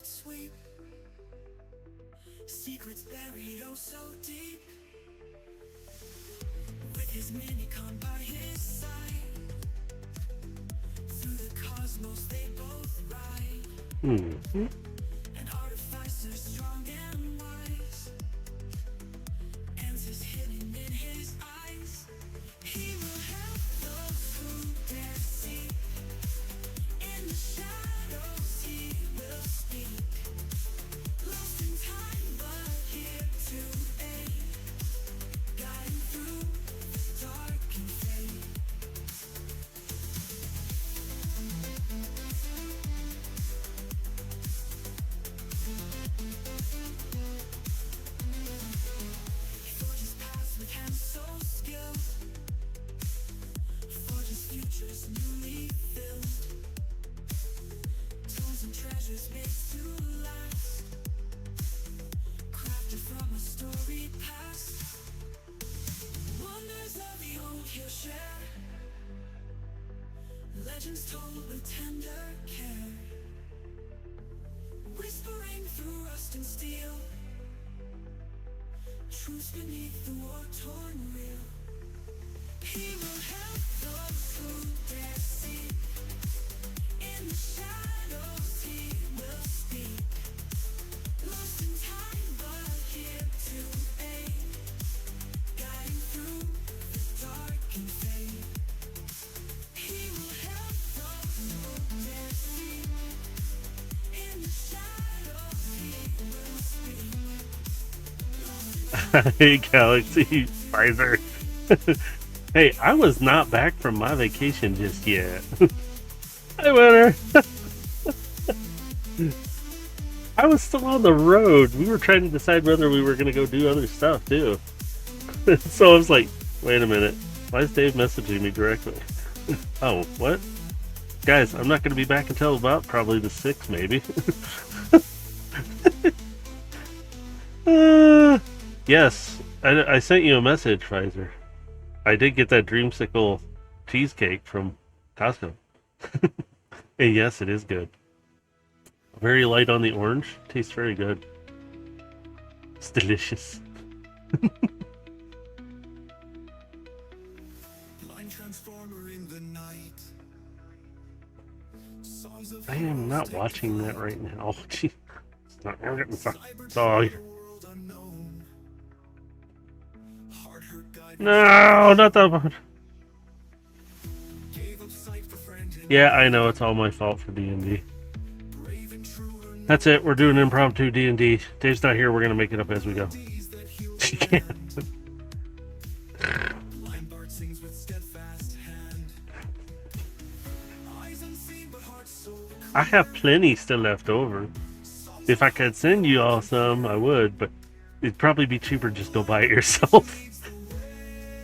Sweep, secrets buried oh so deep. With his minicon by his side, through the cosmos they both ride. An artificer strong and wise, answers hidden in his eyes. He will help those who dare seek. In the shadows he will speak. Lost in time but here to aid, guiding through the dark and fade. He forges paths with hands so skilled, forges futures newly filled. Tools and treasures made to last, crafted from a storied past. Wonders of the old he'll share, legends told with tender care. Whispering through rust and steel, truths beneath the war-torn wheel. He will help those who dare seek. In the shadows he will speak. Lost in time but here to aid, guiding through the dark and fade. He will help those who dare seek. In the shadows he will speak. Hey, Galaxy Pfizer. Hey, I was not back from my vacation just yet. Hi, Winter. I was still on the road. We were trying to decide whether we were going to go do other stuff, too. So I was like, wait a minute. Why is Dave messaging me directly? Oh, what? Guys, I'm not going to be back until about probably the 6th, maybe. Yes, I sent you a message, Pfizer. I did get that dreamsicle cheesecake from Costco. And yes, it is good. Very light on the orange. Tastes very good. It's delicious. Blind transformer in the night. Songs of I am not heroes watching take that flight. right now. Gee, it's not. I'm getting some. Cyber Oh, to a world unknown. Heart hurt guide no, not that one. gave up sight for friend and Yeah, I know it's all my fault for D&D. brave and true or That's it. We're doing impromptu D&D. Dave's not here. We're gonna make it up as we go. melodies that heal She the can't. land. Blind Bart sings with steadfast hand. Eyes unseen but heart so I have plenty still left over. If I could send you all some, I would, but it'd probably be cheaper just go buy it yourself.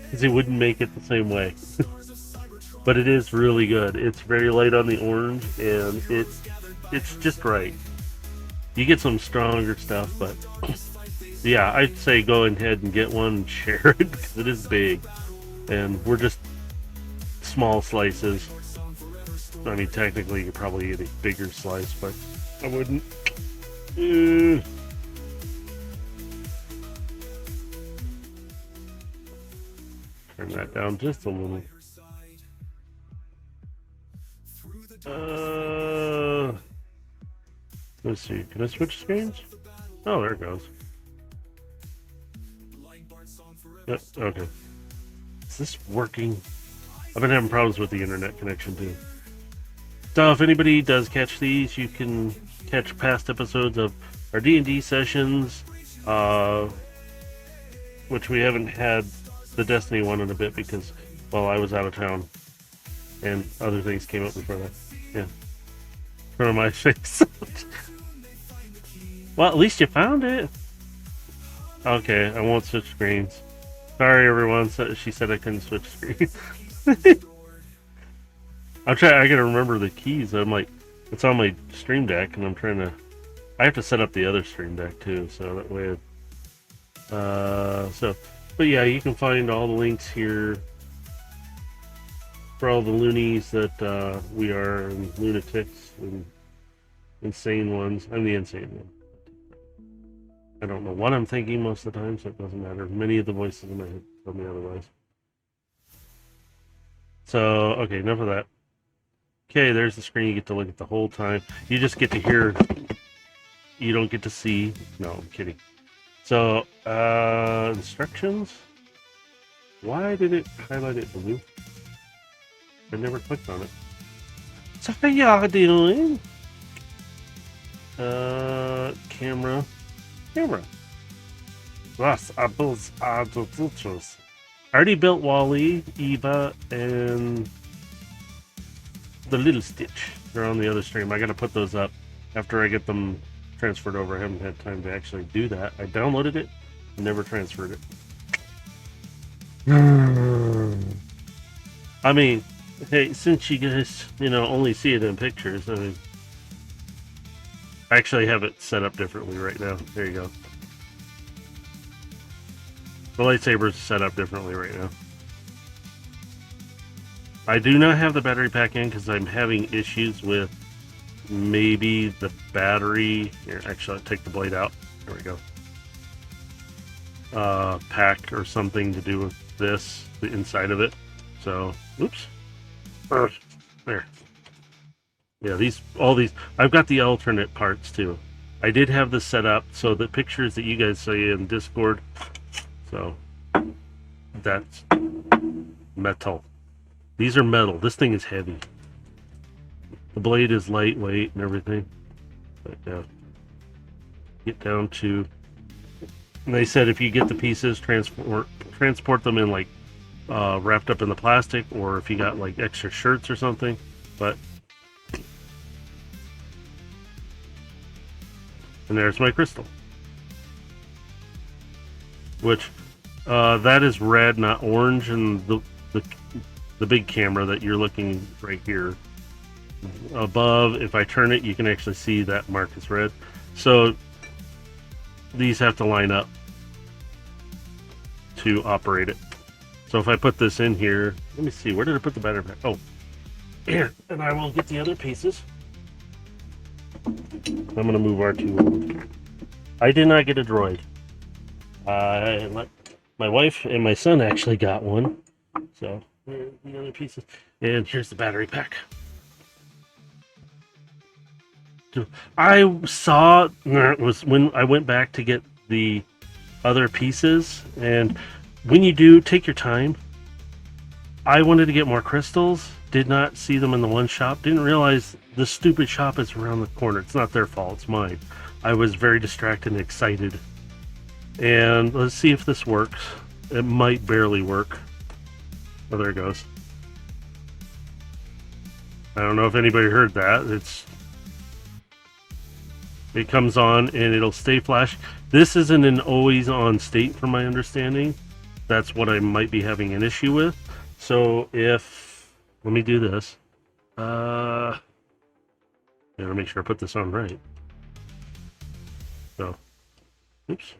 Because it wouldn't make it the same way. But it is really good. It's very light on the orange, and it's just right. You get some stronger stuff, but yeah, I'd say go ahead and get one and share it because it is big, and we're just small slices. I mean, technically, you could probably eat a bigger slice, but I wouldn't. Turn that down just a little. Let's see. Can I switch screens? Oh, there it goes. Yep. Okay. Is this working? I've been having problems with the internet connection too. So if anybody does catch these, you can catch past episodes of our D&D sessions, which we haven't had the Destiny one in a bit because, well, I was out of town and other things came up before that. Yeah. In front of my face. Well, at least you found it. Okay, I won't switch screens. Sorry, everyone. She said I couldn't switch screens. I'm trying. I gotta remember the keys. I'm like, it's on my Stream Deck, and I'm trying to. I have to set up the other Stream Deck too, so that way. But yeah, you can find all the links here for all the loonies that we are, and lunatics and insane ones. I'm the insane one. I don't know what I'm thinking most of the time, so it doesn't matter. Many of the voices in my head tell me otherwise. So, okay, enough of that. Okay, there's the screen. You get to look at the whole time. You just get to hear. You don't get to see. No, I'm kidding. So, instructions. Why did it highlight it blue? I never clicked on it. So how y'all doing? Camera. Plus, apples are the features. I already built Wally, Eva, and the little Stitch. They're on the other stream. I gotta put those up after I get them transferred over. I haven't had time to actually do that. I downloaded it, never transferred it. I mean, hey, since you guys, only see it in pictures, I mean, I actually have it set up differently right now. There you go. The lightsaber's set up differently right now. I do not have the battery pack in because I'm having issues with maybe the battery. Here, actually, I'll take the blade out. There we go. Pack or something to do with this, the inside of it. So, oops. There. Yeah, all these. I've got the alternate parts too. I did have this set up so the pictures that you guys see in Discord. So that's metal. These are metal. This thing is heavy. The blade is lightweight and everything. But yeah, get down to. And they said if you get the pieces, transport them in like wrapped up in the plastic, or if you got like extra shirts or something. But and there's my crystal, which that is red, not orange, and the big camera that you're looking right here above. If I turn it, you can actually see that mark is red. So these have to line up to operate it. So if I put this in here, let me see, where did I put the battery pack? Oh, here, and I will get the other pieces. I'm gonna move R2. I did not get a droid. My wife and my son actually got one. So here's the other pieces, and here's the battery pack. I saw it was when I went back to get the other pieces, and when you do, take your time. I wanted to get more crystals, did not see them in the one shop, didn't realize the stupid shop is around the corner. It's not their fault, it's mine. I was very distracted and excited. And let's see if this works. It might barely work. Oh, there it goes. I don't know if anybody heard that. It comes on and it'll stay flash. This isn't an always on state from my understanding. That's what I might be having an issue with. So let me do this. Gotta make sure I put this on right. So, oops.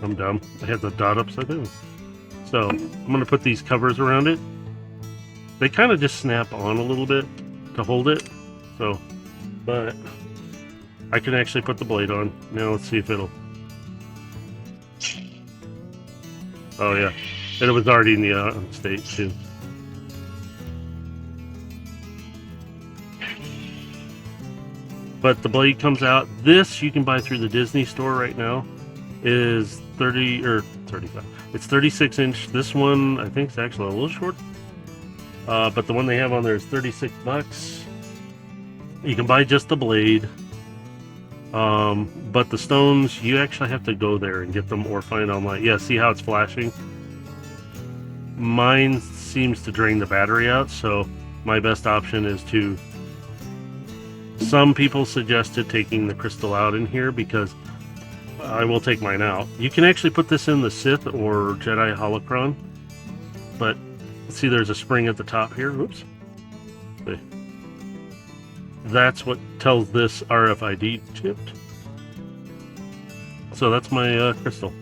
I'm dumb. I had the dot upside down. So, I'm gonna put these covers around it. They kind of just snap on a little bit to hold it. So, but I can actually put the blade on. Now let's see if it'll... Oh yeah, and it was already in the on state too. But the blade comes out. This you can buy through the Disney store right now. Is 30 or 35. It's 36 inch. This one I think is actually a little short. But the one they have on there is $36. You can buy just the blade. But the stones, you actually have to go there and get them or find online. Yeah, see how it's flashing? Mine seems to drain the battery out, so my best option is to... Some people suggested taking the crystal out in here because I will take mine out. You can actually put this in the Sith or Jedi holocron, but see there's a spring at the top here. Oops. See. That's what tells this RFID chipped. So that's my crystal.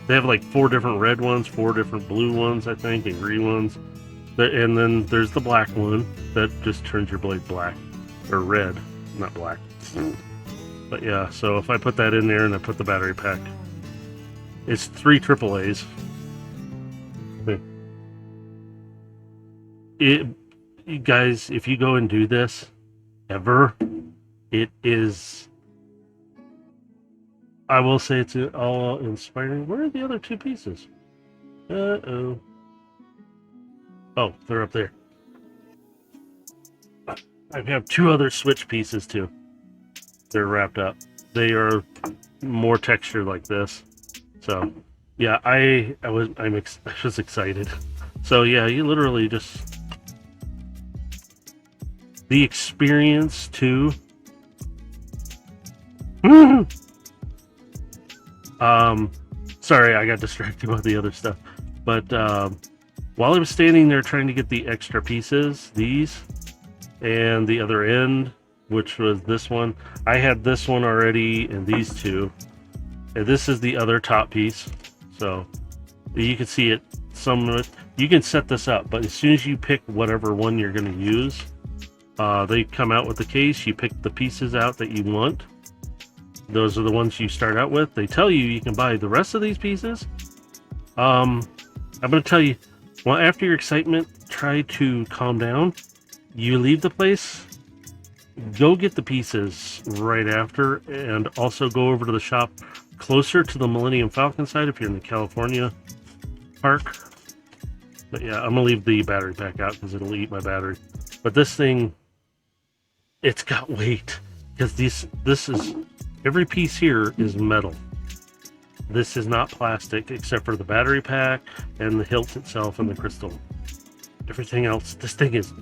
They have like 4 different red ones, 4 different blue ones, I think, and green ones. And then there's the black one that just turns your blade black. Or red, not black. But yeah, so if I put that in there and I put the battery pack, it's 3 AAAs. You guys, if you go and do this, ever, it is... I will say it's all inspiring. Where are the other 2 pieces? Uh-oh. Oh, they're up there. I have 2 other switch pieces too. They're wrapped up. They are more texture like this. So, yeah, I was excited. So yeah, you literally just the experience too. Sorry, I got distracted with the other stuff. But while I was standing there trying to get the extra pieces, these, and the other end, which was this one, I had this one already and these 2. And this is the other top piece. So you can see it, some of it. You can set this up, but as soon as you pick whatever one you're going to use, they come out with the case. You pick the pieces out that you want. Those are the ones you start out with. They tell you can buy the rest of these pieces. I'm going to tell you, well, after your excitement, try to calm down. You leave the place, go get the pieces right after, and also go over to the shop closer to the Millennium Falcon side if you're in the California park. But yeah, I'm going to leave the battery pack out because it'll eat my battery. But this thing, it's got weight. Because this is... Every piece here is metal. This is not plastic except for the battery pack and the hilt itself and the crystal. Everything else, this thing is...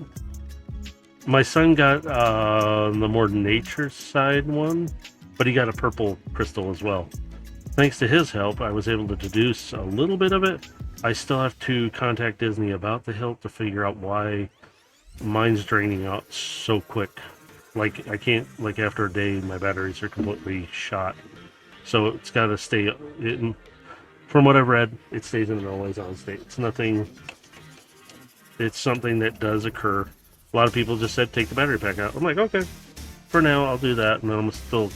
My son got the more nature side one, but he got a purple crystal as well. Thanks to his help, I was able to deduce a little bit of it. I still have to contact Disney about the hilt to figure out why mine's draining out so quick. Like, I can't, like, after a day, my batteries are completely shot. So it's got to stay in. From what I've read, it stays in an always on state. It's nothing, it's something that does occur. A lot of people just said, take the battery pack out. I'm like, okay, for now, I'll do that. And then I'm still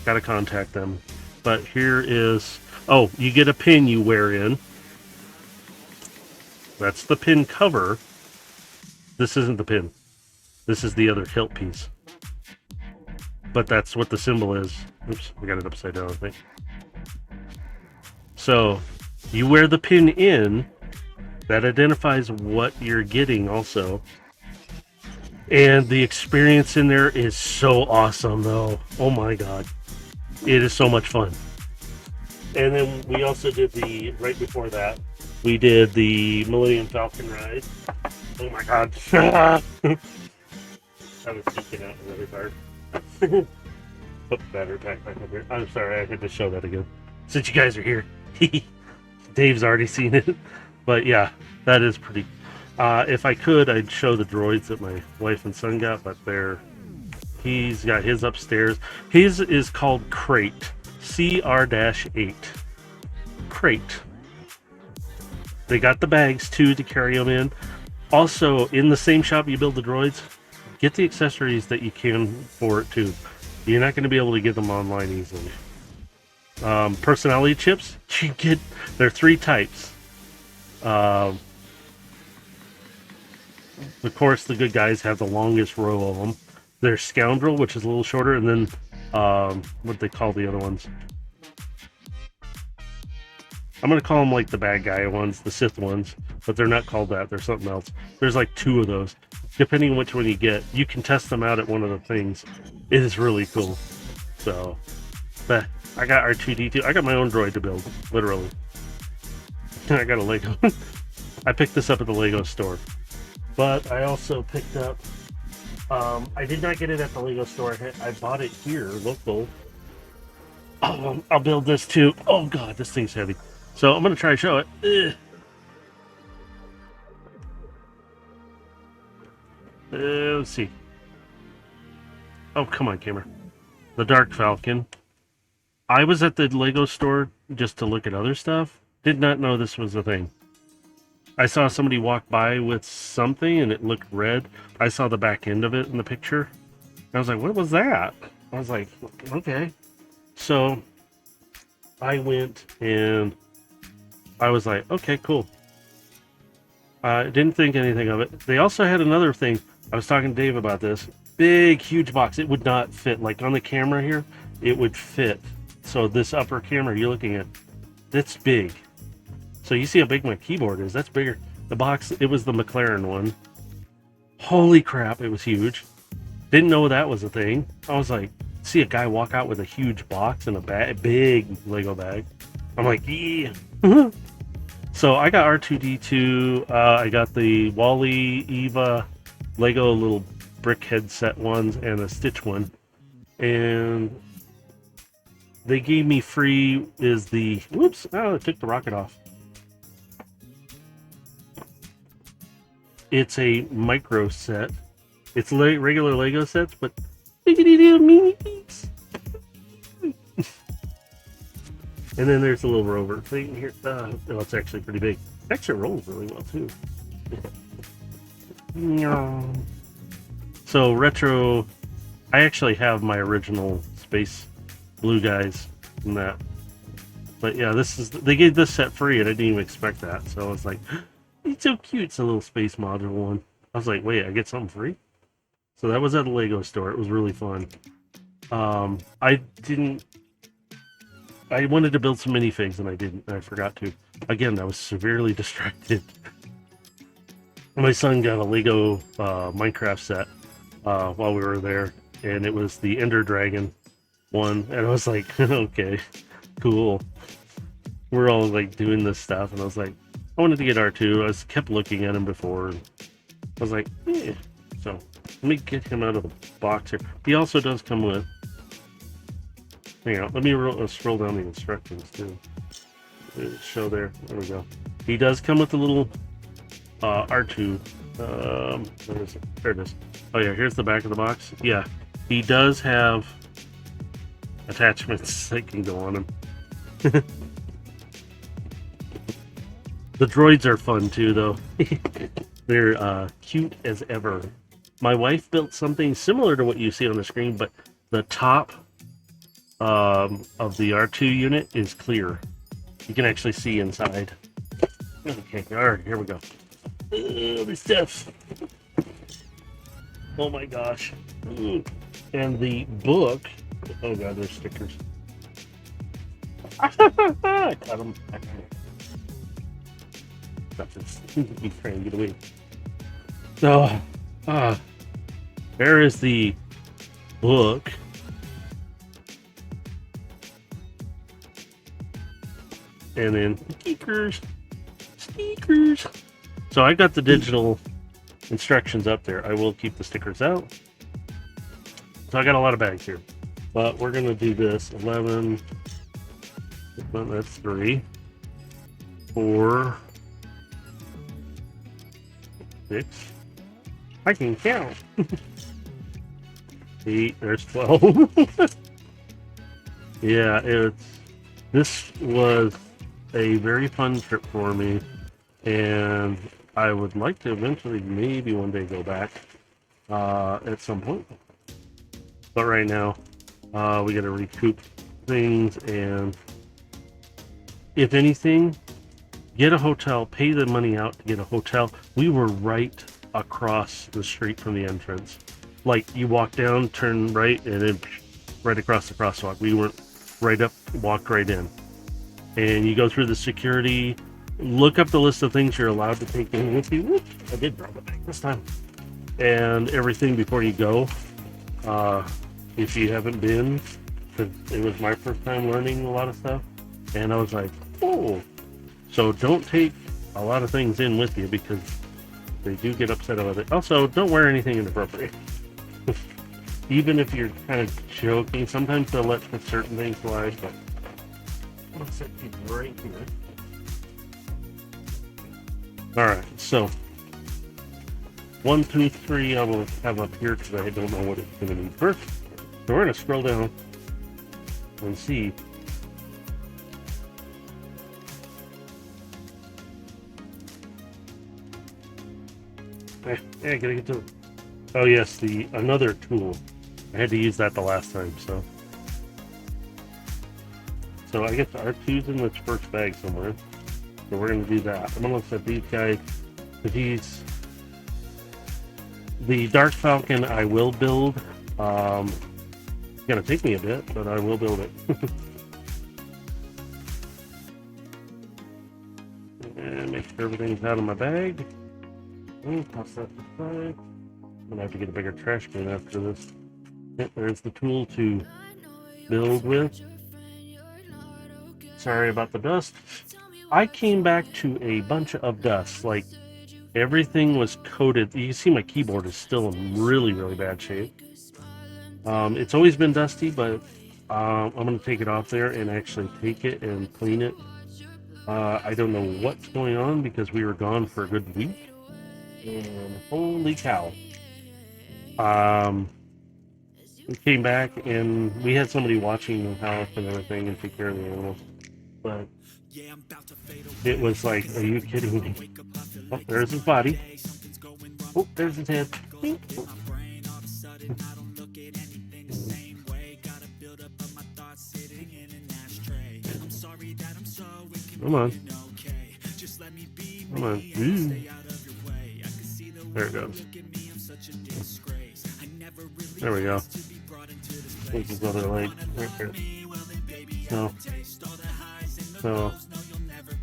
got to contact them. But here is, oh, you get a pin you wear in. That's the pin cover. This isn't the pin. This is the other hilt piece. But that's what the symbol is. Oops, I got it upside down, I think. So, you wear the pin in. That identifies what you're getting also. And the experience in there is so awesome, though. Oh my god. It is so much fun. And then we also did right before that, we did the Millennium Falcon ride. Oh my god. I was geeking out really hard. Put the battery pack back up here. I'm sorry, I had to show that again. Since you guys are here. Dave's already seen it. But yeah, that is pretty... if I could, I'd show the droids that my wife and son got, but he's got his upstairs. His is called Crate. CR-8. Crate. They got the bags, too, to carry them in. Also, in the same shop you build the droids, get the accessories that you can for it, too. You're not going to be able to get them online easily. Personality chips, there are 3 types. Of course, the good guys have the longest row of them. There's Scoundrel, which is a little shorter, and then what they call the other ones. I'm going to call them like the bad guy ones, the Sith ones, but they're not called that. They're something else. There's like 2 of those. Depending on which one you get, you can test them out at one of the things. It is really cool. So, but I got R2-D2. I got my own droid to build, literally. I got a Lego. I picked this up at the Lego store. But I also picked up, I did not get it at the Lego store. I bought it here, local. I'll build this too. Oh god, this thing's heavy. So I'm gonna try to show it. Let's see. Oh, come on, camera. The Dark Falcon. I was at the Lego store just to look at other stuff. Did not know this was a thing. I saw somebody walk by with something and it looked red. I saw the back end of it in the picture. I was like, what was that? I was like, okay. So I went and I was like, okay, cool. I didn't think anything of it. They also had another thing. I was talking to Dave about this. Big, huge box. It would not fit. Like on the camera here, it would fit. So this upper camera you're looking at, that's big. So you see how big my keyboard is. That's bigger. The box, it was the McLaren one. Holy crap, it was huge. Didn't know that was a thing. I was like, see a guy walk out with a huge box and a bag, big Lego bag. I'm like, yeah. So I got R2-D2. I got the Wally, Eva, Lego little brick headset ones and a Stitch one. And they gave me free is the, whoops, oh, I took the rocket off. It's a micro set. It's regular Lego sets, but biggity little mini piece. And then there's a little rover thing here. Oh, it's actually pretty big. It actually rolls really well too. So retro, I actually have my original Space Blue guys in that. But yeah, this is, they gave this set free and I didn't even expect that. So I was like, it's so cute. It's a little space module one. I was like, wait, I get something free? So that was at the Lego store. It was really fun. I wanted to build some minifigs and I didn't. I forgot to. Again, I was severely distracted. My son got a Lego Minecraft set while we were there, and it was the Ender Dragon one, and I was like, okay, cool. We're all like doing this stuff, and I was like, I wanted to get R2. I was kept looking at him before, and I was like, eh. So let me get him out of the box here. He also does come with. Hang on, let me scroll down the instructions too. Show there. There we go. He does come with a little R2. Where is it? There it is. Oh yeah, here's the back of the box. Yeah, he does have attachments that can go on him. The droids are fun too, though. They're cute as ever. My wife built something similar to what you see on the screen, but the top of the R2 unit is clear. You can actually see inside. Okay, alright, here we go. This stuff. Oh my gosh. And the book. Oh god, there's stickers. I cut them. He's trying to get away. So, there is the book. And then stickers. So I got the digital instructions up there. I will keep the stickers out. So I got a lot of bags here. But we're going to do this. 11. That's 3. 4. 6. I can count. 8. There's 12. Yeah, this was a very fun trip for me, and I would like to eventually, maybe one day, go back at some point. But right now, we got to recoup things, and if anything, get a hotel, pay the money out to get a hotel. We were right across the street from the entrance. Like, you walk down, turn right, and then right across the crosswalk. We weren't right up, walked right in. And you go through the security, look up the list of things you're allowed to take in with you. Whoops, I did drop it back this time. And everything before you go. If you haven't been, because it was my first time learning a lot of stuff. And I was like, oh. So don't take a lot of things in with you because they do get upset about it. Also, don't wear anything inappropriate. even if you're kind of joking, sometimes they'll let certain things slide, but I'll set these right here. Alright, so 1, 2, 3 I will have up here because I don't know what it's going to need first. So we're going to scroll down and see. Yeah, gotta get to. Oh yes, the another tool. I had to use that the last time, so. So I guess R2's in this first bag somewhere. So we're gonna do that. I'm gonna set these guys. If he's the Dark Falcon, I will build. It's gonna take me a bit, but I will build it. And make sure everything's out of my bag. Toss that aside. I'm gonna have to get a bigger trash can after this. Yep, there's the tool to build with. Sorry about the dust. I came back to a bunch of dust. Like, everything was coated. You can see my keyboard is still in really, really bad shape. It's always been dusty, but I'm going to take it off there and actually take it and clean it. I don't know what's going on because we were gone for a good week. And holy cow. We came back and we had somebody watching the house and everything and take care of the animals. But it was like, are you kidding me? Oh, there's his body. Oh, there's his head. Come on. Come on. There it goes. There we go. Take his other leg right there. So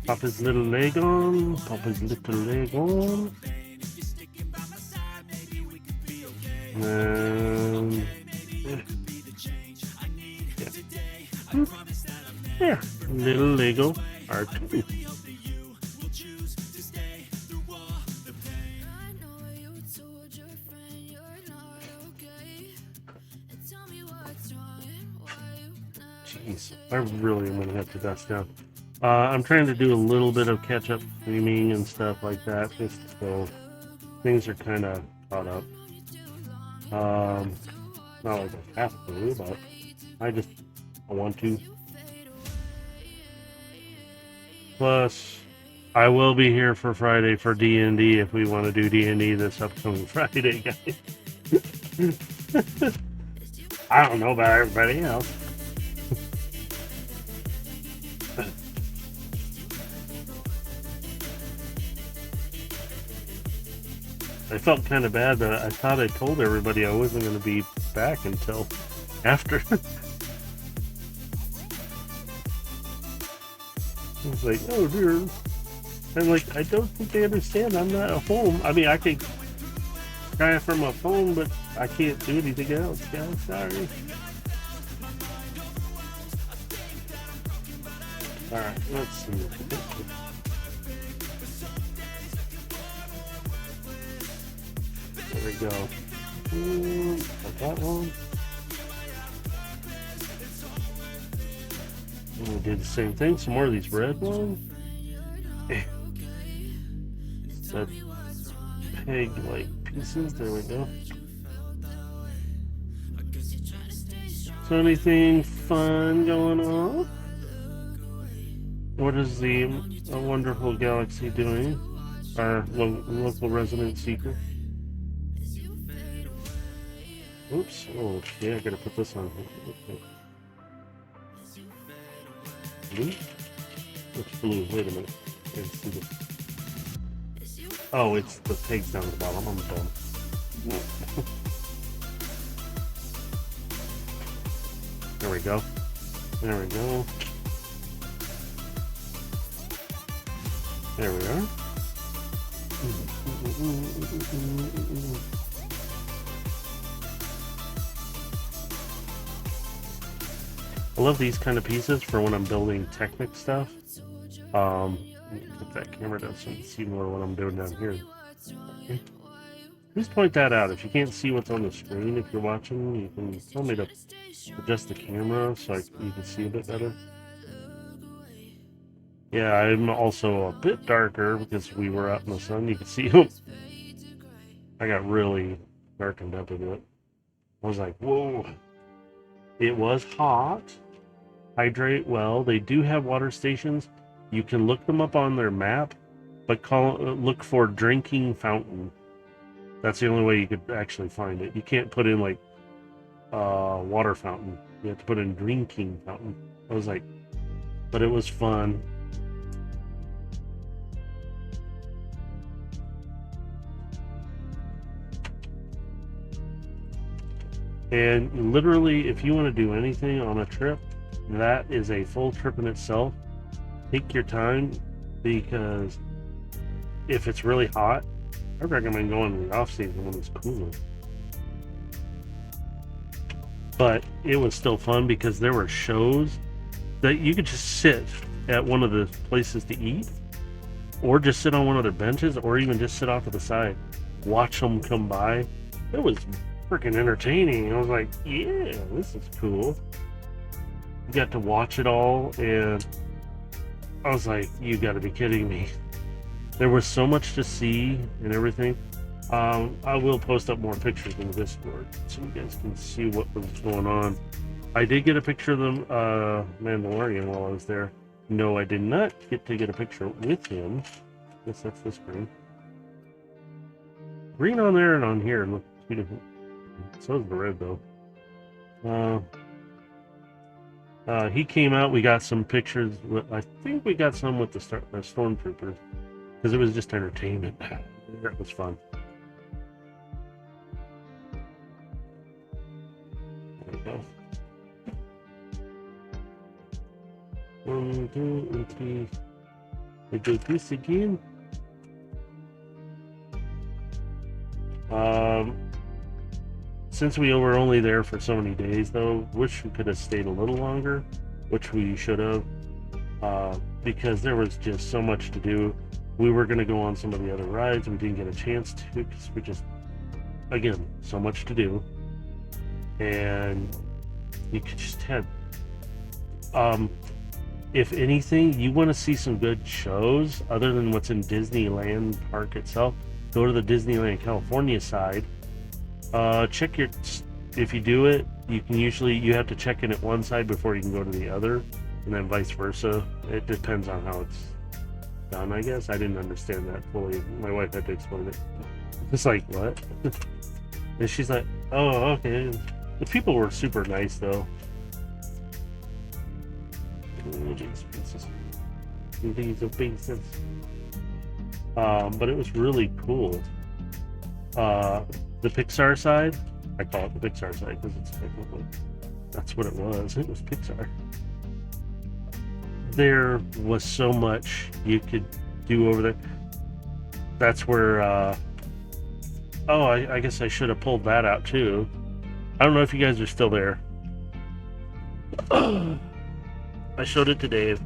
pop his little leg on. Pop his little leg on. And yeah, little Lego R2. Jeez, I really am gonna have to dust down. I'm trying to do a little bit of catch-up streaming and stuff like that, just so things are kind of caught up. Not like I have to, but I want to. Plus, I will be here for Friday for D&D if we want to do D&D this upcoming Friday, guys. I don't know about everybody else. I felt kind of bad that I thought I told everybody I wasn't going to be back until after. I was like, oh dear. I'm like, I don't think they understand. I'm not at home. I mean, I can try it from my phone, but I can't do anything else. Yeah, I'm sorry. Alright, let's see. There we go. Got that one. And we did the same thing. Some more of these red ones. That peg-like pieces. There we go. So anything fun going on? What is the Wonderful Galaxy doing? Our local resident seeker. Oops. Oh, yeah, I gotta put this on. Okay. Blue? Which blue? Wait a minute. Let's see this. Oh, it's the pegs down the bottom. I'm dumb. There we go. There we go. There we are. I love these kind of pieces for when I'm building Technic stuff. If that camera doesn't see more what I'm doing down here. Just point that out. If you can't see what's on the screen, if you're watching, you can tell me to adjust the camera so you can see a bit better. Yeah, I'm also a bit darker because we were out in the sun. You can see I got really darkened up a bit. I was like, whoa. It was hot. Hydrate well. They do have water stations. You can look them up on their map, but look for drinking fountain. That's the only way you could actually find it. You can't put in like water fountain. You have to put in drinking fountain. I was like, but it was fun. And literally, if you want to do anything on a trip, that is a full trip in itself. Take your time, because if it's really hot, I recommend going in the off season when it's cooler. But it was still fun because there were shows that you could just sit at one of the places to eat, or just sit on one of their benches, or even just sit off to the side, watch them come by. It was freaking entertaining. I was like, yeah, this is cool. You got to watch it all, and I was like, you got to be kidding me. There was so much to see and everything. I will post up more pictures in the Discord so you guys can see what was going on. I did get a picture of the Mandalorian while I was there. No, I did not get to get a picture with him. I guess that's this green. Green on there and on here. Look, two different. So is the red though. He came out. We got some pictures. I think we got some with the stormtroopers because it was just entertainment. That was fun. There we go. 1, 2, and 3. We do this again. Since we were only there for so many days, though, wish we could have stayed a little longer, which we should have, because there was just so much to do. We were going to go on some of the other rides. We didn't get a chance to because we just, again, so much to do. And you could just have, if anything, you want to see some good shows other than what's in Disneyland Park itself, go to the Disneyland California side. Check your, if you do it, you have to check in at one side before you can go to the other, and then vice versa. It depends on how it's done, I guess. I didn't understand that fully. My wife had to explain it. It's like, what? And she's like, oh, okay. The people were super nice, though. These are pieces. But it was really cool. The Pixar side, I call it the Pixar side because it's technically, that's what it was. It was Pixar. There was so much you could do over there. That's where, I guess I should have pulled that out too. I don't know if you guys are still there. I showed it to Dave.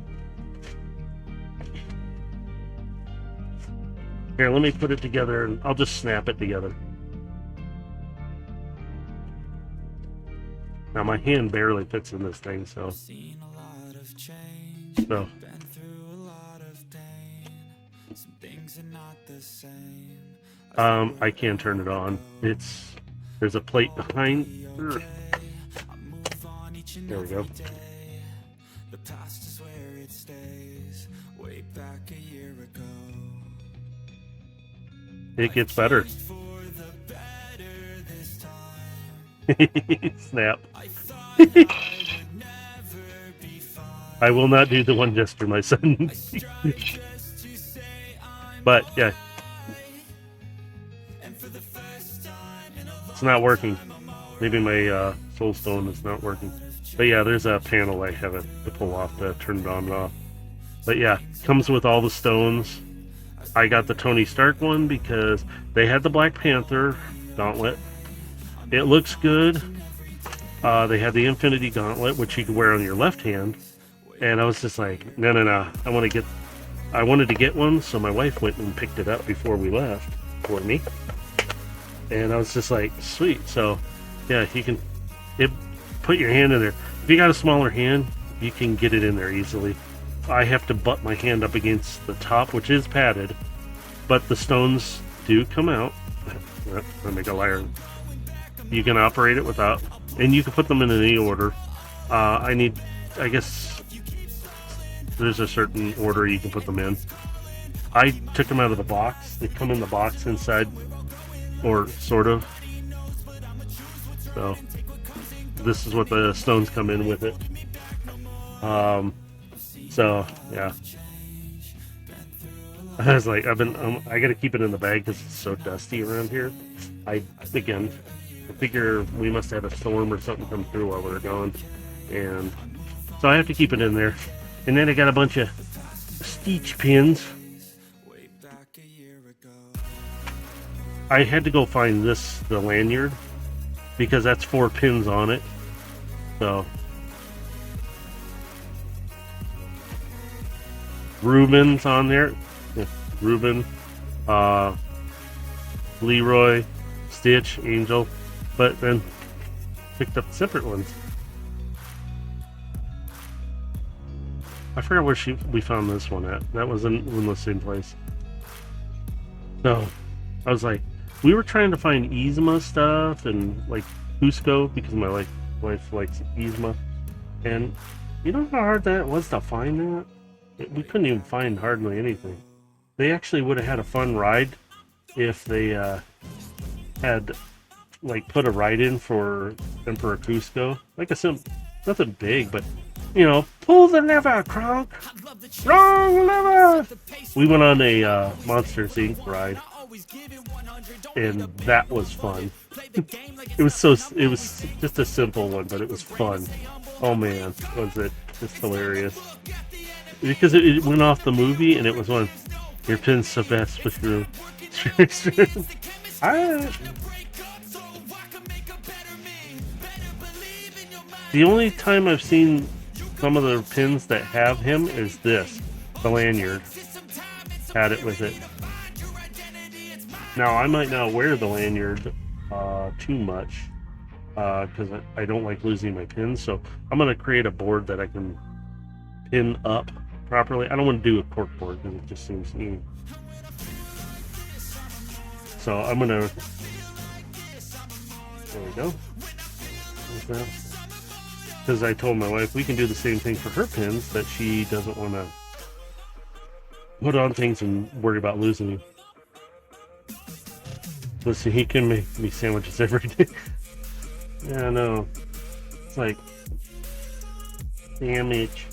Here, let me put it together and I'll just snap it together. Now my hand barely fits in this thing, so. I can't turn it on. There's a plate behind. There we go. It gets better. Snap. I will not do the one just for my son. But yeah, it's not working. Maybe my soul stone is not working. But yeah, there's a panel I have to pull off to turn it on and off. But yeah, comes with all the stones. I got the Tony Stark one because they had the Black Panther gauntlet. It looks good. They had the Infinity Gauntlet, which you can wear on your left hand. And I was just like, no. I wanted to get one, so my wife went and picked it up before we left for me. And I was just like, sweet. So, yeah, you can put your hand in there. If you got a smaller hand, you can get it in there easily. I have to butt my hand up against the top, which is padded, but the stones do come out. I make a liar. You can operate it without, and you can put them in any order. I guess there's a certain order you can put them in. I took them out of the box. They come in the box inside, or sort of. So this is what the stones come in with it. So yeah, I was like, I gotta keep it in the bag because it's so dusty around here. I figure we must have a storm or something come through while we're gone, and so I have to keep it in there. And then I got a bunch of Stitch pins. I had to go find the lanyard, because that's 4 pins on it. So Reuben's on there. Yeah, Reuben, Leroy, Stitch, Angel, but then picked up separate ones. I forgot where we found this one at. That was in the same place. So I was like, we were trying to find Yzma stuff and like Cusco, because my wife likes Yzma, and you know how hard that was to find that? We couldn't even find hardly anything. They actually would have had a fun ride if they had like put a ride in for Emperor Cusco. Like nothing big, but you know, pull the lever, Kronk. Wrong lever. We went on a Monsters Inc. ride, and that was fun. It was just a simple one, but it was fun. Oh man, was it just hilarious. Because it went off the movie, and it was one, your pin's the best with your The only time I've seen some of the pins that have him is this, the lanyard. Had it with it. Now, I might not wear the lanyard too much, because I don't like losing my pins, so I'm going to create a board that I can pin up properly. I don't want to do a cork board because it just seems mean. So I'm gonna. There we go. Because I told my wife we can do the same thing for her pins, that she doesn't want to put on things and worry about losing them. Listen, he can make me sandwiches every day. Yeah, I know. It's like sandwich.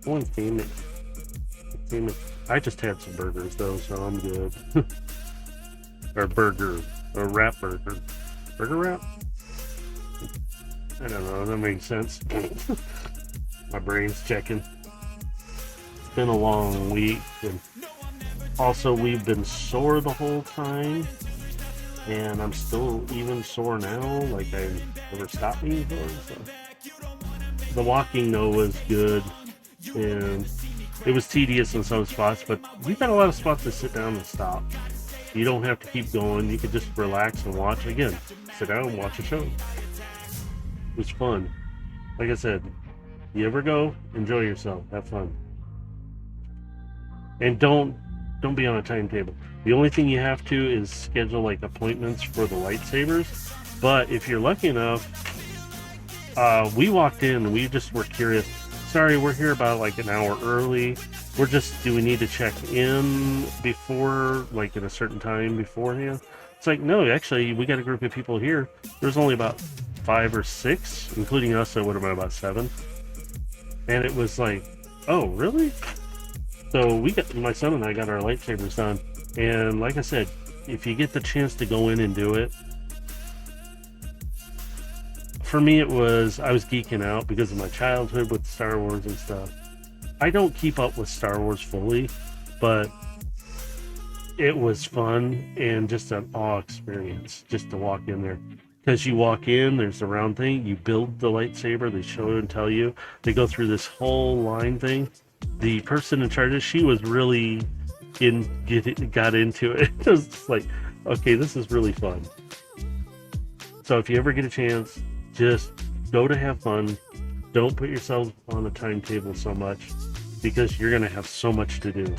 One sandwich. I just had some burgers though, so I'm good. Or wrap burger. Burger wrap? I don't know, that makes sense. My brain's checking. It's been a long week, and also we've been sore the whole time, and I'm still even sore now, like I never stopped being sore. So. The walking though was good, and it was tedious in some spots, but we got a lot of spots to sit down and stop. You don't have to keep going. You can just relax and watch. Again, sit down and watch a show. It was fun. Like I said, you ever go, enjoy yourself, have fun, and don't be on a timetable. The only thing you have to is schedule like appointments for the lightsabers. But if you're lucky enough, we walked in and we just were curious. Sorry, we're here about like an hour early. Do we need to check in before, like at a certain time beforehand? It's like, no, actually, we got a group of people here. There's only about 5 or 6, including us, so it would have been about 7. And it was like, oh, really? So my son and I got our lightsabers done. And like I said, if you get the chance to go in and do it, for me I was geeking out because of my childhood with Star Wars and stuff. I don't keep up with Star Wars fully, but it was fun and just an awe experience just to walk in there. Because you walk in, there's a round thing, you build the lightsaber, they show you and tell you. They go through this whole line thing. The person in charge, she was really got into it. It was just like, okay, this is really fun. So if you ever get a chance, just go to have fun. Don't put yourself on a timetable so much because you're gonna have so much to do.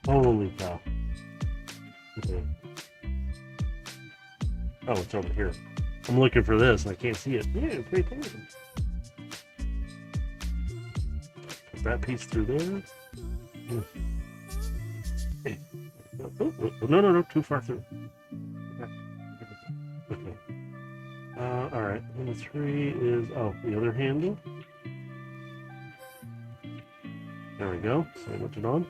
Holy cow. Okay. Oh, it's over here. I'm looking for this and I can't see it. Yeah, it's right there. Put that piece through there. Hey. Oh, no, too far through. Okay. Alright. Number 3 is, the other handle. There we go. Sandwich it on.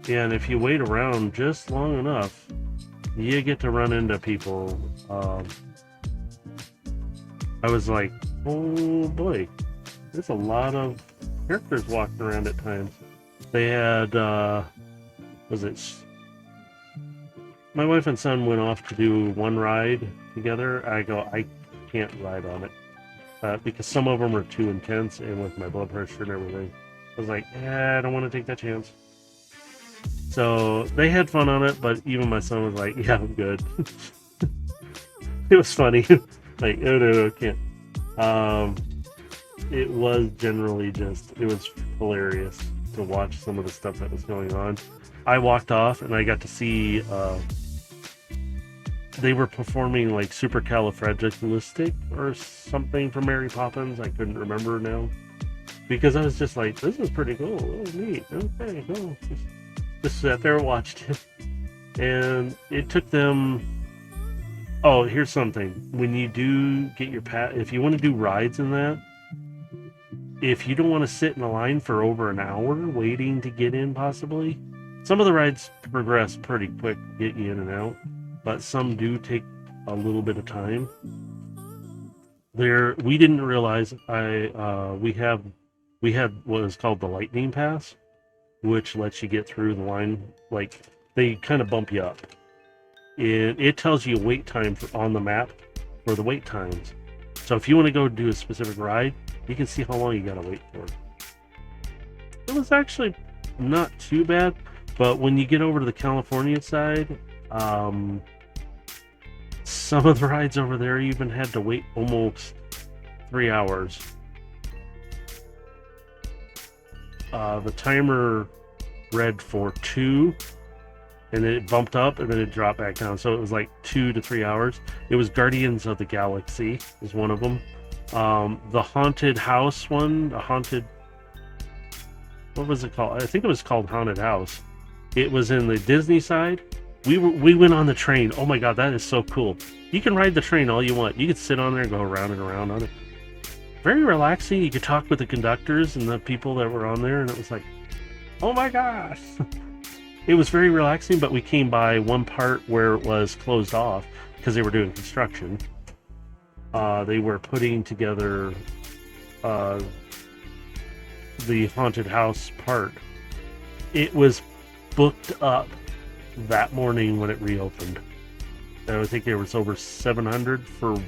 Yeah, and if you wait around just long enough, you get to run into people. I was like, oh boy, there's a lot of characters walking around at times. They had, my wife and son went off to do one ride together. I go, I can't ride on it because some of them are too intense, and with my blood pressure and everything, I was like, I don't want to take that chance. So they had fun on it, but even my son was like, yeah, I'm good. It was funny. Like, oh no, I can't. It was generally it was hilarious to watch some of the stuff that was going on. I walked off and I got to see, they were performing like Supercalifragilistic or something from Mary Poppins. I couldn't remember now. Because I was just like, this is pretty cool. Oh, neat. Okay, cool. Just sat there and watched it. And it took them... Oh, here's something. When you do get your if you want to do rides in that, if you don't want to sit in a line for over an hour waiting to get in, possibly, some of the rides progress pretty quick to get you in and out, but some do take a little bit of time. We didn't realize we had what is called the Lightning Pass, which lets you get through the line. Like, they kind of bump you up. It tells you wait time on the map for the wait times. So if you want to go do a specific ride, you can see how long you gotta wait for. It was actually not too bad, but when you get over to the California side, some of the rides over there even had to wait almost 3 hours. The timer read for 2, and then it bumped up, and then it dropped back down. So it was like 2 to 3 hours. It was Guardians of the Galaxy is one of them. The haunted house one, what was it called? I think it was called Haunted House. It was in the Disney side. We went on the train. Oh my god, that is so cool. You can ride the train all you want. You could sit on there and go around and around on it. Very relaxing. You could talk with the conductors and the people that were on there, and it was like, oh my gosh. It was very relaxing, but we came by one part where it was closed off because they were doing construction. They were putting together the haunted house part. It was booked up that morning when it reopened. I think there was over 700 for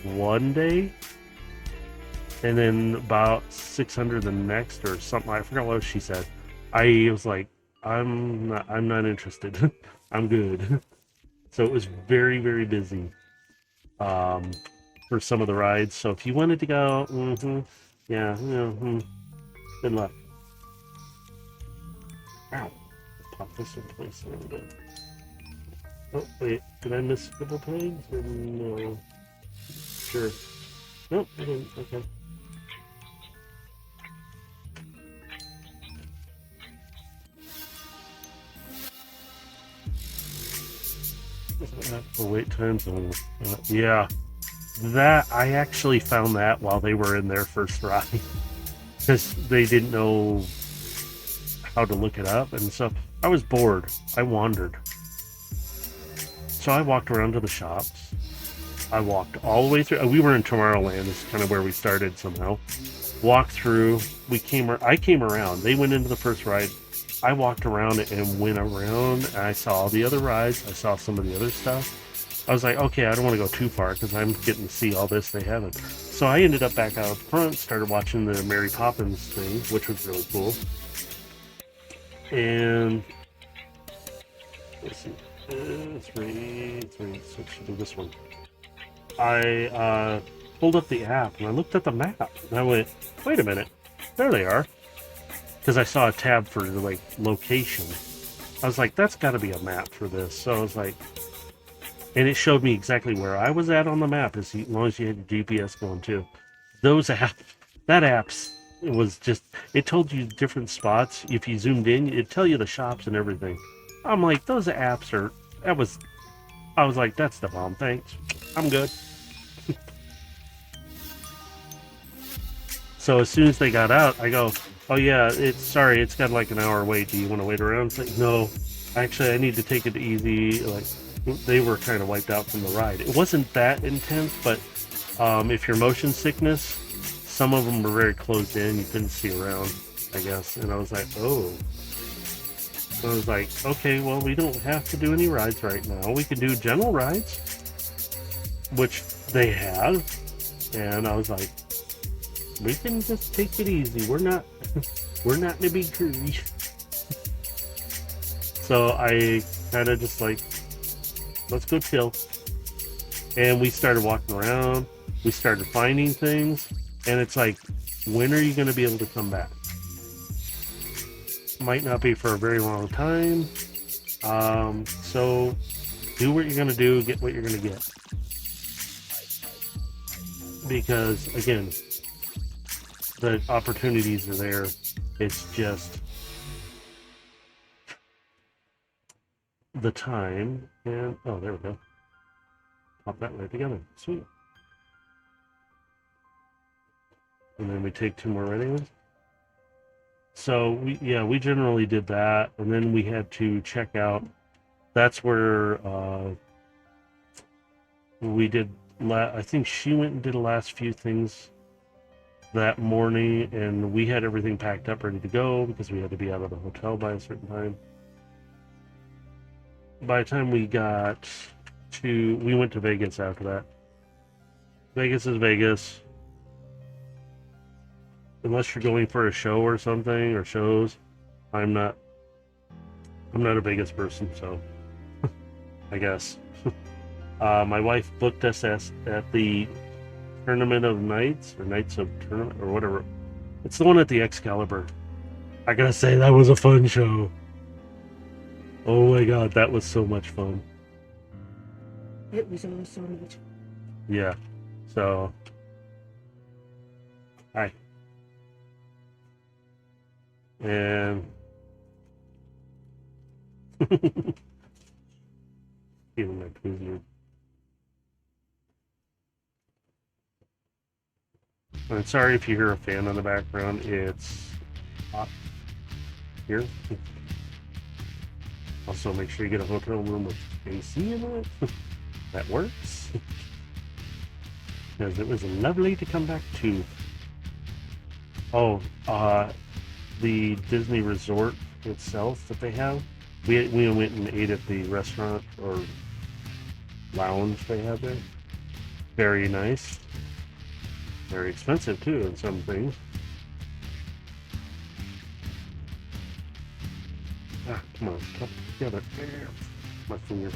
one day, and then about 600 the next or something. I forgot what she said. I was like, I'm not interested. I'm good. So it was very, very busy for some of the rides. So if you wanted to go, good luck. Ow. Pop this in place a little bit. Oh, wait. Did I miss a couple pegs? Or no. Sure. Nope, I didn't. Okay. For wait times. Yeah. That, I actually found that while they were in their first ride. Because they didn't know how to look it up. And so I was bored. I wandered. So I walked around to the shops. I walked all the way through. We were in Tomorrowland. This is kind of where we started somehow. Walked through. I came around. They went into the first ride. I walked around and went around. And I saw all the other rides. I saw some of the other stuff. I was like, okay, I don't want to go too far because I'm getting to see all this they haven't. So I ended up back out front, started watching the Mary Poppins thing, which was really cool. And let's see, three. So it should be this one. I pulled up the app and I looked at the map and I went, wait a minute, there they are. Because I saw a tab for like location. I was like, that's got to be a map for this. So I was like, and it showed me exactly where I was at on the map as long as you had your GPS going too. Those apps, that app's, it was just, it told you different spots. If you zoomed in, it'd tell you the shops and everything. I'm like, those apps are, I was like, that's the bomb, thanks. I'm good. So as soon as they got out, I go, oh yeah, it's got like an hour wait. Do you want to wait around? It's like, no, actually I need to take it easy. Like, they were kind of wiped out from the ride. It wasn't that intense, but if you're motion sickness, some of them were very closed in. You couldn't see around, I guess. And I was like, oh. So I was like, okay, well, we don't have to do any rides right now. We can do general rides, which they have. And I was like, we can just take it easy. We're not in a big hurry. So I kind of just like, let's go chill. And we started walking around. We started finding things. And it's like, when are you going to be able to come back? Might not be for a very long time. So do what you're going to do, get what you're going to get. Because, again, the opportunities are there. It's just the time. And, oh, there we go. Pop that right together. Sweet. And then we take 2 more ready. So we generally did that, and then we had to check out. That's where we did. I think she went and did the last few things that morning, and we had everything packed up, ready to go because we had to be out of the hotel by a certain time. By the time we went to Vegas after that. Vegas is Vegas. Unless you're going for a show or something, or shows, I'm not a Vegas person, so I guess. My wife booked us at the Tournament of Nights, or Nights of Tournament, or whatever. It's the one at the Excalibur. I gotta say, that was a fun show. Oh my god, that was so much fun. It was awesome. Yeah, so... Hi. And feeling my Twizzler. I'm sorry if you hear a fan in the background. It's hot here. Also, make sure you get a hotel room with AC in it. That works. Because it was lovely to come back to. Oh, the Disney resort itself that they have. We went and ate at the restaurant or lounge they have there. Very nice. Very expensive too in some things. Come on, come together. My finger.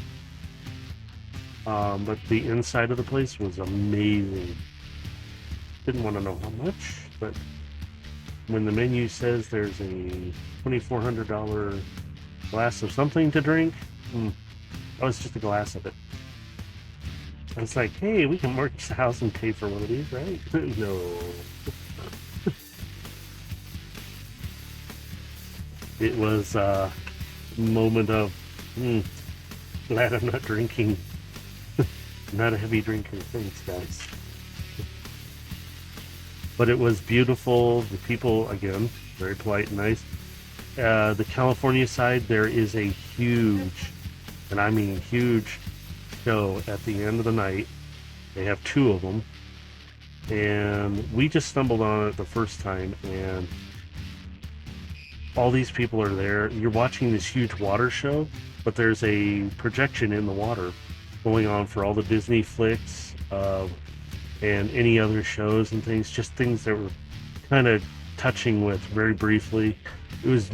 But the inside of the place was amazing. Didn't want to know how much, but when the menu says there's a $2,400 glass of something to drink, that was just a glass of it. I was like, hey, we can mortgage the house and pay for one of these, right? No. It was a moment of, glad I'm not drinking. I'm not a heavy drinker. Thanks, guys. But it was beautiful. The people, again, very polite and nice. The California side, there is a huge, and I mean huge, show at the end of the night. They have 2 of them. And we just stumbled on it the first time, and all these people are there. You're watching this huge water show, but there's a projection in the water going on for all the Disney flicks, and any other shows and things, just things that were kind of touching with very briefly. It was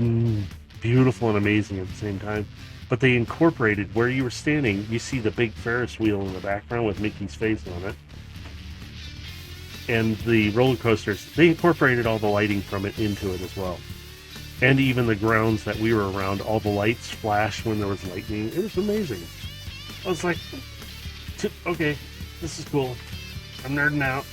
beautiful and amazing at the same time. But they incorporated where you were standing. You see the big Ferris wheel in the background with Mickey's face on it, and the roller coasters. They incorporated all the lighting from it into it as well, and even the grounds that we were around. All the lights flashed when there was lightning. It was amazing. I was like, okay, this is cool. I'm nerding out.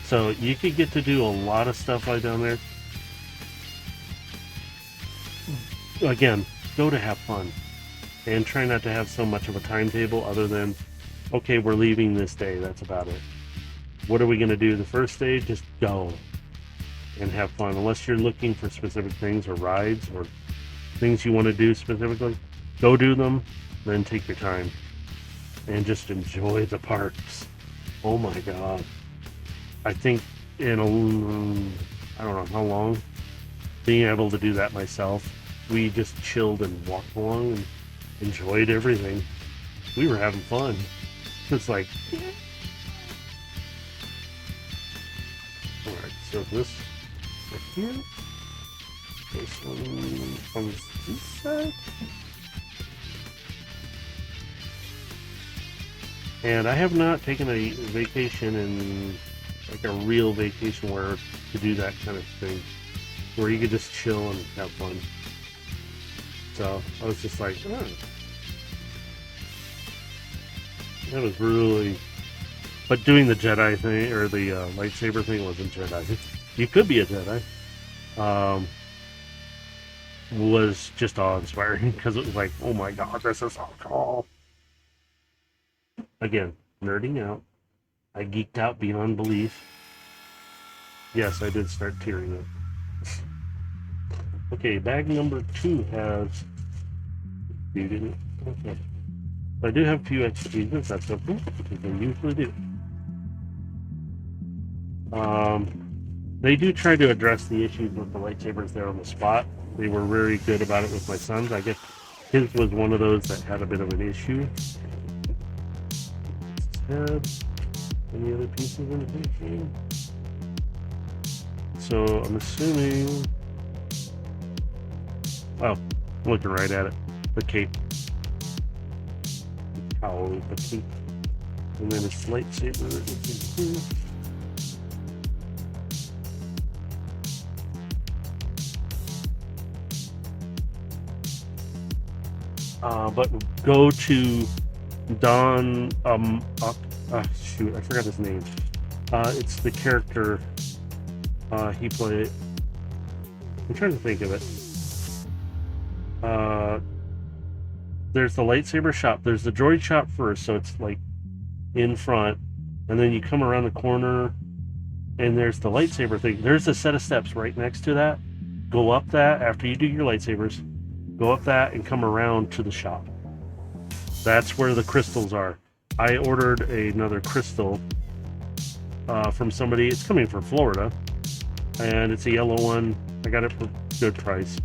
So you could get to do a lot of stuff right down there. Again, go to have fun. And try not to have so much of a timetable other than, okay, we're leaving this day. That's about it. What are we going to do the first day? Just go and have fun. Unless you're looking for specific things or rides or things you want to do specifically, go do them, then take your time. And just enjoy the parks. Oh my God. I think in I don't know how long, being able to do that myself, we just chilled and walked along and enjoyed everything. We were having fun. It's like, alright, so this right here, this one on this side. And I have not taken a vacation in like a real vacation where to do that kind of thing, where you could just chill and have fun. So I was just like, oh. That was really, but doing the Jedi thing or the lightsaber thing wasn't Jedi. You could be a Jedi. Was just awe-inspiring because it was like, oh my God, this is so cool. Again, nerding out. I geeked out beyond belief. Yes, I did start tearing up. Okay, bag number 2 has... You didn't? Okay. I do have a few extra pieces. That's okay, because they usually do. They do try to address the issues with the lightsabers there on the spot. They were very good about it with my sons. I guess his was one of those that had a bit of an issue. Any other pieces in the machine? So I'm assuming. Oh, looking right at it. The cape. The cowl with the cape. And then his lightsaber is in here. But go to Don. Shoot, I forgot his name. It's the character he played. I'm trying to think of it. There's the lightsaber shop. There's the droid shop first, so it's like in front, and then you come around the corner, and there's the lightsaber thing. There's a set of steps right next to that. Go up that after you do your lightsabers. Go up that and come around to the shop. That's where the crystals are. I ordered another crystal from somebody. It's coming from Florida, and it's a yellow one. I got it for a good price.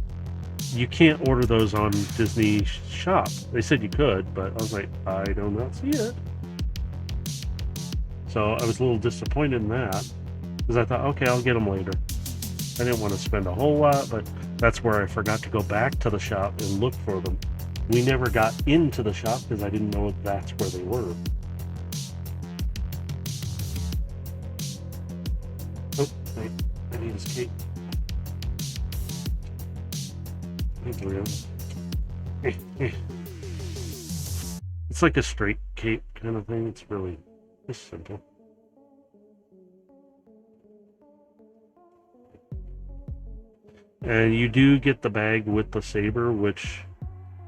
You can't order those on Disney Shop. They said you could, but I was like, I do not see it. So I was a little disappointed in that, because I thought, okay, I'll get them later. I didn't want to spend a whole lot, but that's where I forgot to go back to the shop and look for them. We never got into the shop because I didn't know that's where they were. Oh, wait, I need his cape. There we go. It's like a straight cape kind of thing. It's really just simple. And you do get the bag with the saber, which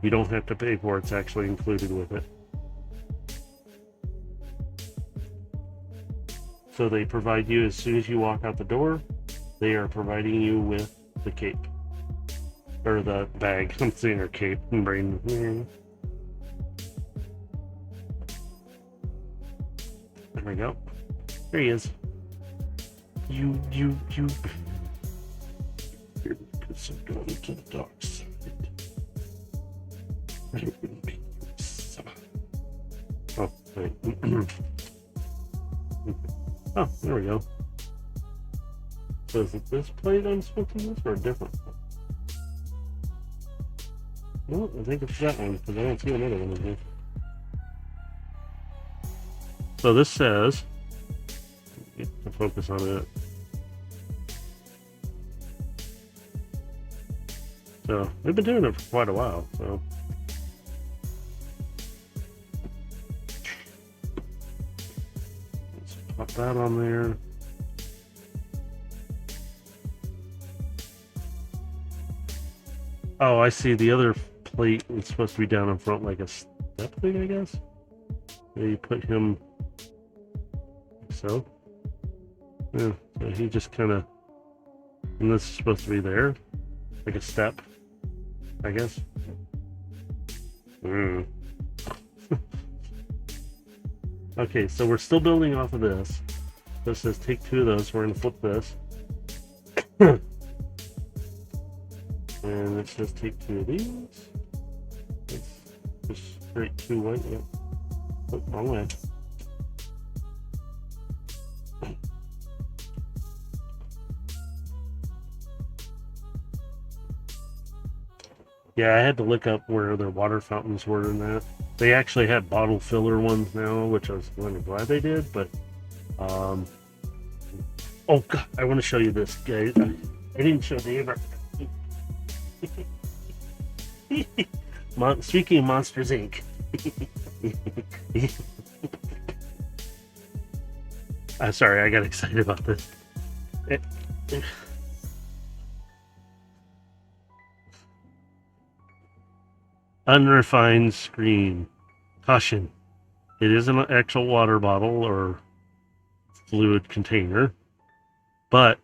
you don't have to pay for. It's actually included with it. So they provide you, as soon as you walk out the door, they are providing you with the cape. Or the bag. I'm saying her cape. Brain. There we go. There he is. You. Because I'm going to the dark side. Oh, wait. Oh, there we go. So is it this plate I'm supposed to use or a different one? No, I think it's that one because I don't see another one in here. So this says, get to focus on it. So we've been doing it for quite a while. So let's pop that on there. Oh, I see. The other plate is supposed to be down in front, like a step thing, I guess. Yeah, you put him like so. Yeah, so he just kind of, and this is supposed to be there, like a step, I guess. Okay, so we're still building off of this. This says take 2 of those. We're gonna flip this. And it says take 2 of these. It's just straight 2 white. Yep. Oh, wrong way. Yeah, I had to look up where their water fountains were in that. They actually had bottle filler ones now, which I was kind of glad they did, but oh god, I want to show you this, guys. I didn't show Dave. Speaking of Monsters Inc. I'm sorry, I got excited about this. Unrefined screen. Caution. It is an actual water bottle or fluid container, but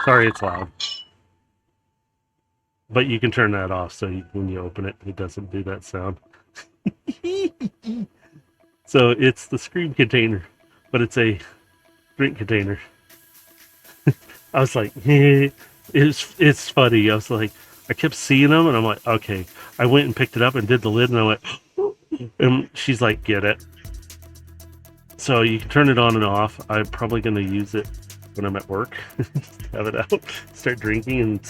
sorry, it's loud. But you can turn that off so when you open it, it doesn't do that sound. So it's the screen container, but it's a drink container. I was like, it's funny. I was like, I kept seeing them, and I'm like, okay. I went and picked it up and did the lid, and I went, and she's like, get it. So you can turn it on and off. I'm probably going to use it when I'm at work. Have it out, start drinking, and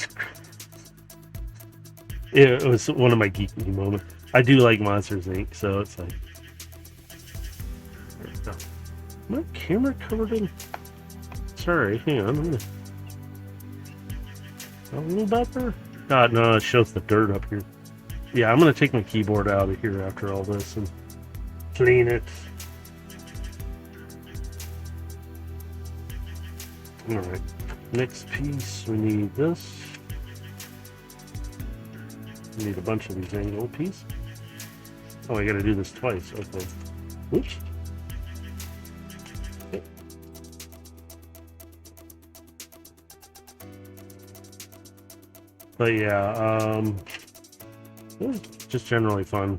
it was one of my geeky moments. I do like Monsters Inc., so it's like, there we go. My camera covered in. Sorry, hang on. I'm gonna a little better. God, no, it shows the dirt up here. Yeah, I'm gonna take my keyboard out of here after all this and clean it. All right, next piece we need this. We need a bunch of these angle pieces. Oh, I gotta do this twice. Okay. Oops. Okay. But yeah, it was just generally fun.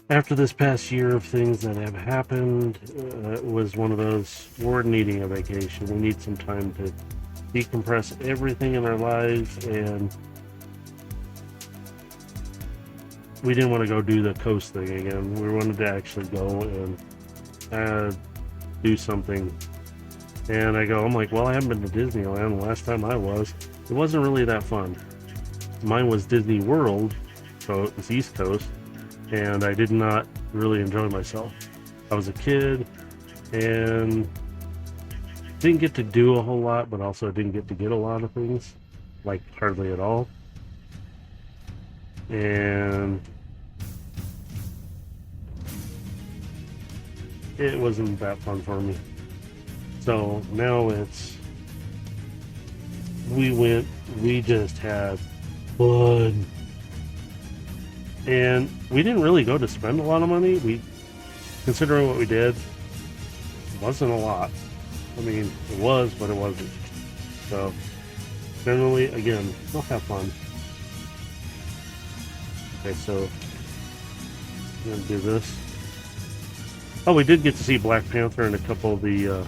After this past year of things that have happened, it was one of those, we're needing a vacation. We need some time to decompress everything in our lives, and we didn't want to go do the coast thing again. We wanted to actually go and do something. And I'm like, well, I haven't been to Disneyland. The last time I was, it wasn't really that fun. Mine was Disney World, so it was East Coast, and I did not really enjoy myself. I was a kid and didn't get to do a whole lot, but also didn't get a lot of things, like hardly at all. And it wasn't that fun for me. So now we just had fun. And we didn't really go to spend a lot of money. Considering what we did, it wasn't a lot. I mean, it was, but it wasn't. So generally, again, we'll have fun. Okay, so I'm gonna do this. Oh, we did get to see Black Panther and a couple of the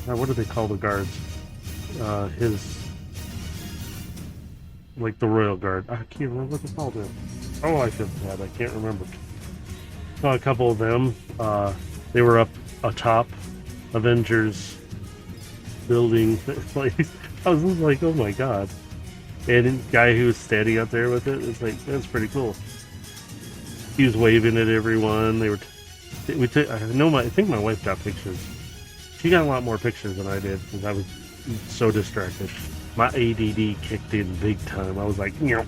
what do they call the guards? Like the Royal Guard. I can't remember what they called them. Oh, I feel bad. I can't remember. Saw a couple of them. They were up atop Avengers building place. I was just like, oh my god. And the guy who was standing out there with it was like, that's pretty cool. He was waving at everyone. They were. We took. I think my wife got pictures. She got a lot more pictures than I did because I was so distracted. My ADD kicked in big time. I was like, you know.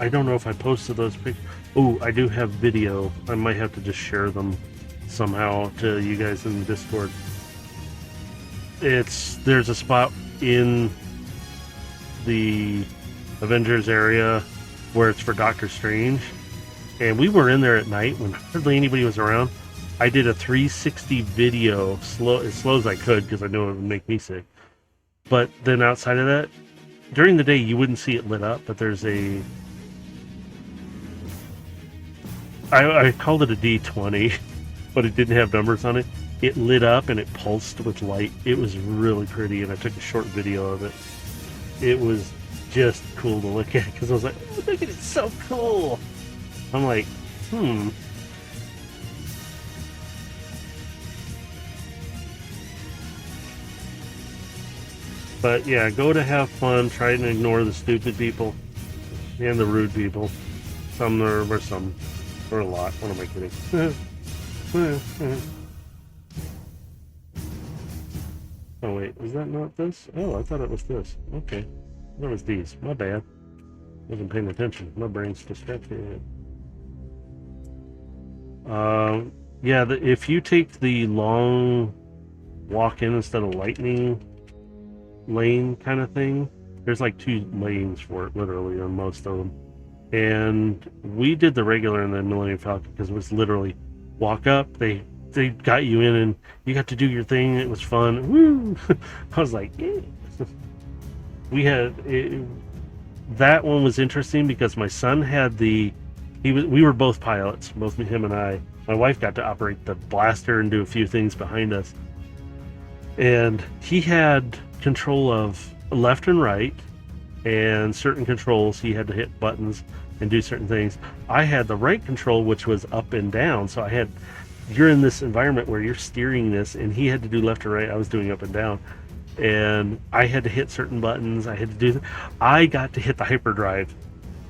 I don't know if I posted those pictures. Oh, I do have video. I might have to just share them somehow to you guys in the Discord. There's a spot in the Avengers area where it's for Doctor Strange, and we were in there at night when hardly anybody was around. I did a 360 video, as slow as I could because I knew it would make me sick. But then outside of that, during the day you wouldn't see it lit up, but there's I called it a D20, but it didn't have numbers on it. It lit up and it pulsed with light. It was really pretty, and I took a short video of it. It was just cool to look at because I was like, oh, look at it, it's so cool. I'm like, But yeah, go to have fun. Try and ignore the stupid people and the rude people. Some there were some, or a lot. What am I kidding? Oh wait, is that not this? Oh, I thought it was this. Okay, that was these. My bad. Wasn't paying attention. My brain's distracted. Yeah. If you take the long walk in instead of lightning lane kind of thing, there's like 2 lanes for it literally on most of them. And we did the regular in the Millennium Falcon because it was literally walk up. They got you in and you got to do your thing. It was fun. Woo! I was like, yeah. That one was interesting because my son had we were both pilots, both him and I. My wife got to operate the blaster and do a few things behind us. And he had control of left and right and certain controls. He had to hit buttons and do certain things. I had the right control, which was up and down. So you're in this environment where you're steering this, and he had to do left or right. I was doing up and down, and I had to hit certain buttons. I got to hit the hyperdrive.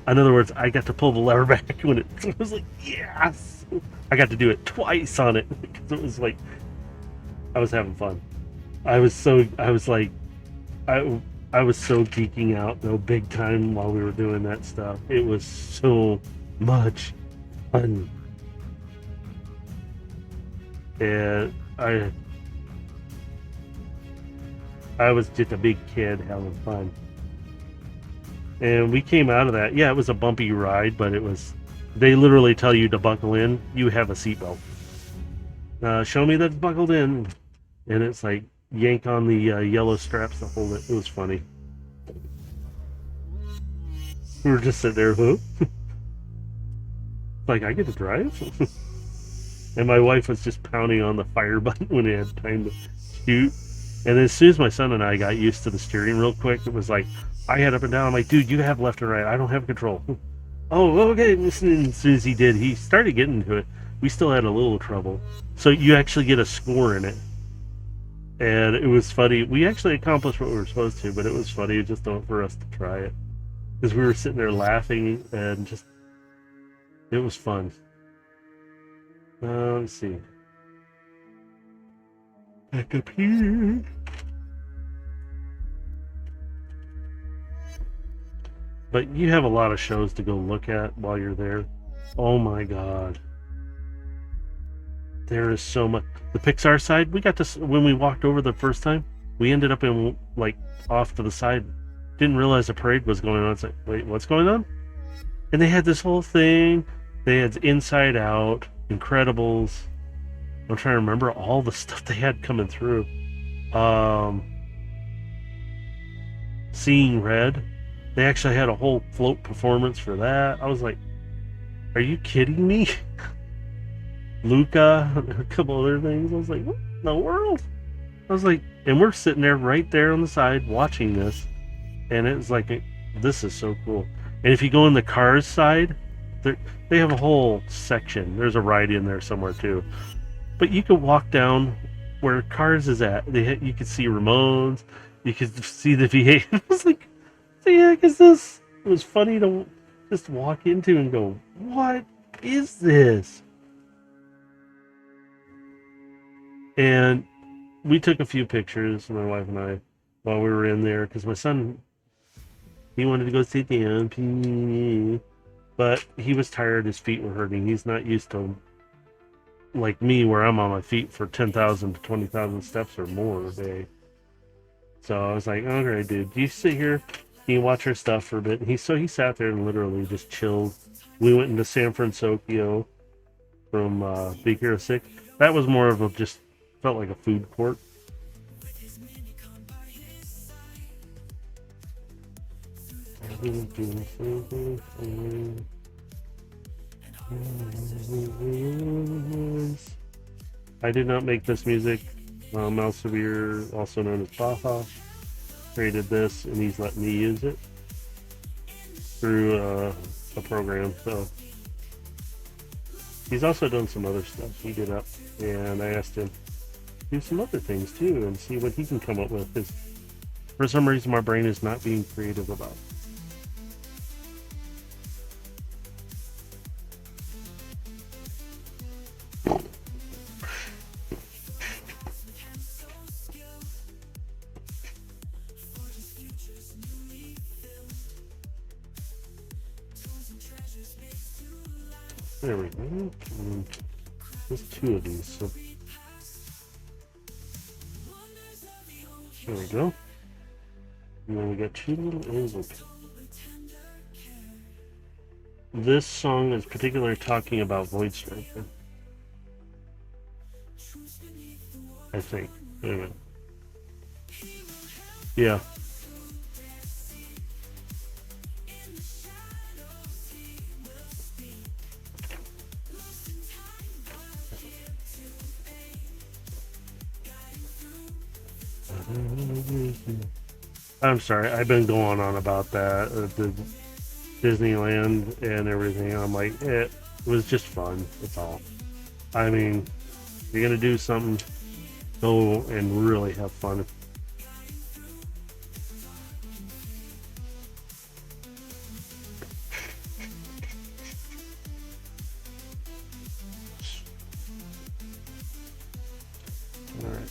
In other words, I got to pull the lever back when I was like, yes. I got to do it twice on it because it was like I was having fun. I was so geeking out though, big time, while we were doing that stuff. It was so much fun. And I was just a big kid having fun. And we came out of that. Yeah, it was a bumpy ride, but they literally tell you to buckle in. You have a seatbelt. Show me that it's buckled in. And it's like, yank on the yellow straps to hold it. It was funny. We were just sitting there, huh? Like, I get to drive? And my wife was just pounding on the fire button when it had time to shoot. And as soon as my son and I got used to the steering real quick, it was like, I had up and down. I'm like, dude, you have left and right. I don't have control. Oh, okay. And as soon as he did, he started getting into it. We still had a little trouble. So you actually get a score in it. And it was funny. We actually accomplished what we were supposed to, but it was funny just for us to try it. Because we were sitting there laughing and just, it was fun. Let's see. Back up here. But you have a lot of shows to go look at while you're there. Oh my god. There is so much. The Pixar side, we got to, when we walked over the first time, we ended up in, like, off to the side. Didn't realize a parade was going on. It's like, wait, what's going on? And they had this whole thing. They had Inside Out, Incredibles. I'm trying to remember all the stuff they had coming through. Seeing Red. They actually had a whole float performance for that. I was like, are you kidding me? Luca, a couple other things. I was like, what in the world? I was like, and we're sitting there right there on the side watching this, and it's like, this is so cool. And if you go in the cars side, they have a whole section. There's a ride in there somewhere too. But you could walk down where Cars is at. You could see Ramones. You could see the V8. I was like, what the heck is this? It was funny to just walk into and go, what is this? And we took a few pictures, my wife and I, while we were in there, because my son, he wanted to go sit down, but he was tired. His feet were hurting. He's not used to, like me, where I'm on my feet for 10,000 to 20,000 steps or more a day. So I was like, all right, dude, you sit here, you watch our stuff for a bit. And he sat there and literally just chilled. We went into San Francisco from Big Hero 6. That was more of a just felt like a food court. I did not make this music. Malsevere, also known as Baja, created this, and he's letting me use it through a program. So he's also done some other stuff. He did up, and I asked him to do some other things too, and see what he can come up with. Because for some reason, my brain is not being creative about it. There we go. There's two of these. So there we go. And then we got two little ends. This song is particularly talking about Void Striker. I think. Wait a minute. Yeah. I'm sorry, I've been going on about that, the Disneyland and everything. I'm like, it was just fun. That's all. I mean, if you're gonna do something, go and really have fun. All right.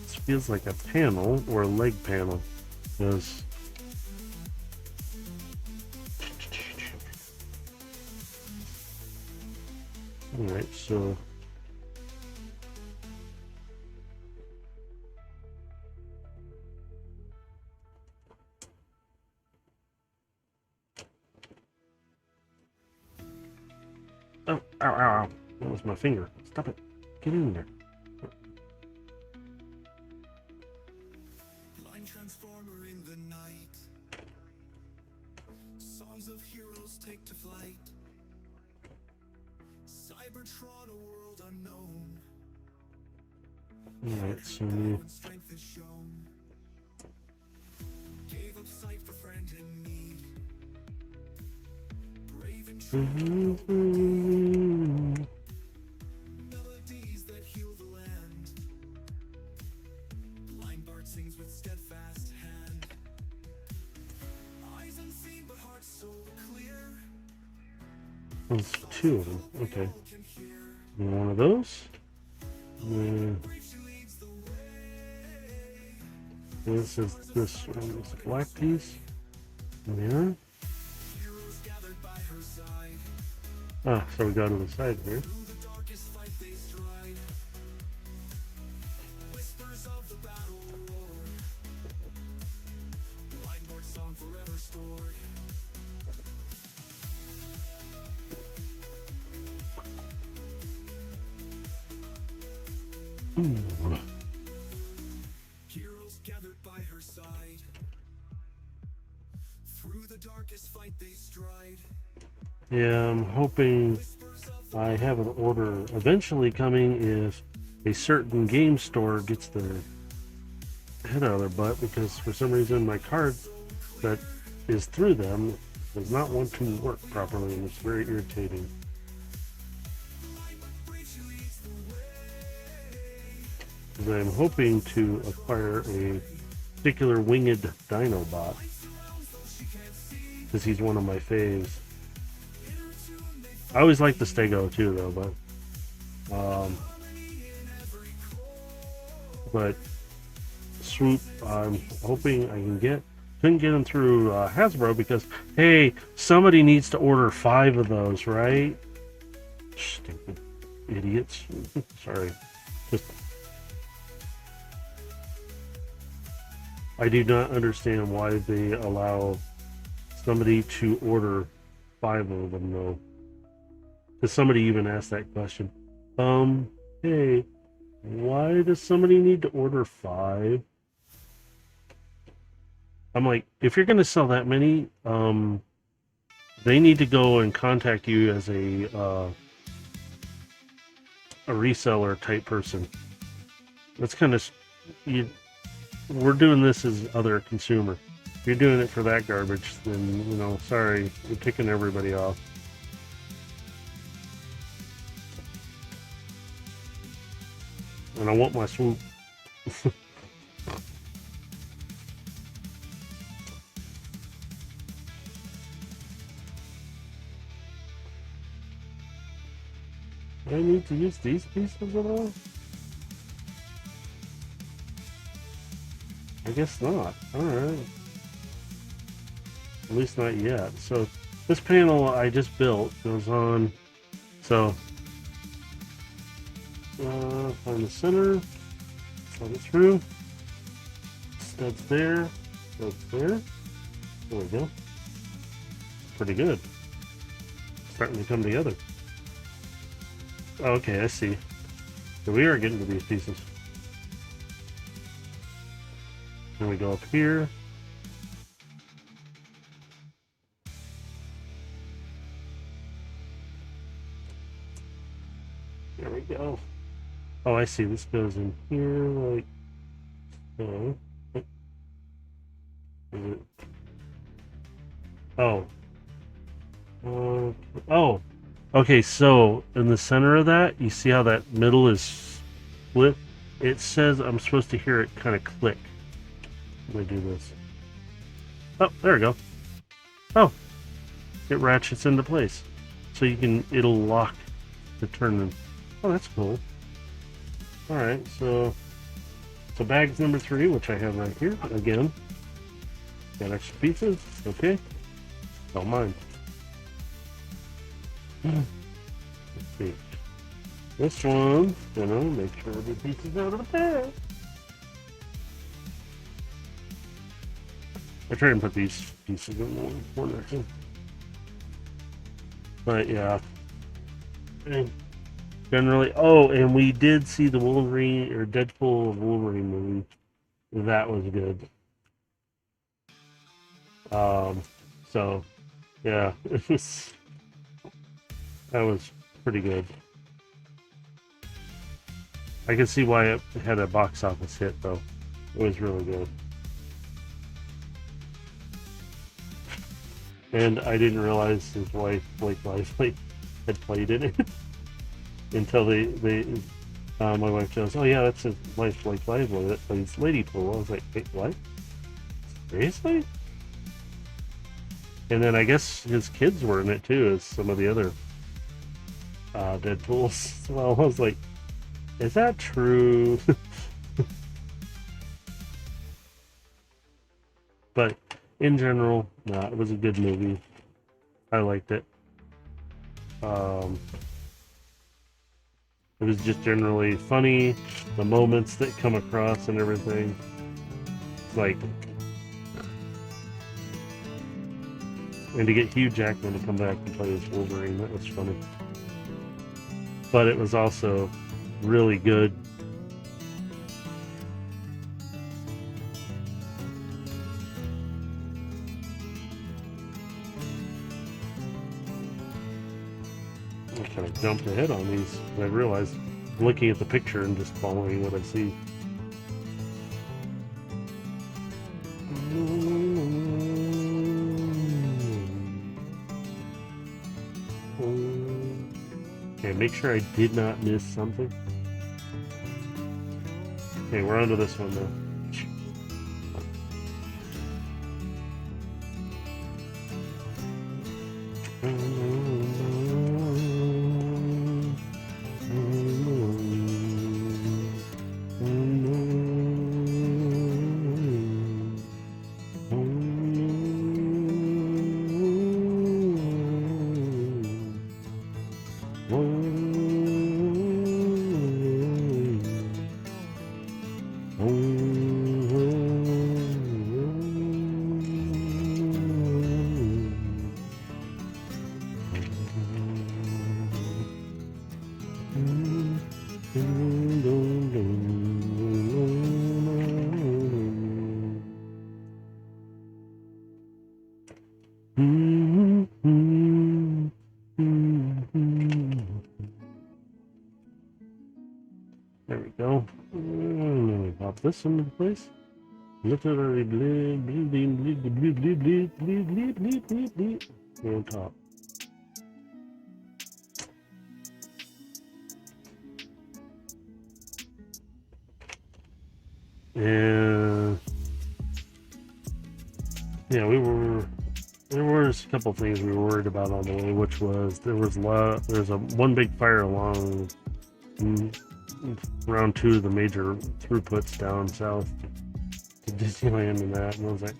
This feels like a panel or a leg panel. Because alright, so oh, ow, ow, ow. That was my finger. Stop it. Get in there. Transformer in the night. Songs of heroes take to flight. Cybertron, a world unknown. Alright, so Strength is shown. Gave up sight for friend in need. Brave and true. Melodies that heal the land. Blind Bart sings with steadfast hand. Eyes unseen but heart so clear. there's two of them. Okay. One of those. This is this one. It's a black piece. Yeah. Ah, so we go to the side here. Ooh. Heroes gathered by her side. Through the darkest fight they stride. Yeah, I'm hoping I have an order eventually coming if a certain game store gets their head out of their butt because for some reason my card that is through them does not want to work properly, and it's very irritating. Because I'm hoping to acquire a particular winged Dinobot because he's one of my faves. I always like the Stego too, though, but Swoop, I'm hoping I can get. Couldn't get them through Hasbro because, hey, somebody needs to order 5 of those, right? Stupid idiots. Sorry. Just, I do not understand why they allow somebody to order 5 of them, though. Because somebody even asked that question. Hey, why does somebody need to order 5? I'm like, if you're going to sell that many, they need to go and contact you as a reseller type person. That's kind of we're doing this as other consumer. If you're doing it for that garbage, then sorry, you're picking everybody off. And I want my Swoop. Do I need to use these pieces at all? I guess not. Alright. At least not yet. So, this panel I just built goes on. So, find the center. Slide it through. Studs there. Studs there. There we go. Pretty good. Starting to come together. Okay, I see. So we are getting to these pieces. Then we go up here. There we go. Oh, I see. This goes in here like so. Is it? Oh. Oh. Okay, so in the center of that, you see how that middle is split? It says I'm supposed to hear it kind of click. Let me do this. Oh, there we go. Oh, it ratchets into place. So it'll lock to turn them. Oh, that's cool. Alright, so bags number 3, which I have right here. Again, got extra pieces. Okay. Don't mind. Let's see. This one, make sure the pieces out of the bag. I try and put these pieces in one corner too. But yeah. And generally, and we did see the Wolverine or Deadpool Wolverine movie. That was good. So yeah, that was pretty good. I can see why it had a box office hit, though. It was really good. And I didn't realize his wife, Blake Lively, had played in it until my wife goes, "Oh yeah, that's his wife, Blake Lively, that plays Lady Pool." I was like, "Wait, what? Seriously?" And then I guess his kids were in it too, as some of the other Deadpools. Well, I was like, "Is that true?" But in general, it was a good movie. I liked it. It was just generally funny, the moments that come across and everything. Like, and to get Hugh Jackman to come back and play as Wolverine, that was funny. But it was also really good. I kind of jumped ahead on these, and I realized looking at the picture and just following what I see. make sure I did not miss something. Okay, we're onto this one now. There we go. Pop this into place. Literally bleed, bleed, bleed, bleed, bleed, bleed, bleed, bleed, bleed, bleed, bleed, bleed. Go on top. And yeah, there was a couple things we were worried about on the way, which was there's one big fire along round 2 of the major throughputs down south to Disneyland and that, and I was like,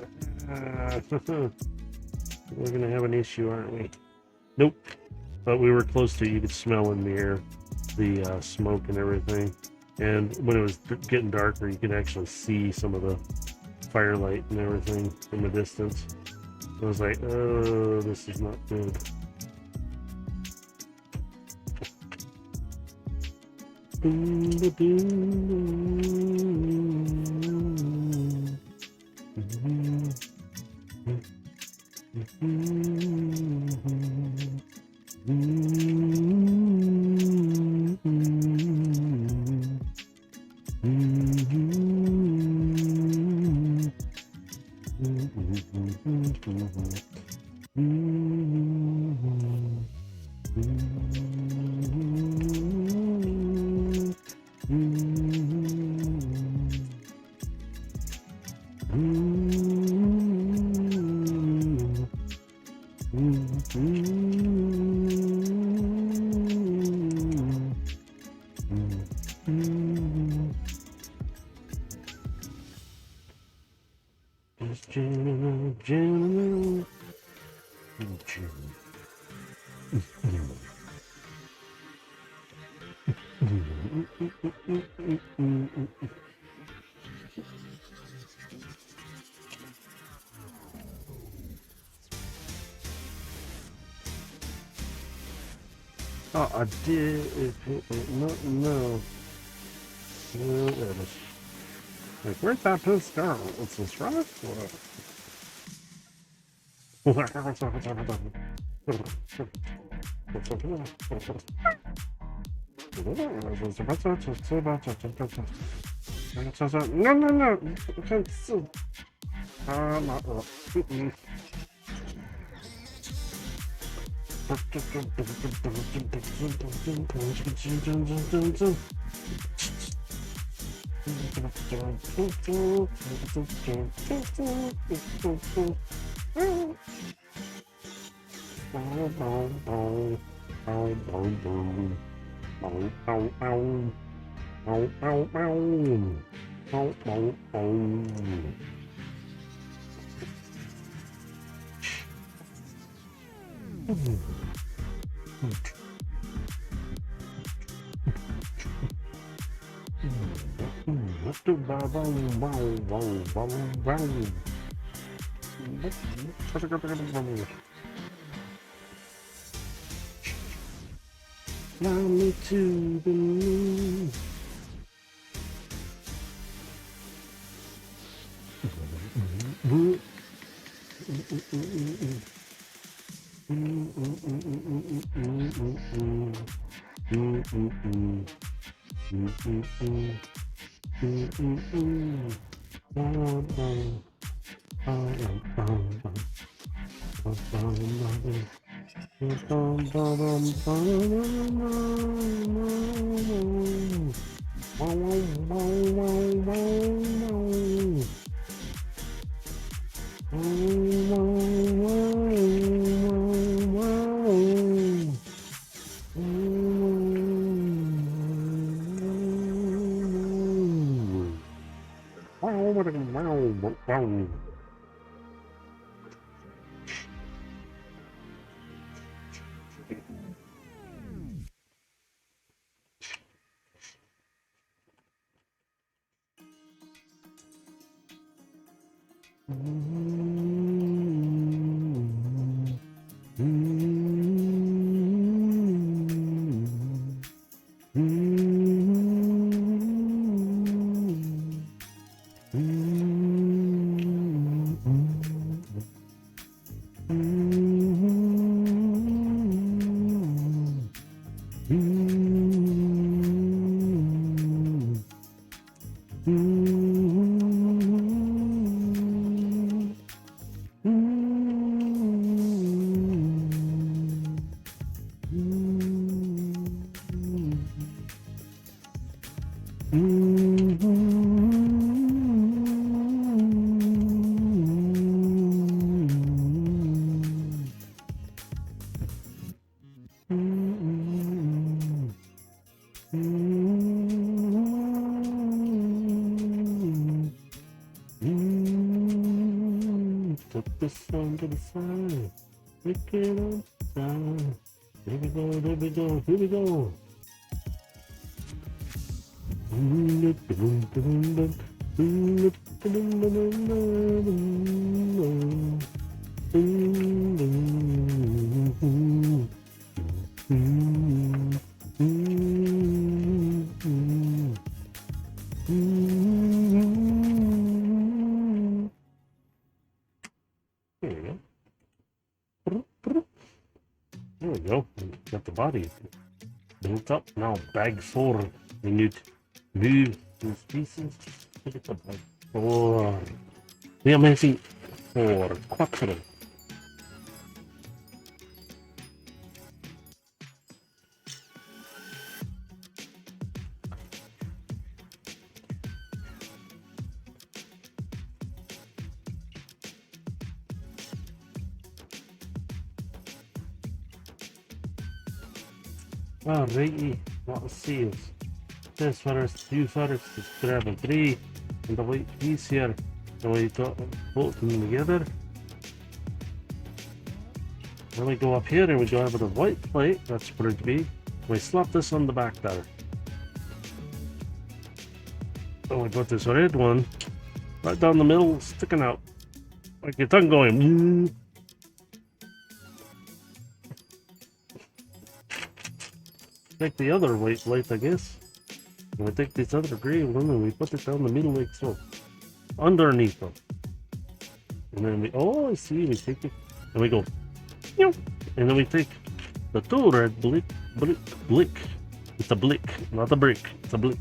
we're gonna have an issue, aren't we? Nope. But we were close to it. You could smell in the air the smoke and everything. And when it was getting darker, you could actually see some of the firelight and everything from a distance. I was like, oh, this is not good. Oh, I did. No. There it is. Like, where'd that piss go? It's this right? No. Fly me to the moon. Put this song to the side. Pick it up, down. Here we go, here we go, here we go. There we go. Got the body built up. Now bag 4. We need to move these pieces. Look at the bag 4. The amazing 4. 4. Alrighty, let's see. This first, 2 first, just grab a 3 and the white piece here. And we got both of them together. Then we go up here and we go over the white plate, that's where it be. We slap this on the back there. And we put this red one right down the middle, sticking out. Like your tongue going. Take the other white plate, I guess. And we take this other gray one and we put it down the middle like so. Underneath them. And then we, oh, I see, we take it, and we go, and then we take the 2 red blick. It's a blick, not a brick, it's a blick.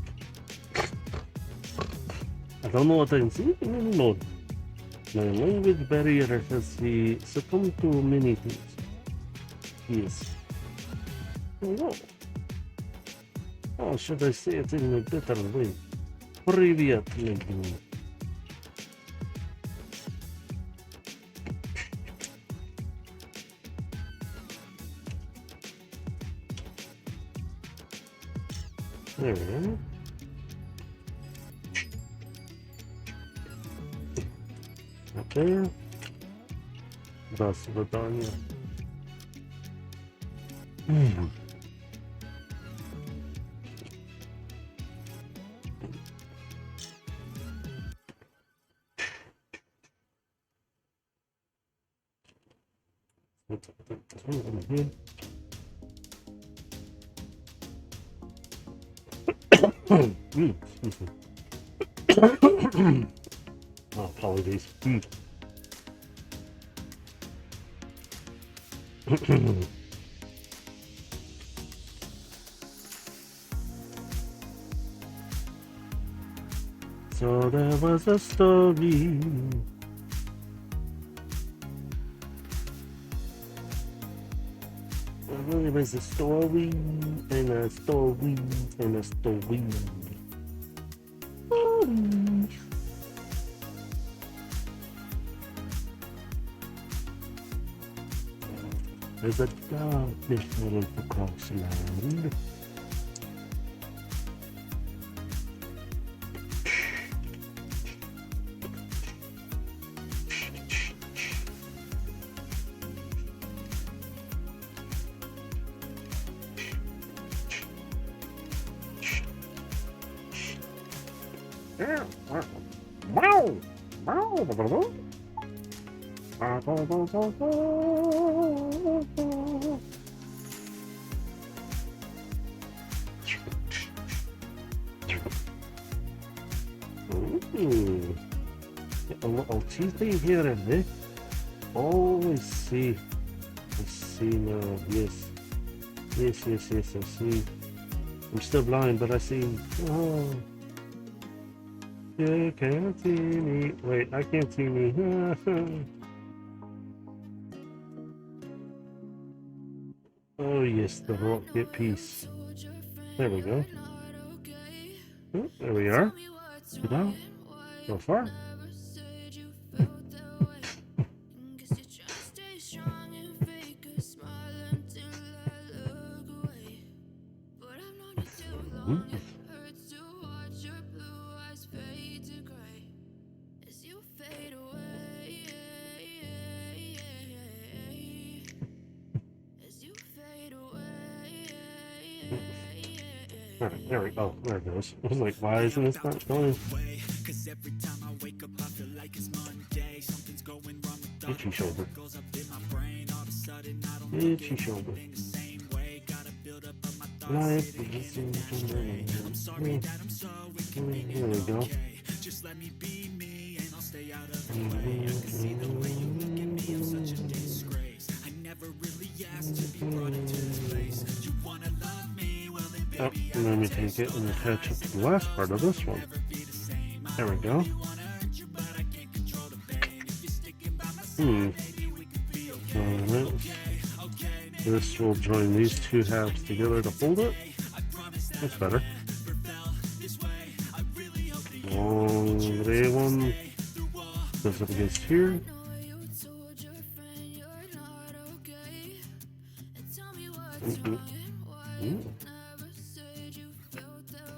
I don't know what I'm saying anymore. My language barrier has succumbed to many things. Yes. Oh, oh, should I say it in a better way? Привет, maybe. There we go. Up there. До свидания. Oh, apologies. So there was a story. There is a story and a story and a story. There's a darkness running across the land. Ooh. A little cheesy here and there. Oh, I see. I see now. Yes. Yes, yes, yes, I see. I'm still blind, but I see. Oh. You can't see me. Wait, I can't see me. Oh, yes, the rocket piece. There we go. Oh, there we are. Now, so far. Alright, there we go. There it goes. I was like, why isn't this not going? Itchy shoulder. Itchy shoulder. Life is in There we go. Oh, and let me take it and attach it to the last part of this one. There we go. This will join these two halves together to hold it. That's better. Long gray one goes up against here.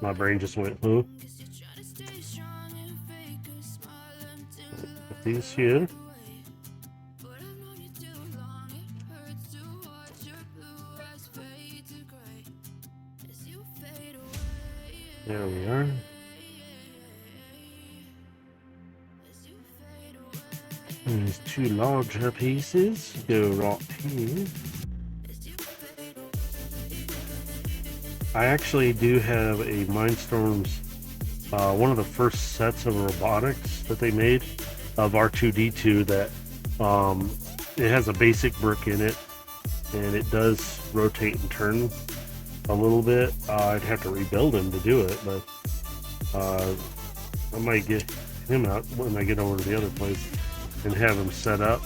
My brain just went, huh? Put these here. There we are. And these two larger pieces go right here. I actually do have a Mindstorms, one of the first sets of robotics that they made of R2-D2 that it has a basic brick in it and it does rotate and turn a little bit. I'd have to rebuild him to do it, but I might get him out when I get over to the other place and have him set up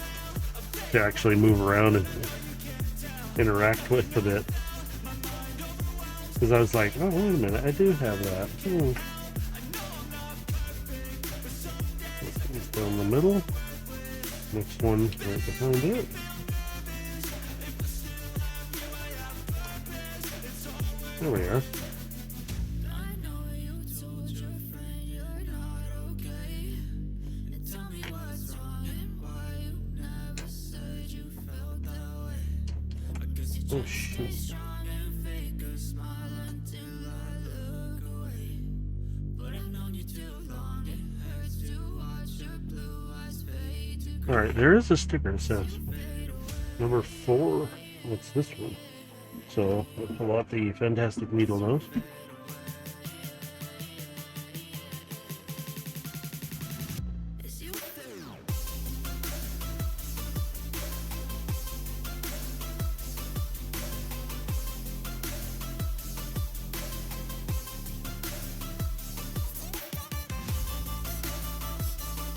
to actually move around and interact with a bit. Because I was like, oh, wait a minute, I do have that. It's down the middle. Next one right behind it. There we are. Oh, shoot. Alright, there is a sticker that says number 4. What's this one? So, we'll pull out the Fantastic Needle Nose.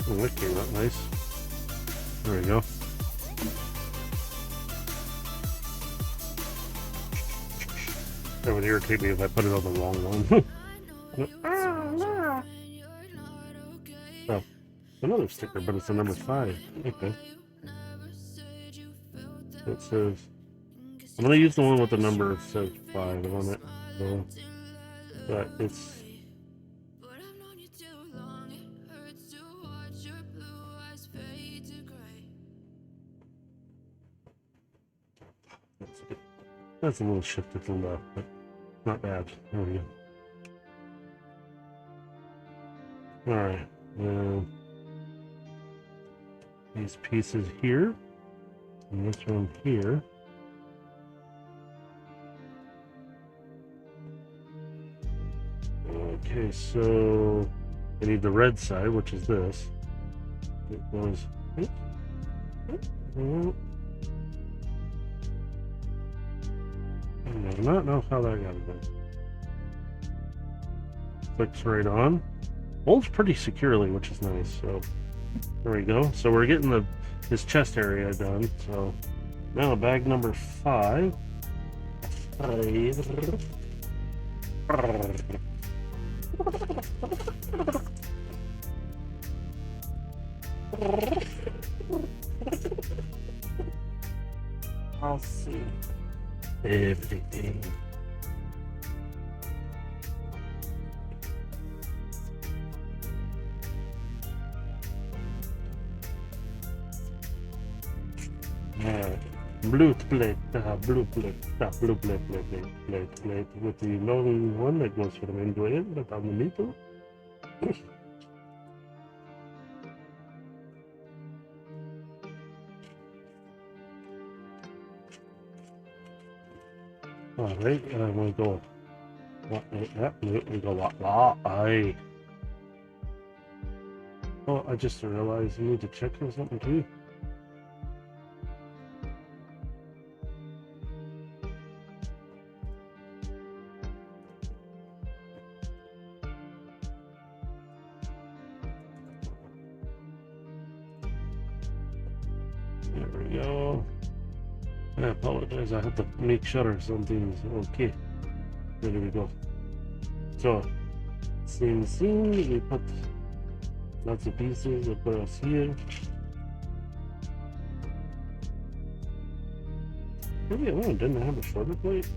Oh, that came out nice. There we go. That would irritate me if I put it on the wrong one. Oh, another sticker, but it's a number 5. Okay. It says, I'm gonna use the one with the number that says 5 on it. So, but it's. That's a little shifted to the left, but not bad. There we go. Alright. These pieces here. And this one here. Okay, so I need the red side, which is this. It was. I do not know how that got done. Clicks right on. Holds pretty securely, which is nice. So there we go. So we're getting this chest area done. So now bag number 5. I'll see everything. Blue plate, blue plate, blue plate with the long one that goes from end to end, but on the middle. Alright, and we go. We go what? Aye. Oh, I just realized you need to check for something too. There we go. I apologize, I have to make sure something's okay. There we go. So, same thing, we put lots of pieces across here. Maybe I didn't have a shorter plate.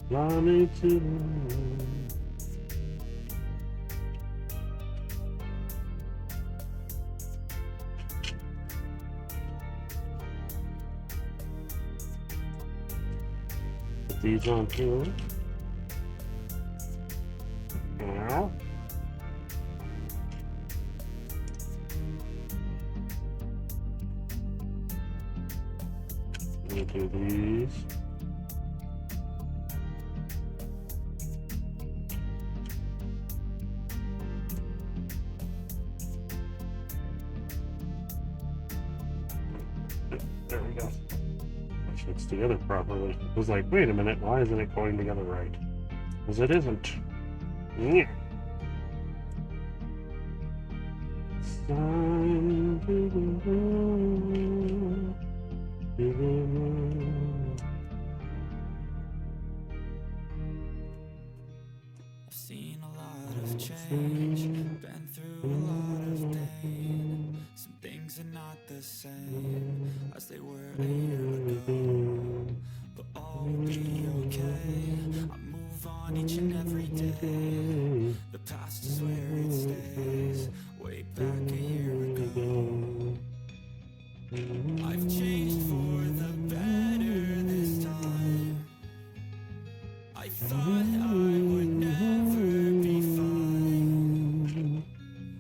Fly me to the moon. Put these on here. Now. We'll do these. There we go. That fits together properly. It was like, wait a minute, why isn't it going together right? Because it isn't. Yeah. Sign to the moon, to the moon. I've seen a lot of change, been through a lot of pain. Some things are not the same as they were a year ago, but all will be okay. I move on each and every day. The past is where it stays, way back a year ago. I've changed for the better this time. I thought I would never be fine.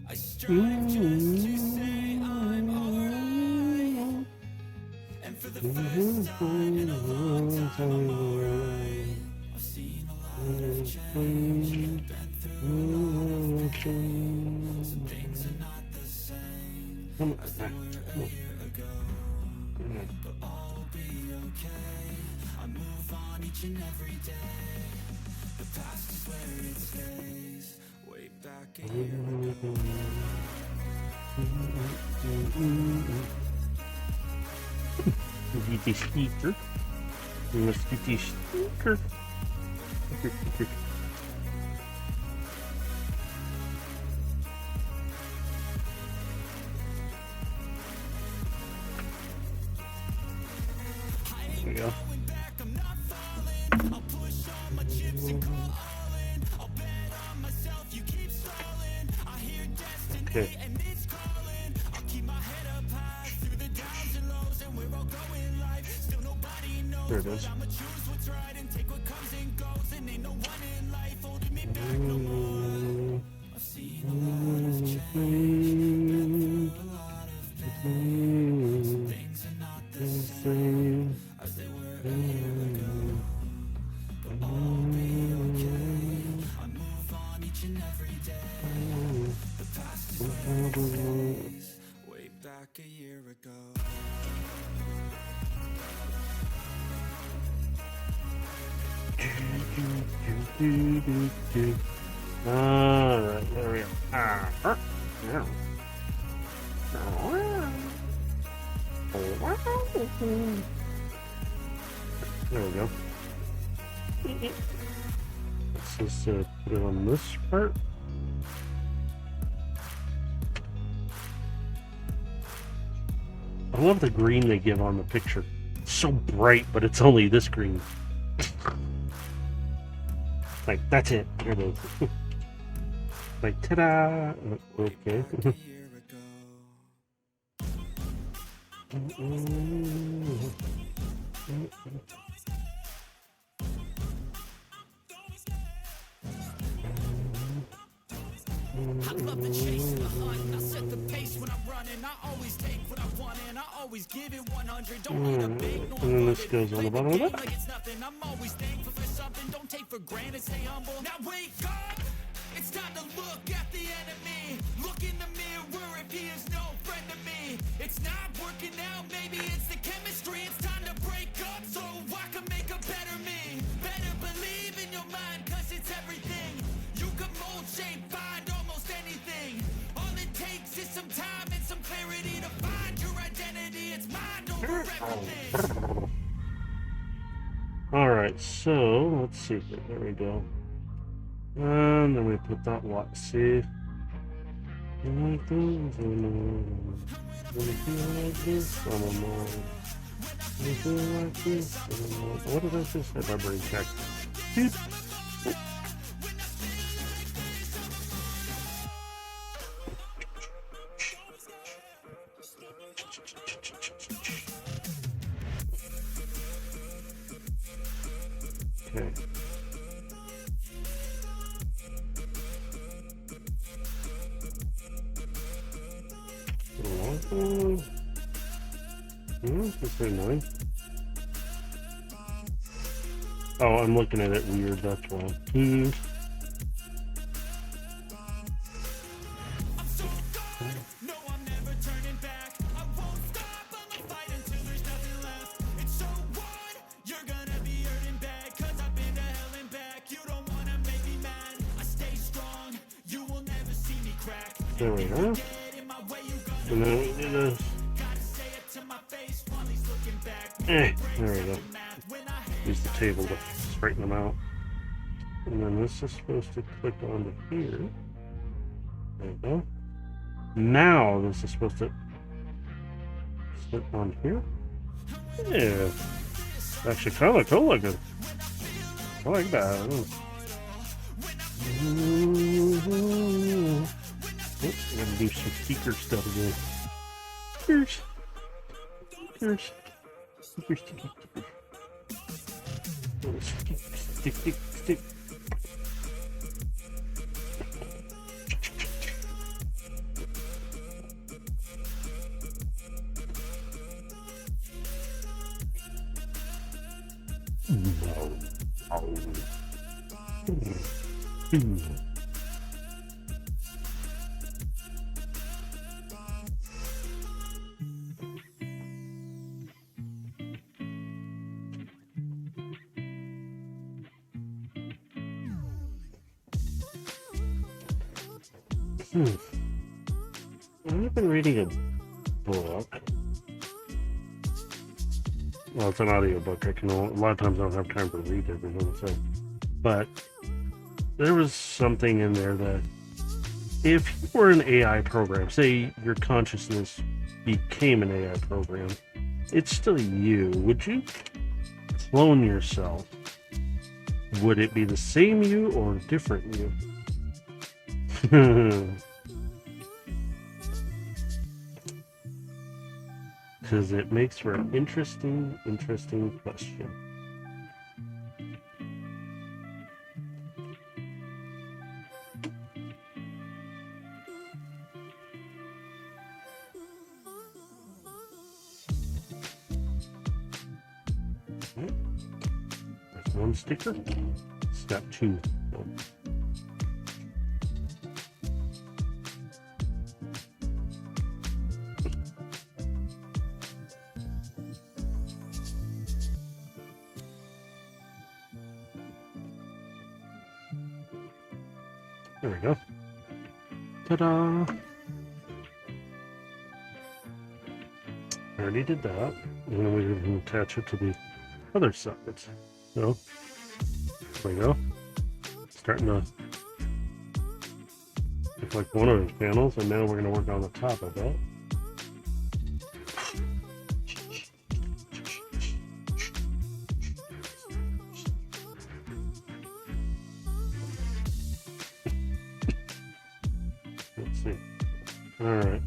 I strive just to say I'm alright, and for the first time in a long time I'm alright. I've seen a lot of change, been through a lot of pain. Some things are not the same as they were a year ago, but all will be okay. I move on each and every day. Way back a year ago. Die Sticker. Was gibt die Sticker? There we go. Okay. There it is. Way back a year ago. Alright, there we go. Yeah. There we go. Let's just put it on this part. I love the green they give on the picture. It's so bright, but it's only this green. Like, that's it. There it is. Like, ta-da! Okay. I love the chase and the hunt. I set the pace when I'm running. I always take what I want and I always give it 100. Don't need a big nor And then this goes on the bottom of that. like it's nothing. I'm always thankful for something. Don't take for granted. Stay humble. Now wake up. It's time to look at the enemy. Look in the mirror if he is no friend to me. It's not working out. Maybe it's the chemistry. It's time to break up so I can make a better me. Better believe in your mind, cause it's everything. You can mold, shape, find almost anything. All it takes is some time and some clarity to find your identity. It's mind over everything. Alright, so let's see here. There we go. And then we put that what? See? Like this, like this, I don't know. Like this, I don't know. What did I just say? My brain check. Beep. Okay. That's very annoying. Oh, I'm looking at it weird, that's why. I'm so gone. No, I'm never turning back. I won't stop. I'ma fight until there's nothing left. It's so what? You're gonna be hurting bad. Cause I've been to hell and back. You don't wanna make me mad. I stay strong. You will never see me crack. There we go. Get in my way, you gonna And then we do this. gotta say it to my face while he's looking back. There we go. When I Use the table to straighten them out. And then this is supposed to click onto here. There we go. Now this is supposed to slip on here. Yeah. Actually kind of cool looking. I like that. Oops, I gotta do some speaker stuff again. Here's. Stick. I've been reading a book. Well, it's an audiobook. A lot of times I don't have time to read everything, so. But there was something in there that if you were an AI program, say your consciousness became an AI program, it's still you. Would you clone yourself? Would it be the same you or different you? Because it makes for an interesting question. There's one sticker. It's got two. There we go. Ta-da! I already did that. And then we can attach it to the other sides. So, there we go. Starting to look like one of those panels, and now we're going to work on the top of that. Let's see. All right.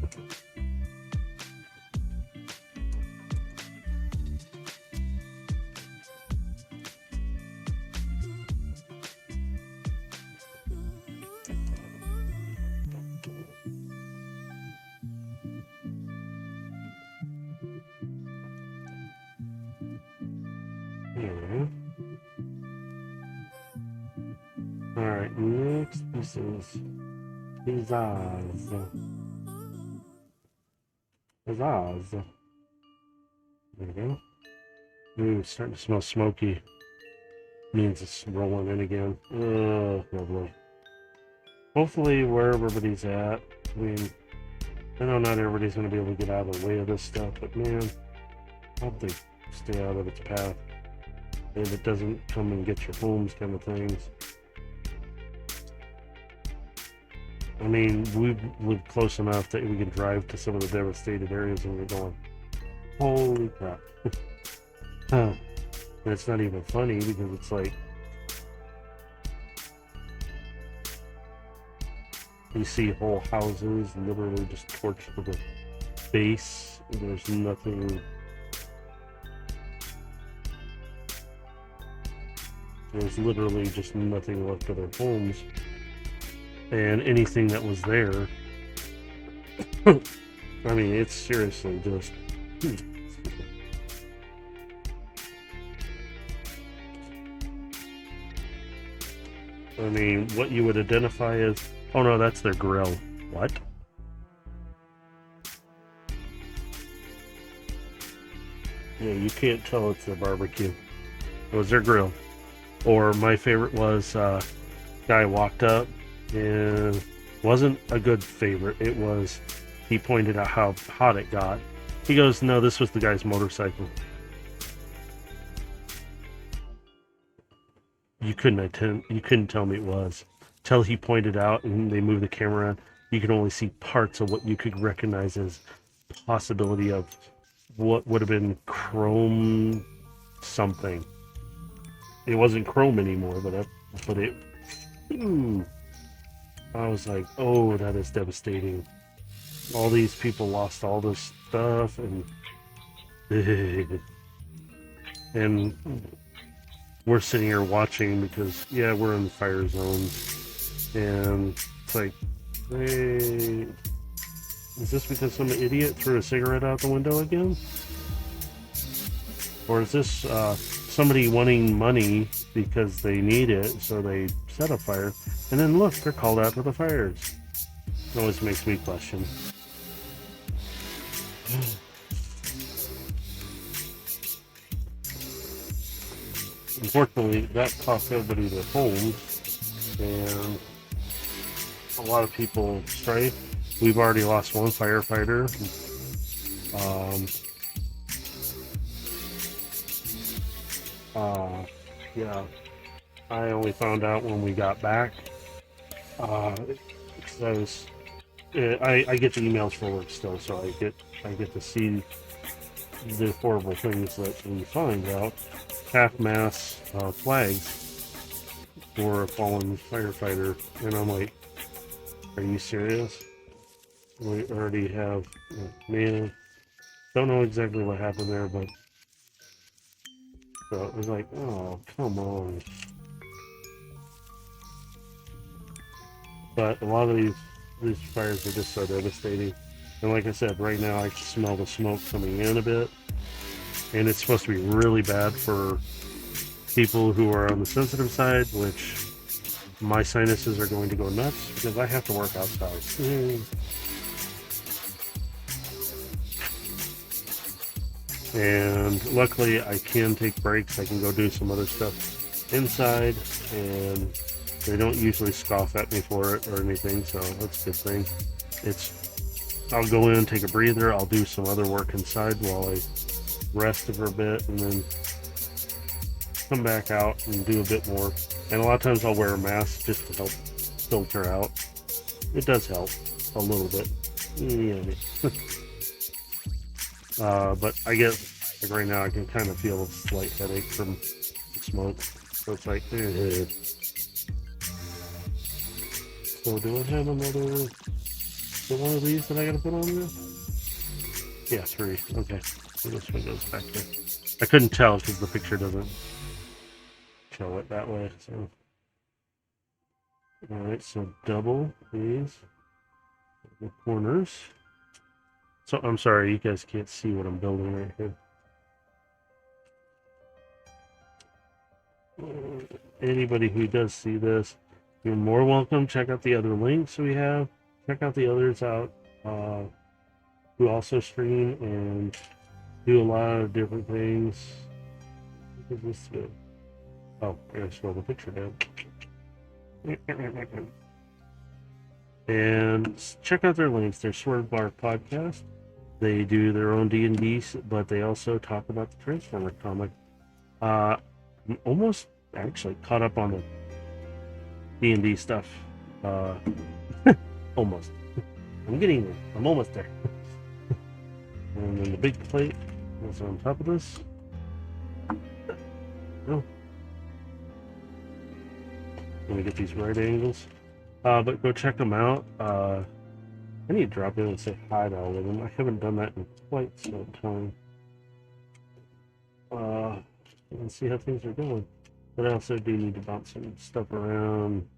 Alright, next piece is pizzazz. Pizzazz. There we go. Ooh, it's starting to smell smoky. Means it's rolling in again. Oh, lovely. Hopefully, where everybody's at, I mean, I know not everybody's going to be able to get out of the way of this stuff, but man, I hope they stay out of its path. And it doesn't come and get your homes kind of things. I mean, we've lived close enough that we can drive to some of the devastated areas and we're going, holy crap. Huh. And it's not even funny because it's like, you see whole houses literally just torched to the base. There's nothing. There's literally just nothing left of their homes. And anything that was there, I mean, it's seriously just. I mean, what you would identify as, oh no, that's their grill. What? Yeah, you can't tell it's their barbecue. It was their grill. Or my favorite was, guy walked up and wasn't a good favorite. It was, he pointed out how hot it got. He goes, no, this was the guy's motorcycle. You couldn't tell me it was. Till he pointed out and they moved the camera around, you could only see parts of what you could recognize as possibility of what would have been chrome something. It wasn't chrome anymore, but it. Ooh, I was like, oh, that is devastating. All these people lost all this stuff, and we're sitting here watching because, yeah, we're in the fire zones, and it's like, hey, is this because some idiot threw a cigarette out the window again? Or is this somebody wanting money because they need it, so they set a fire, and then look, they're called out to the fires? It always makes me question. Unfortunately, that cost everybody their homes, and a lot of people stray. We've already lost one firefighter. Um, yeah, I only found out when we got back. Because I was, I get the emails for work still, so I get to see the horrible things that we find out. Half-mast flags for a fallen firefighter, and I'm like, are you serious? We already have, man, don't know exactly what happened there, but so it was like, oh, come on. But a lot of these fires are just so devastating. And like I said, right now I can smell the smoke coming in a bit, and it's supposed to be really bad for people who are on the sensitive side, which my sinuses are going to go nuts because I have to work outside. And luckily I can take breaks. I can go do some other stuff inside, and they don't usually scoff at me for it or anything, so that's a good thing. I'll go in, take a breather, I'll do some other work inside while I rest for a bit, and then come back out and do a bit more. And a lot of times I'll wear a mask just to help filter out. It does help a little bit. Yeah. But I get, like right now, I can kind of feel a slight headache from the smoke. So it's like, So do I have another one of these that I gotta put on there? Yeah, 3. Okay. So this one goes back there. I couldn't tell because the picture doesn't show it that way. So, all right. So double these the corners. So I'm sorry, you guys can't see what I'm building right here. Anybody who does see this, you're more welcome. Check out the other links we have. Check out the others out who also stream and do a lot of different things. Look at this. Oh, I gotta scroll the picture down. And check out their links. Their Swerve Bar podcast. They do their own D&D, but they also talk about the Transformer comic. I'm almost actually caught up on the D&D stuff. Almost. I'm getting there. I'm almost there. And then the big plate is on top of this. Oh. Let me get these right angles. But go check them out. I need to drop in and say hi to all of them. I haven't done that in quite some time. And see how things are going. But I also do need to bounce some stuff around.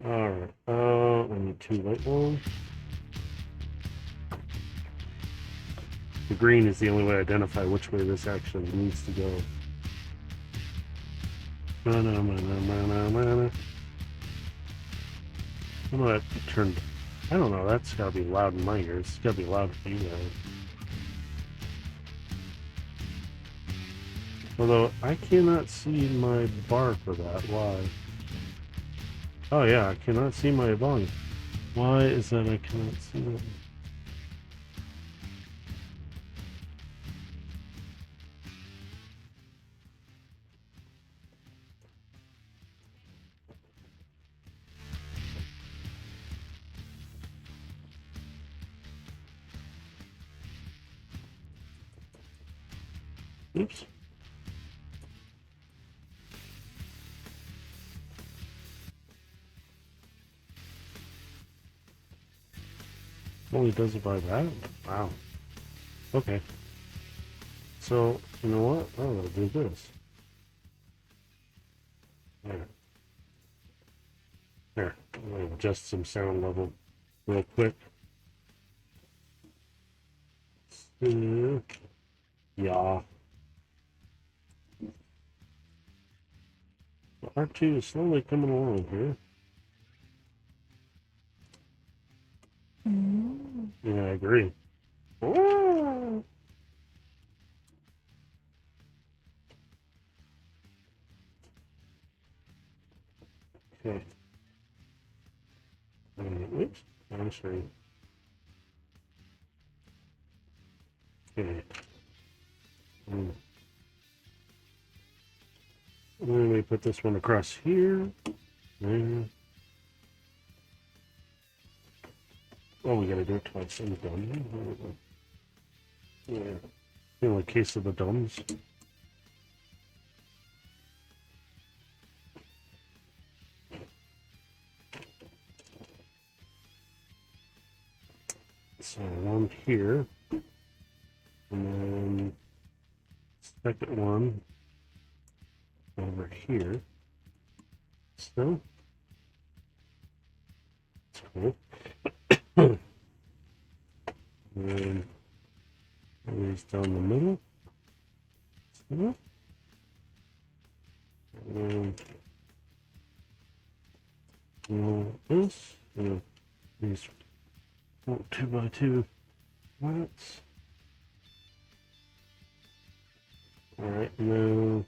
Alright, I need 2 light bulbs. The green is the only way to identify which way this actually needs to go. I'm gonna turn. I don't know, that's gotta be loud in my ears. It's gotta be loud for you guys. Although, I cannot see my bar for that. Why? Oh yeah, I cannot see my volume. Why is that I cannot see that? Oops. Only does it by that? Wow. Okay. So, you know what? I'm gonna do this. There. There. I'm gonna adjust some sound level real quick. Yeah. R2 is slowly coming along here. Yeah, I agree. Oh. Okay. Oops. I'm sorry. Okay. Then we put this one across here. There. Oh, we gotta do it twice. I'm done. Yeah. The only case of the dumbs. So one here. And then second one over here. So that's cool. And then these down the middle. So, and then this. And these 2x2 slats. Alright, now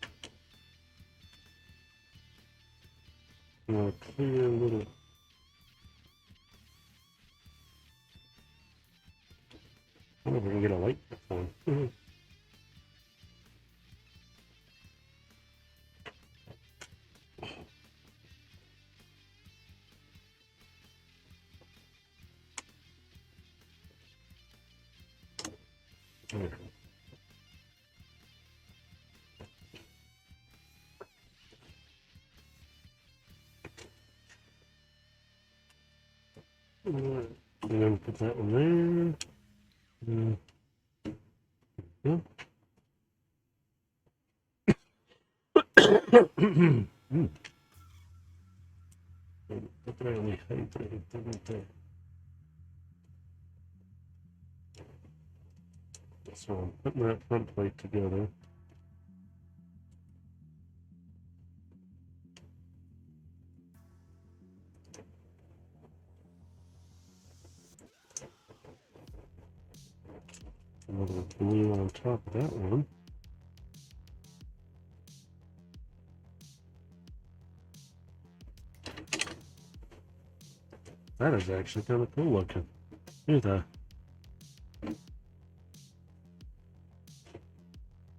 I'm going to clear a little. I wonder if we can get a light on. There. And then put that one there. Yeah. Put that on the height there. So I'm putting that front plate together. A little blue on top of that one. That is actually kind of cool looking. Look at that.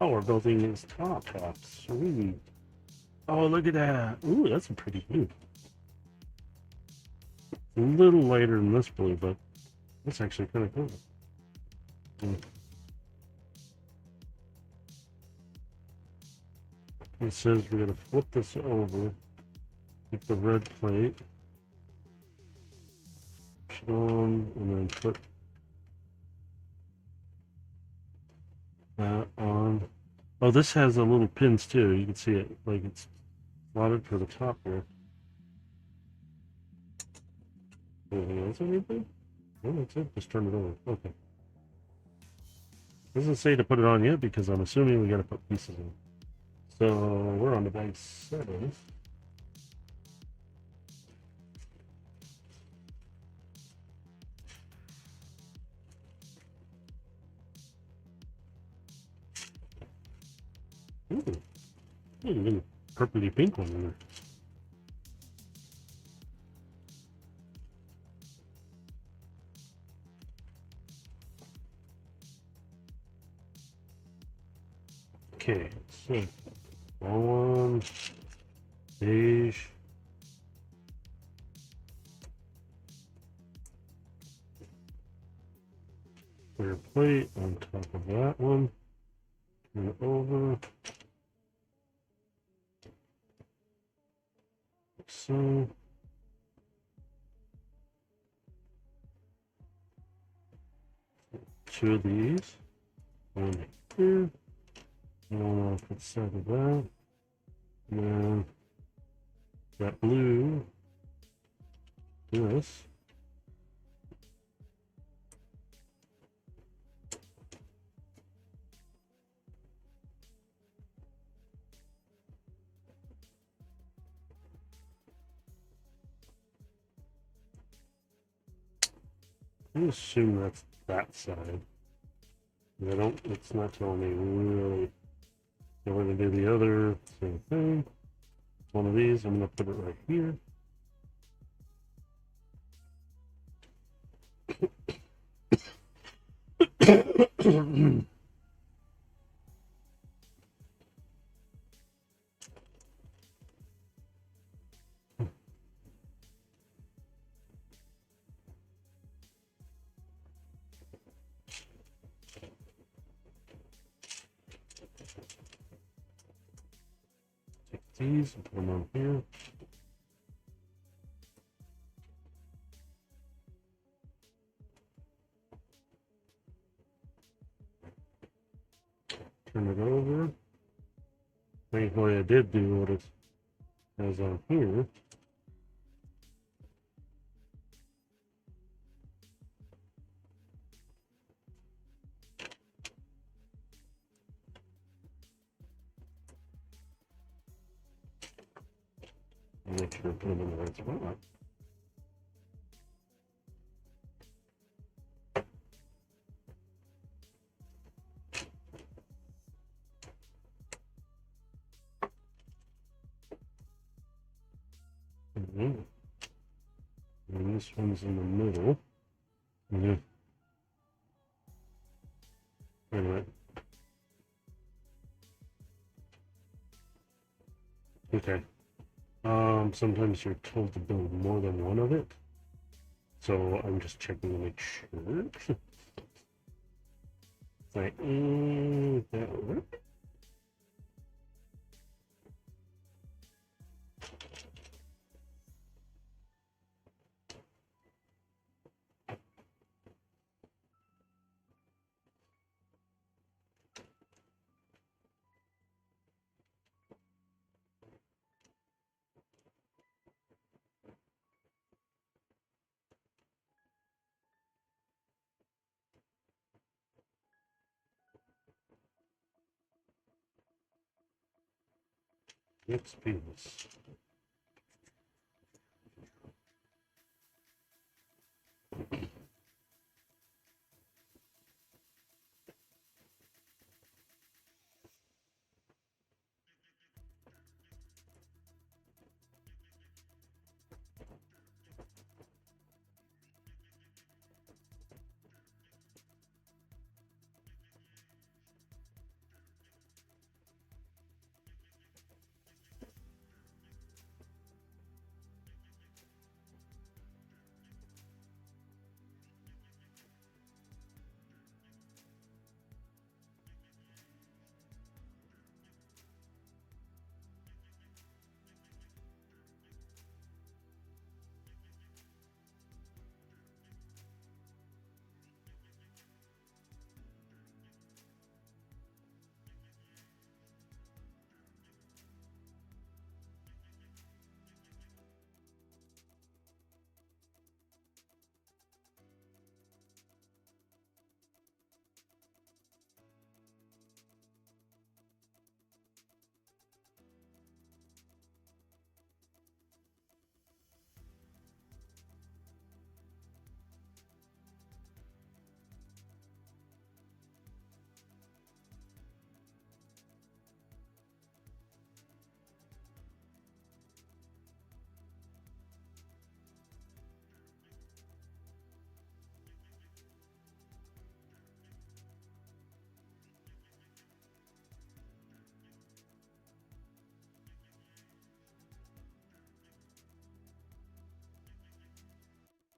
Oh, we're building these top tops. Sweet. Oh, look at that. Ooh, that's a pretty blue. A little lighter than this blue, but that's actually kind of cool. It says we're going to flip this over. Get the red plate. Push it on, and then put that on. Oh, this has a little pins too. You can see it, like it's slotted for the top here. Anything else? Anything? No, that's it. Just turn it over. Okay. Doesn't say to put it on yet because I'm assuming we got to put pieces in. So we're on the bag 7. Ooh, even a purpley pink one in there. Okay, so one beige. Clear plate on top of that one. Turn it over. So. Two of these. One here. One off the side of that. And then that blue. This. I assume that's that side. I don't, it's not telling me really. I'm going to do the other same thing. One of these, I'm going to put it right here. Take these and put them on here. Turn it over. Thankfully, I did do what it has on here. Make sure I put them in the right spot. And this one's in the middle. Wait a minute. Okay. Sometimes you're told to build more than one of it. So I'm just checking to make sure. It's like, that will work. Let's do this.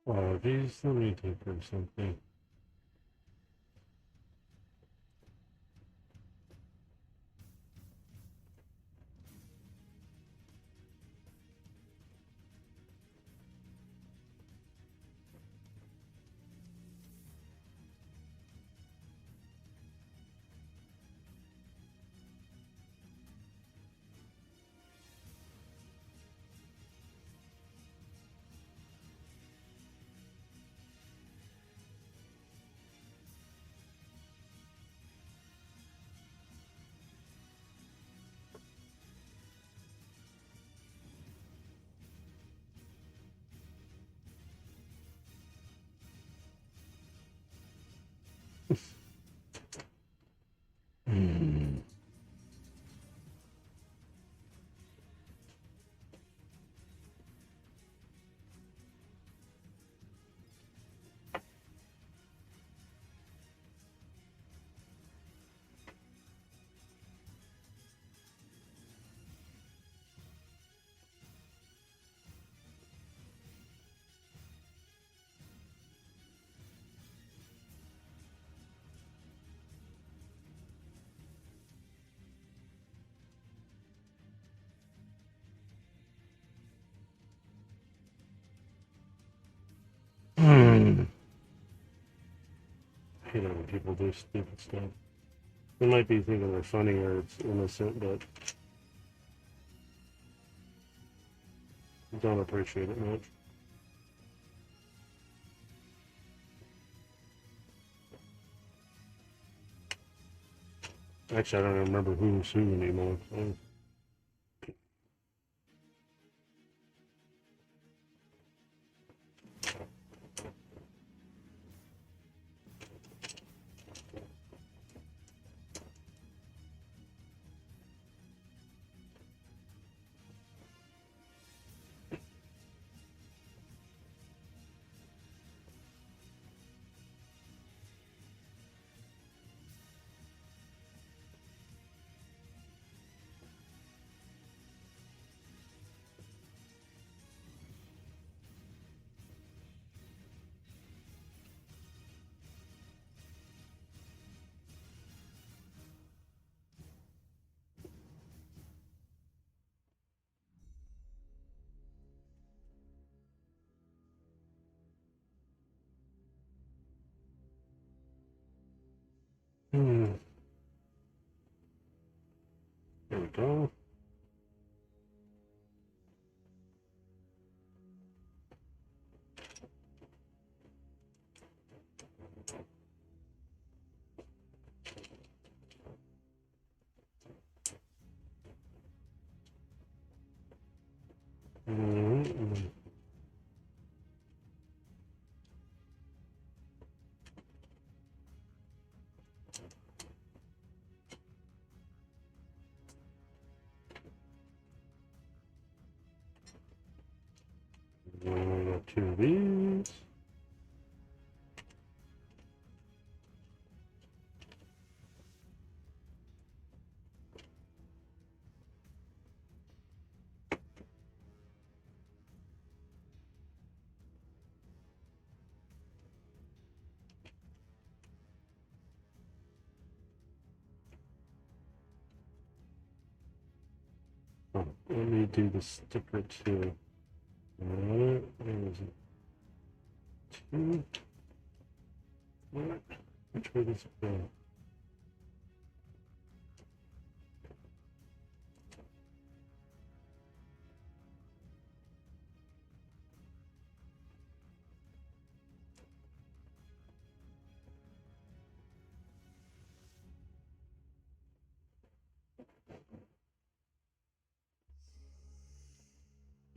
Oh, these, let me take or something. I hate it when people do stupid stuff. They might be thinking they're funny or it's innocent, but I don't appreciate it much. Actually, I don't even remember who's who anymore. So. There we go. I got two of these. Oh, let me do the sticker too. Where is it? Two. What? Which way does it go?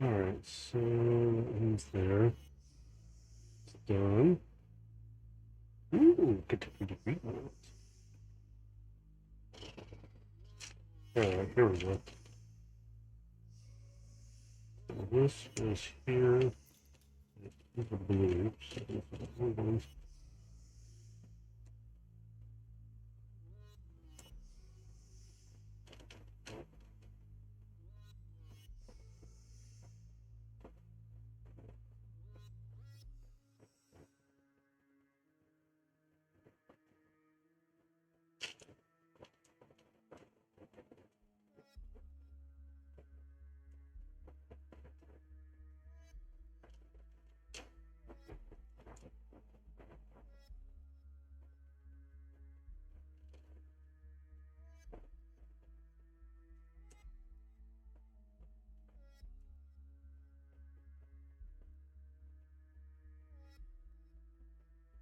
Alright, so he's there. It's done. Ooh, get to the degree ones. Alright, here we go. So this is here. These are blues. These are the blue ones.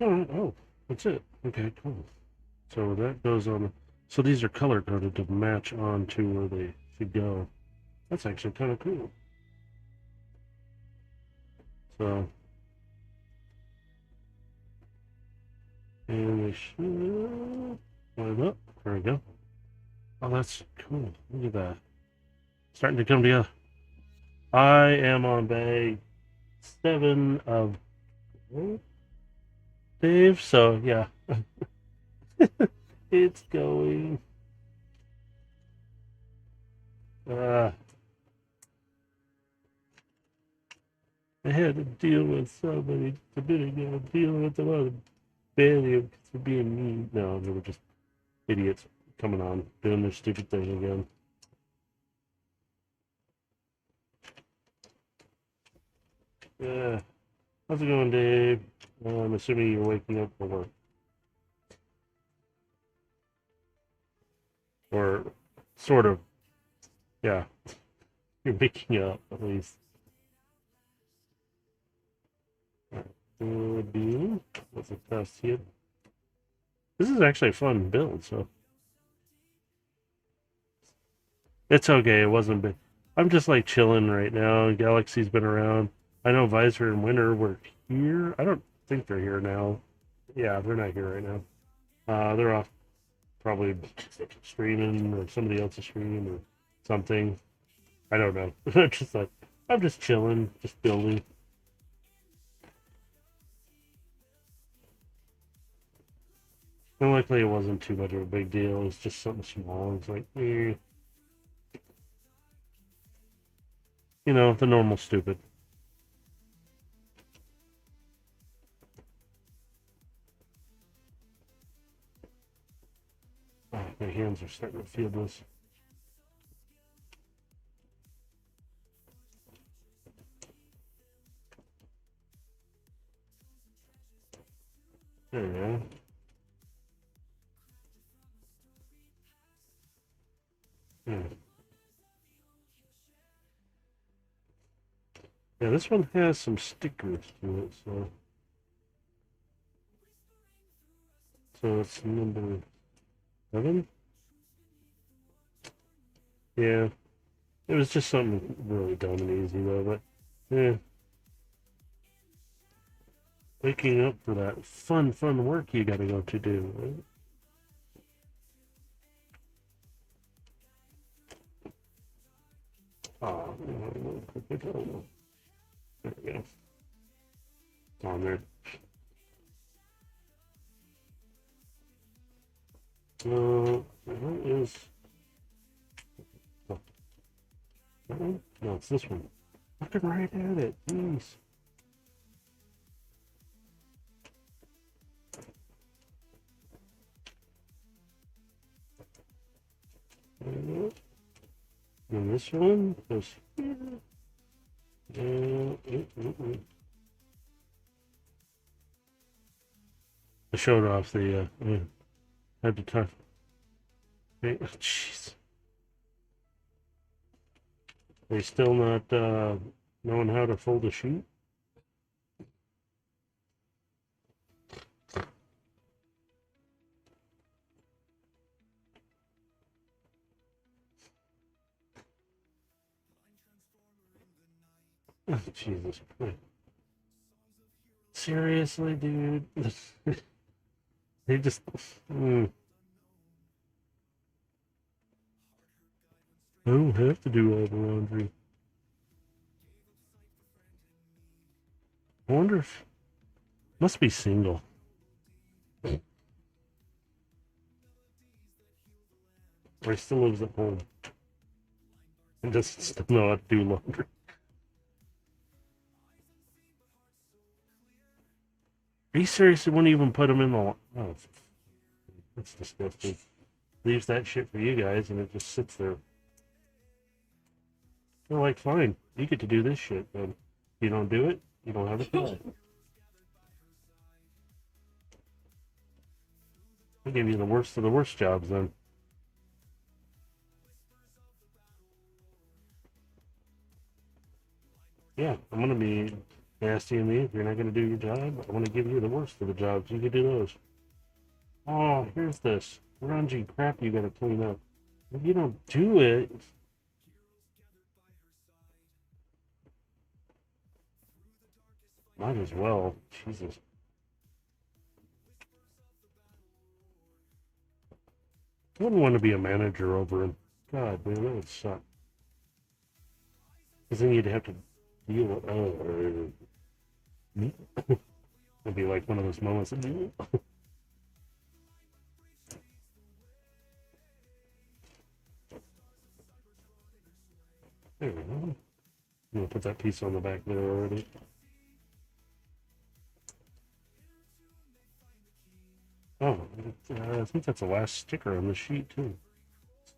Alright, oh, that's it. Okay, cool. So that goes on. So these are color coded to match on to where they should go. That's actually kind of cool. So, and they should line up. There we go. Oh, that's cool. Look at that. Starting to come together. I am on bag 7 of Dave, so yeah. It's going. I had to deal with somebody a minute ago, dealing with them other barely for being mean. No, they were just idiots coming on, doing their stupid thing again. Yeah. How's it going, Dave? I'm assuming you're waking up for work. Or sort of. Yeah. You're waking up, at least. R2-D2. That's a test here. This is actually a fun build, so. It's okay, it wasn't big. I'm just like chilling right now. Galaxy's been around. I know Visor and Winter were here. I don't think they're here now. Yeah, they're not here right now. They're off probably streaming or somebody else is streaming or something. I don't know. Just like I'm just chilling, just building. And luckily it wasn't too much of a big deal. It was just something small. It's like, you know, the normal stupid. Oh, my hands are starting to feel this. There we go. Yeah, this one has some stickers to it, so it's number 7. Yeah, it was just something really dumb and easy though, but yeah. Waking up for that fun work you gotta go to do, right? Oh, there we go. It's on there. What is that one? No, it's this one. Looking right at it. Jeez. And this one goes here. I showed off the, had to talk. Okay, jeez. They still not, knowing how to fold a sheet? Oh, Jesus Christ. Seriously, dude? They just... I don't have to do all the laundry. I wonder if... Must be single. Or he still lives at home. And doesn't still know how to do laundry. Are you serious? It wouldn't even put him in the... Oh, that's disgusting. Leaves that shit for you guys and it just sits there. They're like, fine, you get to do this shit, but you don't do it, you don't have a job. I give you the worst of the worst jobs then. Yeah, I'm gonna be nasty and mean. If you're not gonna do your job, I want to give you the worst of the jobs. You can do those. Oh, here's this grungy crap you gotta clean up. If you don't do it, might as well. Jesus. I wouldn't want to be a manager over him. God, man, that would suck. Because then you'd have to deal with. It'd be like one of those moments. There we go. I'm gonna put that piece on the back there already. Oh, I think that's the last sticker on the sheet too.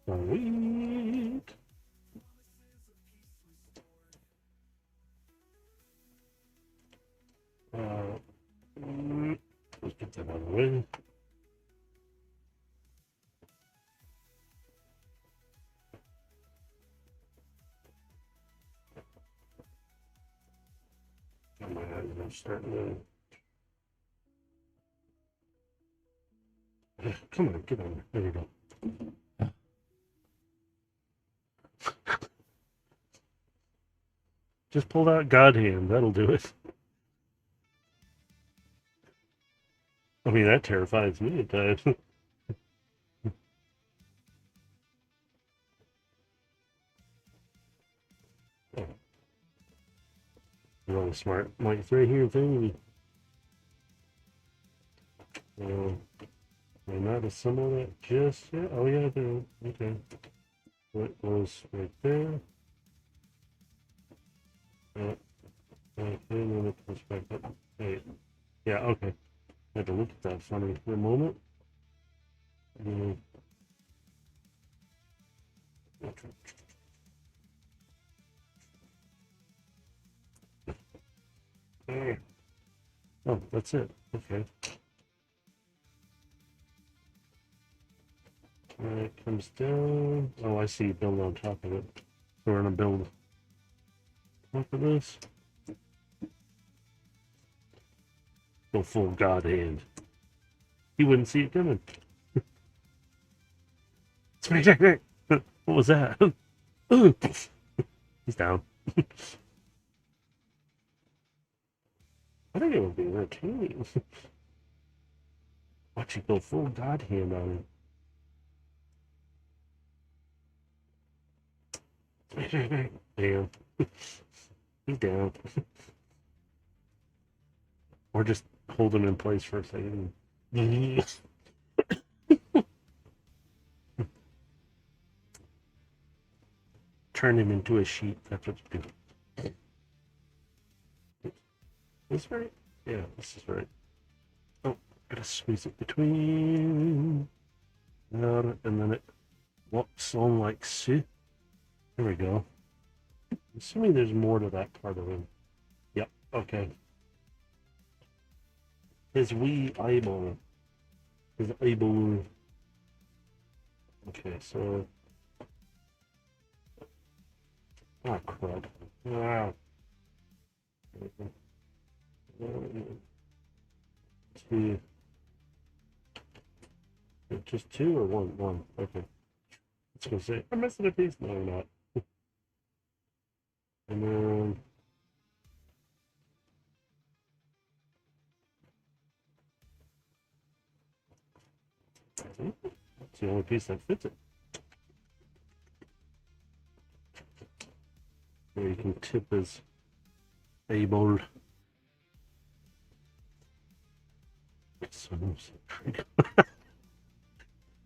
Sweet. Get that out of the way. Oh my God, I'm starting to... Come on, get on there. There we go. Just pull out God hand. That'll do it. I mean, that terrifies me at times. Really smart. Like, it's right here, thing. May not assemble that just yet. Oh, yeah, I do. Okay. What goes right there? Okay, and then it comes back up. Hey. Yeah, okay. I had to look at that funny for a moment. Okay. There. Oh, that's it. Okay. It comes down. Oh, I see. Build on top of it. So we're gonna build on top of this. Go full God hand. He wouldn't see it coming. What was that? He's down. I think it would be entertaining. Watch you go full God hand on him. Damn. He's down. Or just hold him in place for a second. Turn him into a sheep. That's what you do. This right? Yeah, this is right. Oh, gotta squeeze it between. And then it walks on like so. There we go. Assuming there's more to that part of him. Yep, okay. His wee eyeball. His eyeball. Okay, so. Oh, crud. Wow. Two. Just two or one? One. Okay. Let's go say, I'm missing a piece. No, I'm not. And then. That's the only piece that fits it. Or you can tip his eyeball.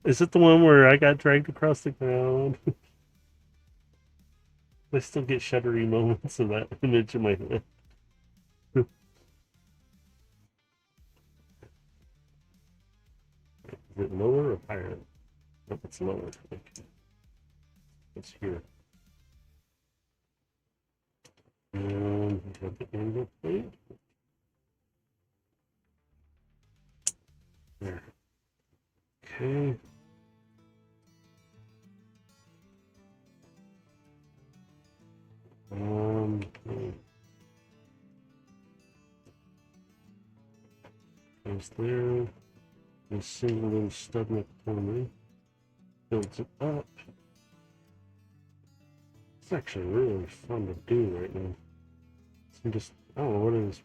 Is it the one where I got dragged across the ground? I still get shuddery moments of that image in my head. Is it lower or higher? Nope, it's lower. Okay. It's here. And we have the angle plate. There. Okay. Goes there. A single little stub in the corner. Builds it up. It's actually really fun to do right now. So I don't know what it is.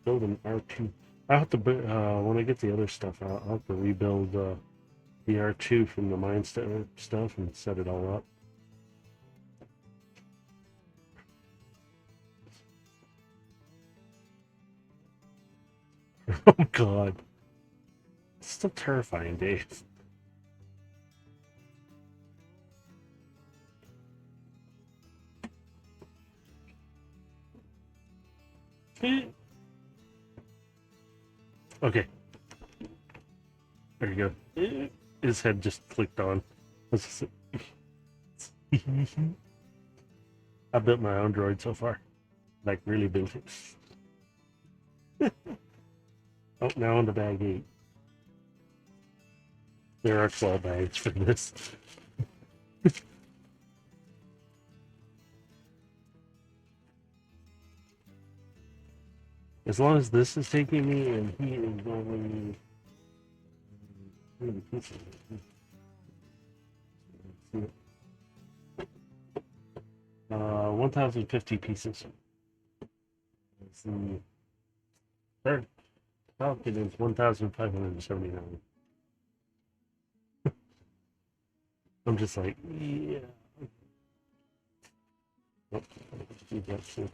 Build an R2. I have to, when I get the other stuff out, I'll have to rebuild the R2 from the mine stuff and set it all up. Oh God. It's still terrifying, Dave. Okay. There you go. His head just clicked on. I built my own droid so far. Like, really built it. Oh, now on to bag 8. There are 12 bags for this. As long as this is taking me and he is only... Uh, 1,050 pieces. The third Falcon is 1,579. I'm just like, yeah. Oh, do that too.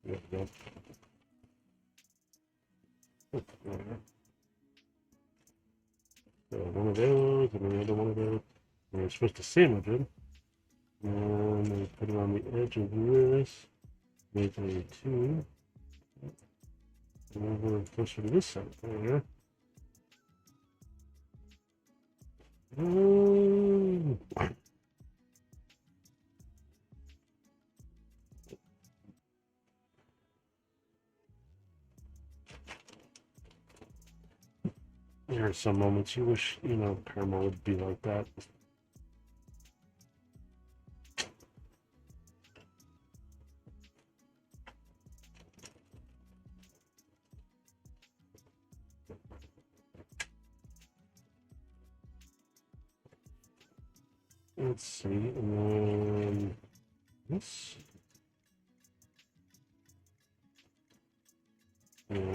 There we go. So one of those, and another one of those. And we're supposed to sandwich them. And we put it on the edge of this. Make a 2. And over closer to this side there. There are some moments you wish, karma would be like that. Let's see, and then this. And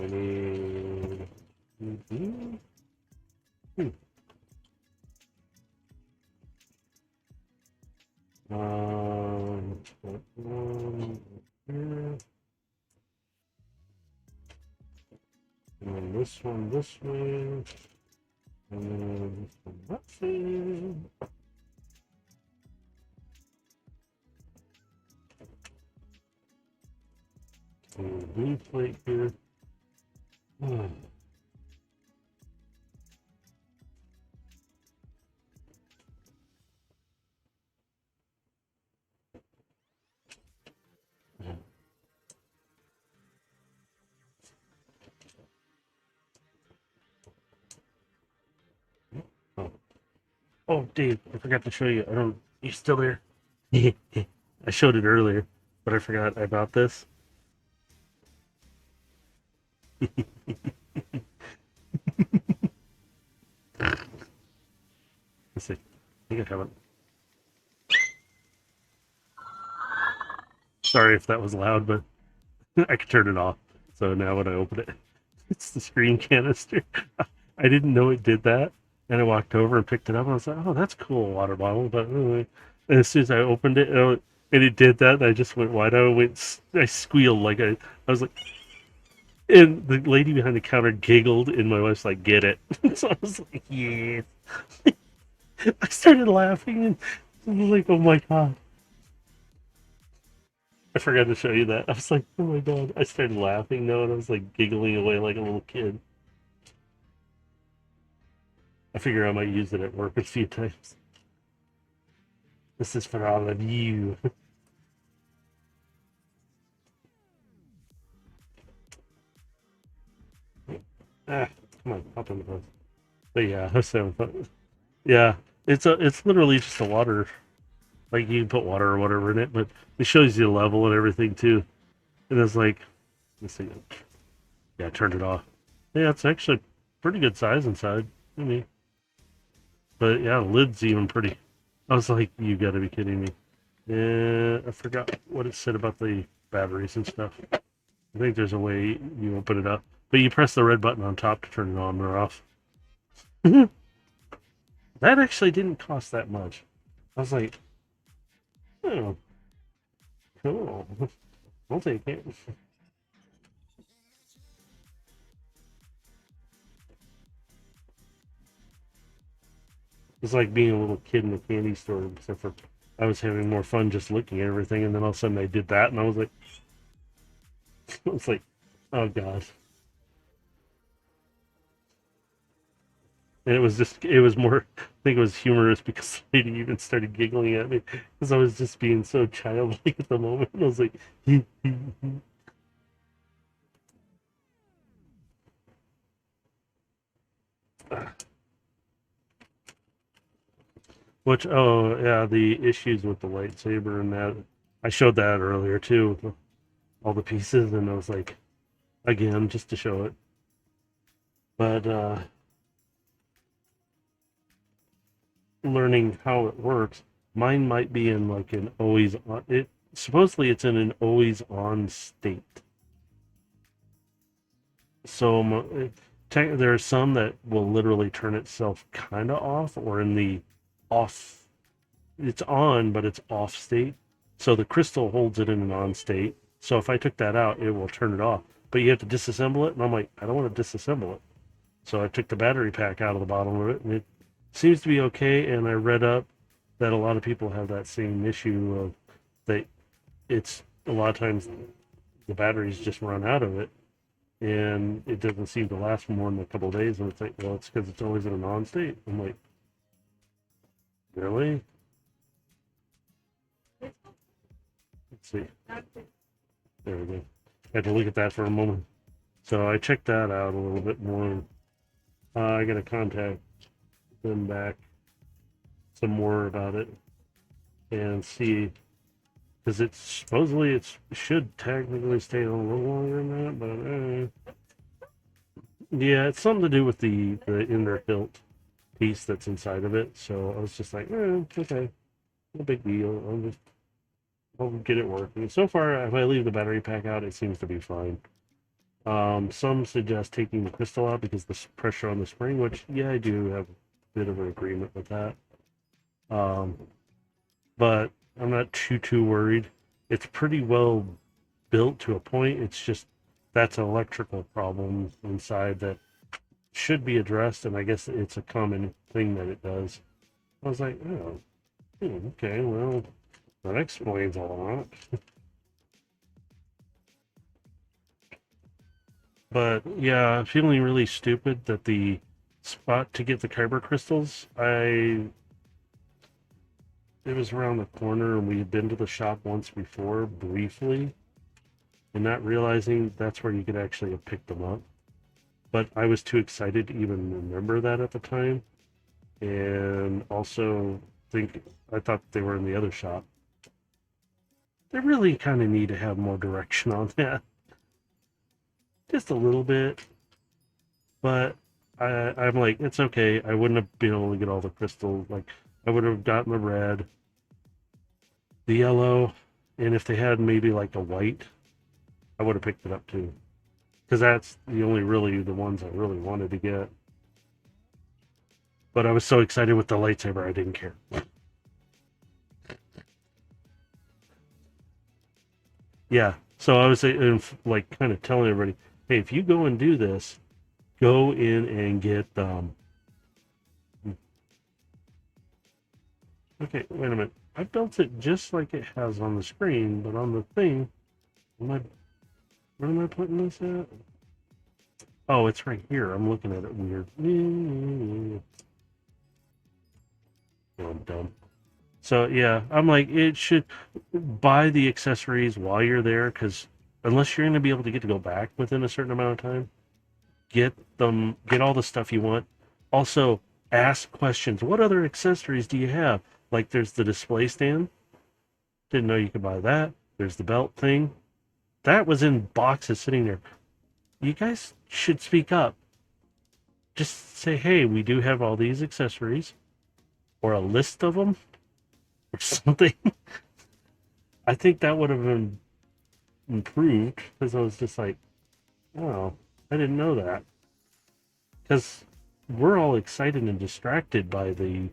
that one here. And then this one this way. And then this one that way. Blue plate here. Oh, Dave, I forgot to show you. You still there? I showed it earlier, but I forgot I bought this. Let's see. I think I have it. Sorry if that was loud, but I could turn it off. So now when I open it, it's the screen canister. I didn't know it did that. And I walked over and picked it up. And I was like, oh, that's cool, water bottle. But anyway, and as soon as I opened it, and it did that, and I just went wide. I squealed like I was like, and the lady behind the counter giggled, and my wife's like, get it. So I was like, yes. I started laughing, and I was like, oh my God. I forgot to show you that. I was like, oh my God. I started laughing though, and I was like giggling away like a little kid. I figure I might use it at work a few times. This is for all of you. Come on, hop in the bus. But yeah, I was having fun. Yeah, it's literally just a water. Like you can put water or whatever in it, but it shows you the level and everything too. And it's like, let's see. Yeah, I turned it off. Yeah, it's actually pretty good size inside. I mean, but yeah, the lid's even pretty. I was like, you gotta be kidding me. Yeah, I forgot what it said about the batteries and stuff. I think there's a way you open it up, but you press the red button on top to turn it on or off. That actually didn't cost that much. I was like, oh, cool. I'll take it. It's like being a little kid in a candy store, except for I was having more fun just looking at everything, and then all of a sudden I did that, and I was like, I was like, oh God. And it was more, I think it was humorous because the lady even started giggling at me because I was just being so childlike at the moment. And I was like, Which, oh yeah, the issues with the lightsaber and that. I showed that earlier too, with all the pieces, and I was like, again, just to show it. But learning how it works, mine might be in like an always on. It supposedly it's in an always on state. So there are some that will literally turn itself kind of off, or in the off. It's on, but it's off state. So the crystal holds it in an on state. So if I took that out, it will turn it off. But you have to disassemble it, and I'm like, I don't want to disassemble it. So I took the battery pack out of the bottom of it, and it seems to be okay. And I read up that a lot of people have that same issue of that it's a lot of times the batteries just run out of it, and it doesn't seem to last for more than a couple of days. And it's like, well, it's because it's always in a on state. I'm like, really? Let's see. There we go. I had to look at that for a moment. So I checked that out a little bit more. I got to contact them back some more about it and see, because it's supposedly it should technically stay on a little longer than that, but yeah, it's something to do with the inner hilt piece that's inside of it. So I was just like, okay, no big deal. I'll get it working. So far, if I leave the battery pack out, it seems to be fine. Some suggest taking the crystal out because the pressure on the spring, which, yeah, I do have a bit of an agreement with that. But I'm not too worried. It's pretty well built to a point. It's just that's an electrical problem inside that should be addressed, and I guess it's a common thing that it does. I was like, oh, okay, well, that explains a lot. But yeah, feeling really stupid that the spot to get the kyber crystals, it was around the corner, and we had been to the shop once before briefly, and not realizing that's where you could actually have picked them up. But I was too excited to even remember that at the time, and also I thought they were in the other shop. They really kind of need to have more direction on that. Just a little bit. But I'm like, it's okay. I wouldn't have been able to get all the crystals. Like, I would have gotten the red, the yellow, and if they had maybe like a white, I would have picked it up too. Because that's the ones I really wanted to get. But I was so excited with the lightsaber, I didn't care. Yeah, so I was like kind of telling everybody, hey, if you go and do this, go in and get Okay, wait a minute. I built it just like it has on the screen, but on the thing, where am I putting this at? Oh, it's right here. I'm looking at it weird. Oh, I'm dumb. So yeah, I'm like, it should buy the accessories while you're there, because unless you're going to be able to get to go back within a certain amount of time, get all the stuff you want. Also, ask questions. What other accessories do you have? Like, there's the display stand. Didn't know you could buy that. There's the belt thing. That was in boxes sitting there. You guys should speak up. Just say, hey, we do have all these accessories, or a list of them, or something. I think that would have been improved, because I was just like, oh, I didn't know that. Because we're all excited and distracted by the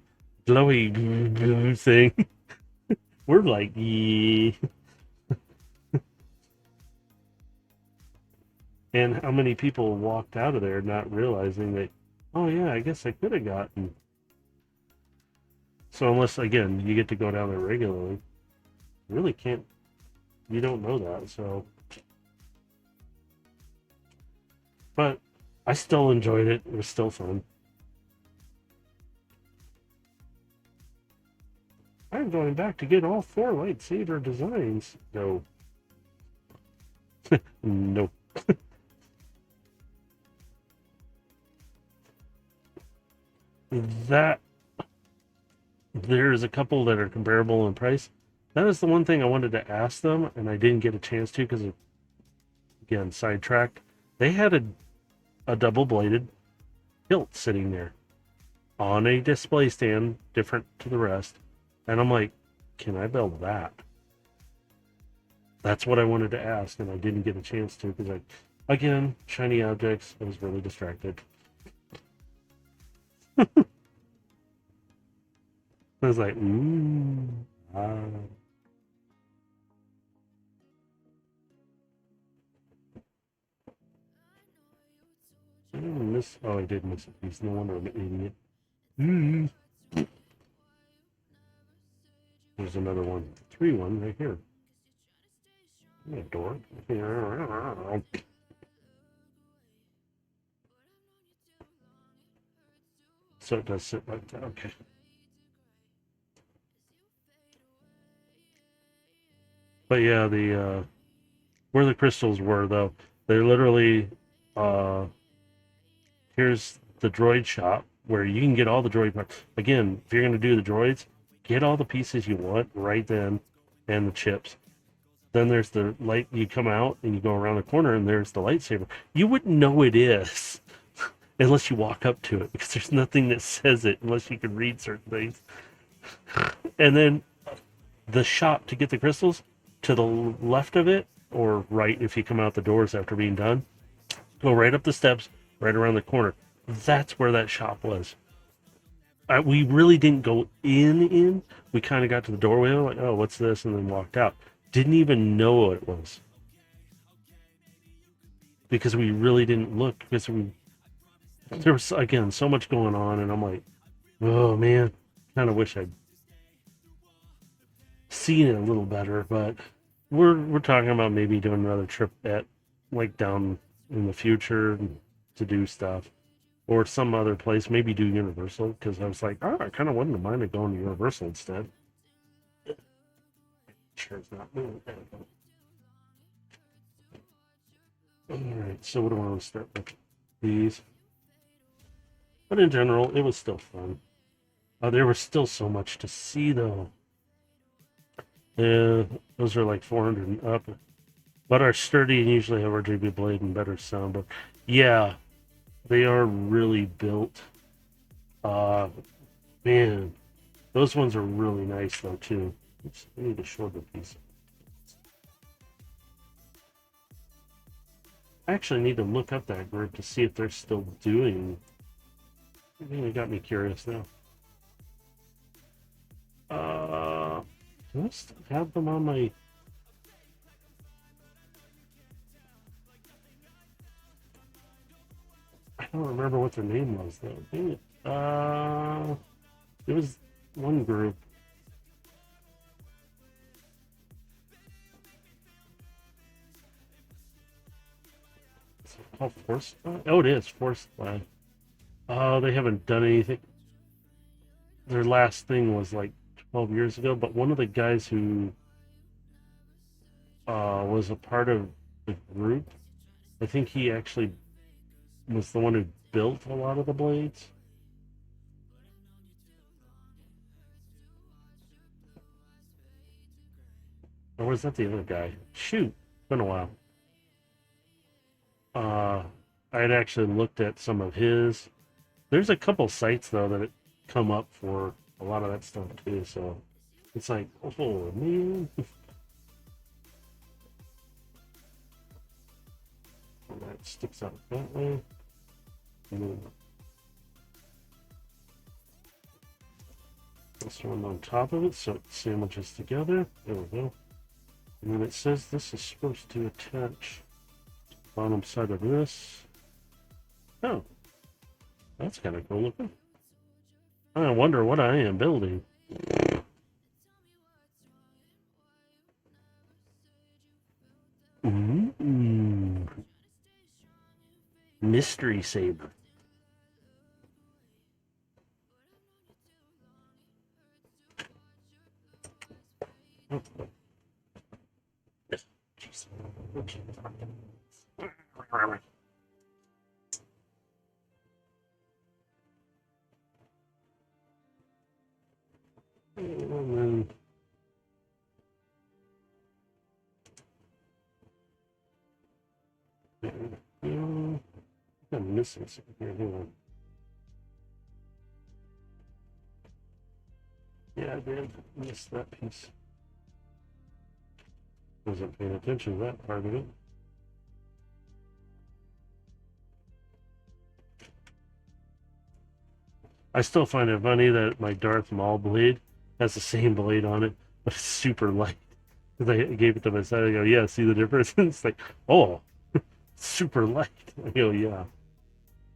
glowy thing. We're like, yeah. And how many people walked out of there not realizing that, oh yeah, I guess I could have gotten. So unless, again, you get to go down there regularly, you really can't, you don't know that, so. But I still enjoyed it. It was still fun. I'm going back to get all 4 lightsaber designs. No. Nope. that there's a couple that are comparable in price. That is the one thing I wanted to ask them, and I didn't get a chance to because, again, sidetracked. They had a double bladed hilt sitting there on a display stand, different to the rest. And I'm like, can I build that? That's what I wanted to ask, and I didn't get a chance to because again, shiny objects. I was really distracted. I was like, ah. I didn't miss. Oh, I did miss a piece. No wonder I'm an idiot. There's another one. 3-1 right here. A door. So it does sit like that. Okay. But yeah, the where the crystals were though, they're literally here's the droid shop where you can get all the droid parts. Again, if you're gonna do the droids, get all the pieces you want right then and the chips. Then there's the light. You come out and you go around the corner, and there's the lightsaber. You wouldn't know it is unless you walk up to it because there's nothing that says it unless you can read certain things. And then the shop to get the crystals to the left of it, or right if you come out the doors after being done, go right up the steps, right around the corner. That's where that shop was. We really didn't go in. We kind of got to the doorway, like, oh, what's this? And then walked out. Didn't even know what it was. Because we really didn't look. Because there was, again, so much going on. And I'm like, oh, man. Kind of wish I'd seen it a little better. But we're talking about maybe doing another trip like, down in the future to do stuff. Or some other place, maybe do Universal, because I was like, oh, I kind of wouldn't mind it going to Universal instead. Sure, it's not moving. Alright, so what do I want to start with? These. But in general, it was still fun. There was still so much to see, though. Yeah, those are like 400 and up. But are sturdy and usually have RGB blade and better sound. But yeah, they are really built. Man, those ones are really nice though too. Oops, I need a shorter piece. I actually need to look up that group to see if they're still doing. It got me curious now. Do I still have them on my? I don't remember what their name was though. Dang it. It was one group. Is it called Force? Oh, it is Force Flag. Oh, they haven't done anything. Their last thing was like 12 years ago, but one of the guys who was a part of the group, I think he actually was the one who built a lot of the blades. Or was that the other guy? Shoot, it's been a while. Uh, I had actually looked at some of his. There's a couple sites though that come up for a lot of that stuff too. So it's like, oh man, that sticks out that way. And then this one on top of it, so it sandwiches together. There we go. And then it says this is supposed to attach to the bottom side of this. Oh, that's kind of cool looking. I wonder what I am building. Mystery saber. Oh. Jeez. And then I'm missing something here. Hang on. Yeah, I did miss that piece. Wasn't paying attention to that part of it. I still find it funny that my Darth Maul blade has the same blade on it, but it's super light. Because I gave it to my son, I go, yeah, see the difference? And it's like, oh, super light. I go, yeah,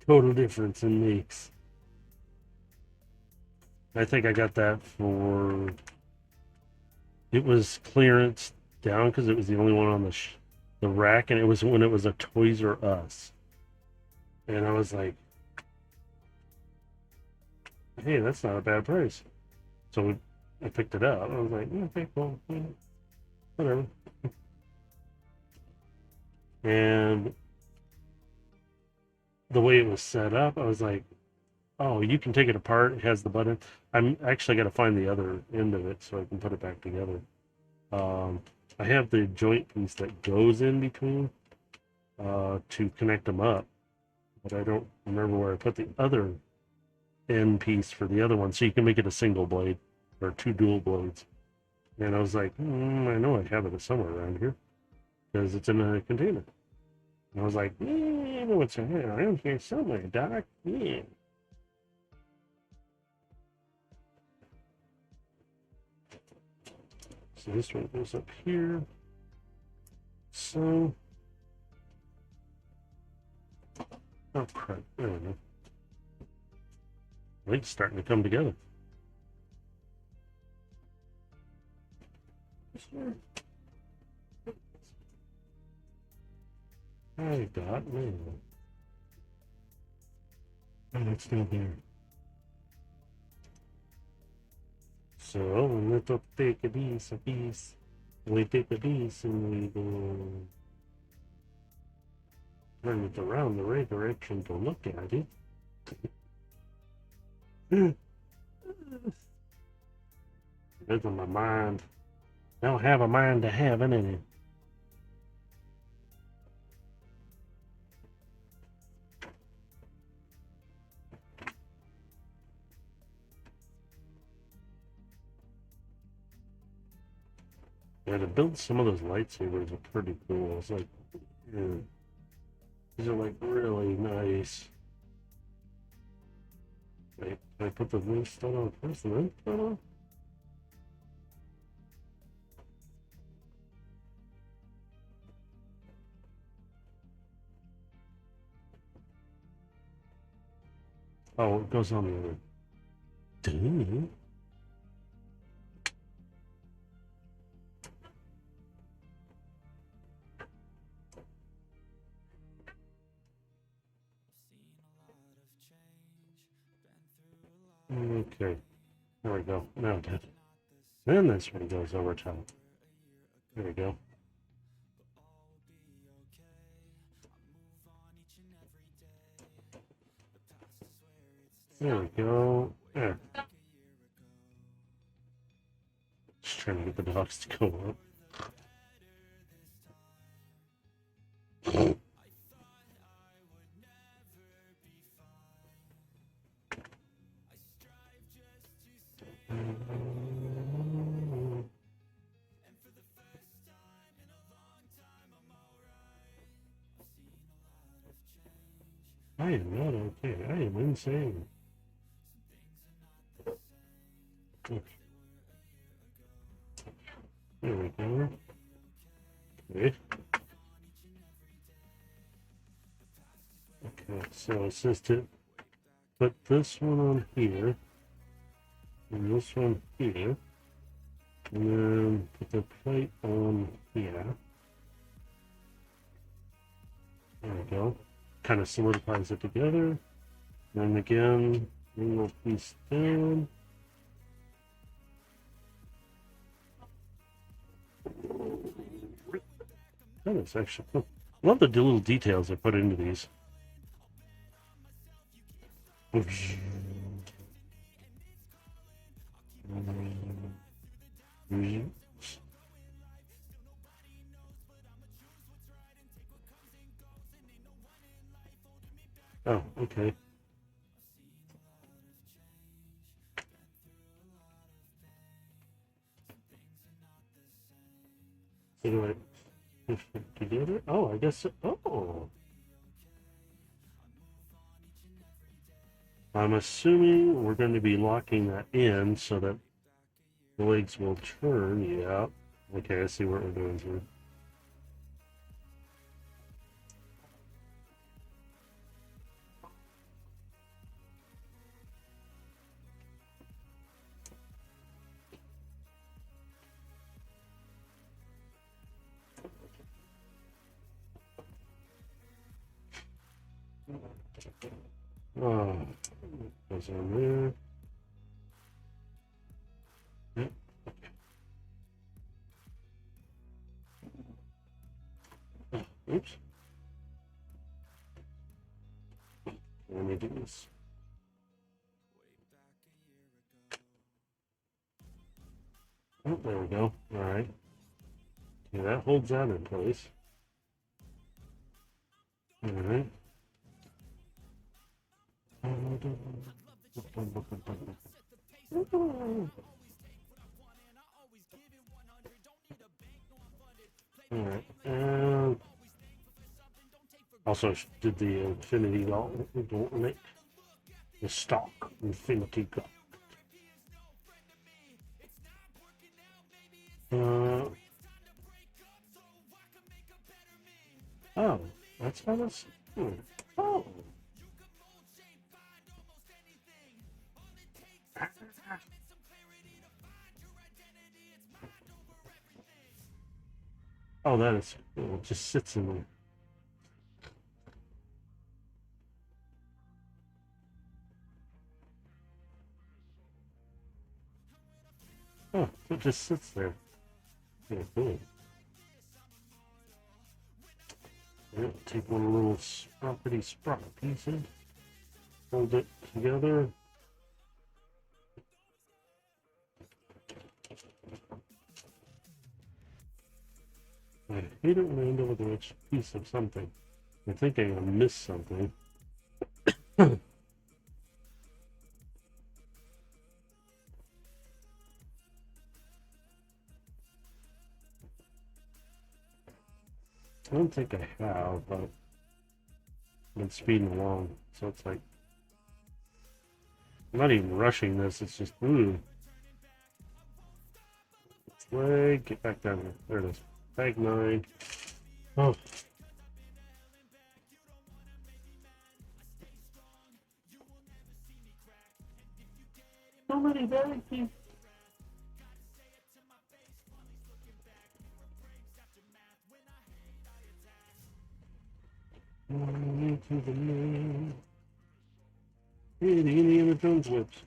total difference in makes. I think I got that for, it was clearance down because it was the only one on the rack, and it was when it was a Toys R Us. And I was like, hey, that's not a bad price. So I picked it up. I was like, okay, cool, yeah, whatever. And the way it was set up, I was like, oh, you can take it apart. It has the button. I'm actually got to find the other end of it so I can put it back together. I have the joint piece that goes in between to connect them up, but I don't remember where I put the other end piece for the other one, so you can make it a single blade or two dual blades. And I was like, I know I have it somewhere around here because it's in a container. And I was like, I know it's around here somewhere, Doc. Yeah. So this one goes up here. So, oh crap, there we go. I think it's starting to come together. Sure. I got mail. Oh, it's still here. So let's take a piece. We take a piece and we go turn it around the right direction to look at it. That's on my mind. I don't have a mind to have any. Yeah, to build some of those lightsabers are pretty cool. It's like, yeah, these are like really nice. Wait, can I put the blue stuff on first and then put it on? Oh, it goes on the other. Dude. Okay, there we go. Now it did. Then this one goes over top. There we go. There we go. There. Just trying to get the dogs to go up. I am not okay. I am insane. Okay. There we go. Okay. Okay, so it says to put this one on here, and this one here, and then put the plate on here. There we go. Kind of solidifies it together. Then again, one little piece down. That is actually cool. Love the little details I put into these. Mhm. Oh, okay. So do I push it together? Oh, I guess so. Oh. I'm assuming we're going to be locking that in so that the legs will turn. Yeah. Okay, I see what we're doing here. Oh, goes on there. Yep. Oops. Let me do this. Oh, there we go. All right. Okay, that holds that in place. All right. All right. And also did the Infinity Gauntlet. The stock Infinity Gauntlet. Oh, that's how this. Oh. Oh, that is cool. It just sits in there. Oh, it just sits there. Yeah, cool. Yeah, take one of the little sprockety sprock pieces, hold it together. I hate it when I end up with a rich piece of something. I'm thinking I missed something. I don't think I have, but I've been speeding along, so it's like I'm not even rushing this. It's just ooh, leg, get back down there. There it is. Bag 9. Oh, so many bags. Into the moon. Hey, the Indiana Jones whips.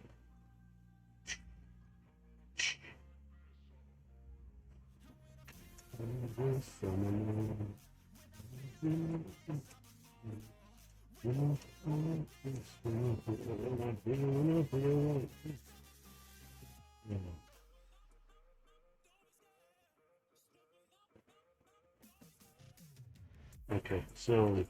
Okay, so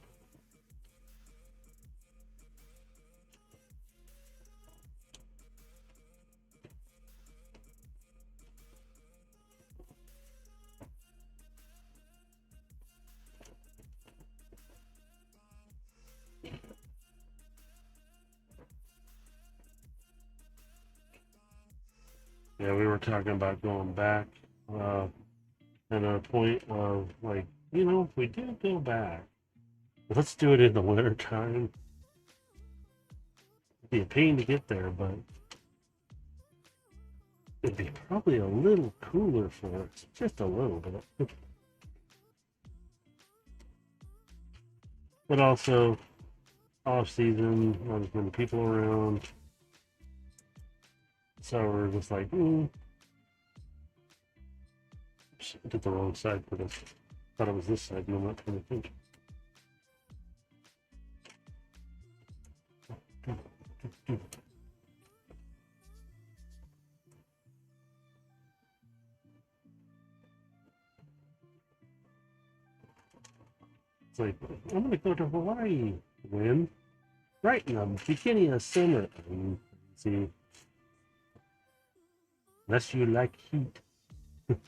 yeah, we were talking about going back, at a point of like, if we do go back, let's do it in the winter time. It'd be a pain to get there, but it'd be probably a little cooler for us, just a little bit. But also off season, not as many people around. So we're just like, oops, I did the wrong side for this. Thought it was this side, and I'm not paying attention. It's like, I'm gonna go to Hawaii. When? Right in the beginning of summer. See, unless you like heat. It's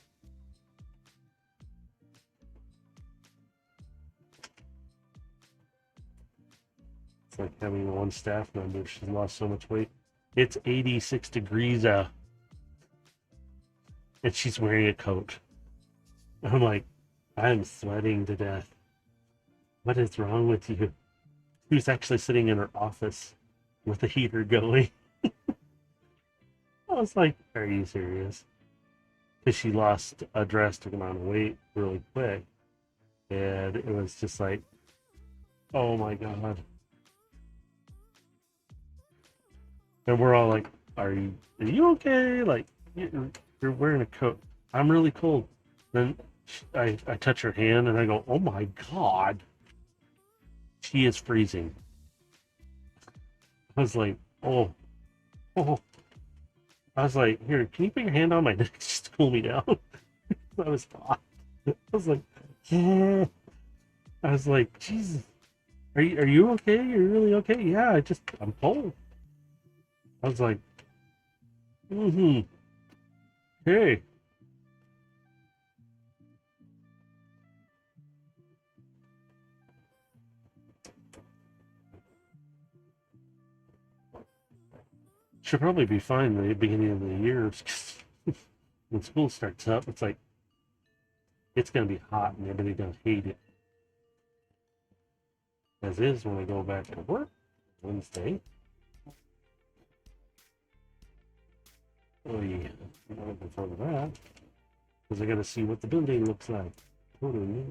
like having one staff member. She's lost so much weight. It's 86 degrees out, and she's wearing a coat. I'm like, I'm sweating to death. What is wrong with you? She was actually sitting in her office with the heater going. I was like, are you serious? Because she lost a drastic amount of weight really quick. And it was just like, oh my God. And we're all like, are you okay? Like, you're wearing a coat. I'm really cold. Then I touch her hand and I go, oh my God. She is freezing. I was like, oh. I was like, here, can you put your hand on my neck just to cool me down? I was hot. I was like, I was like, Jesus, are you okay? You're really okay? Yeah, I'm cold. I was like, hey. She'll probably be fine at the beginning of the year. When school starts up, it's like, it's going to be hot and everybody's going to hate it. As is when we go back to work Wednesday. Oh yeah, I'm not looking forward to that. Because I got to see what the building looks like. Totally.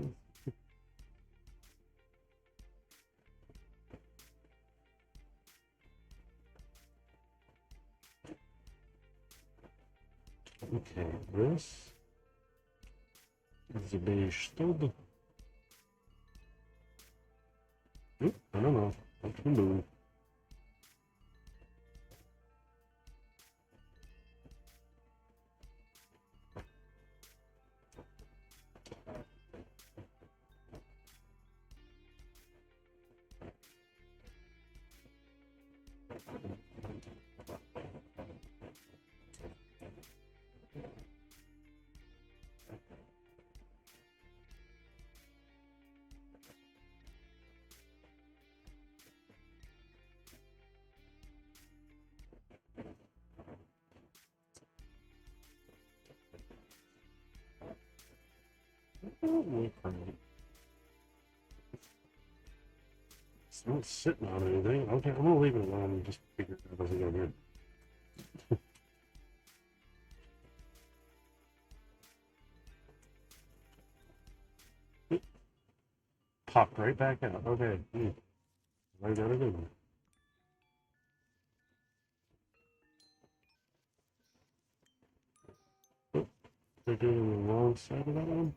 Okay, this is the beige stub. Oop, I don't know. I can move. It's not sitting on anything. Okay, I'm gonna leave it alone and just figure it out as I go here. Popped right back out. Okay. I got it in. Oh, they're doing the wrong side of that one.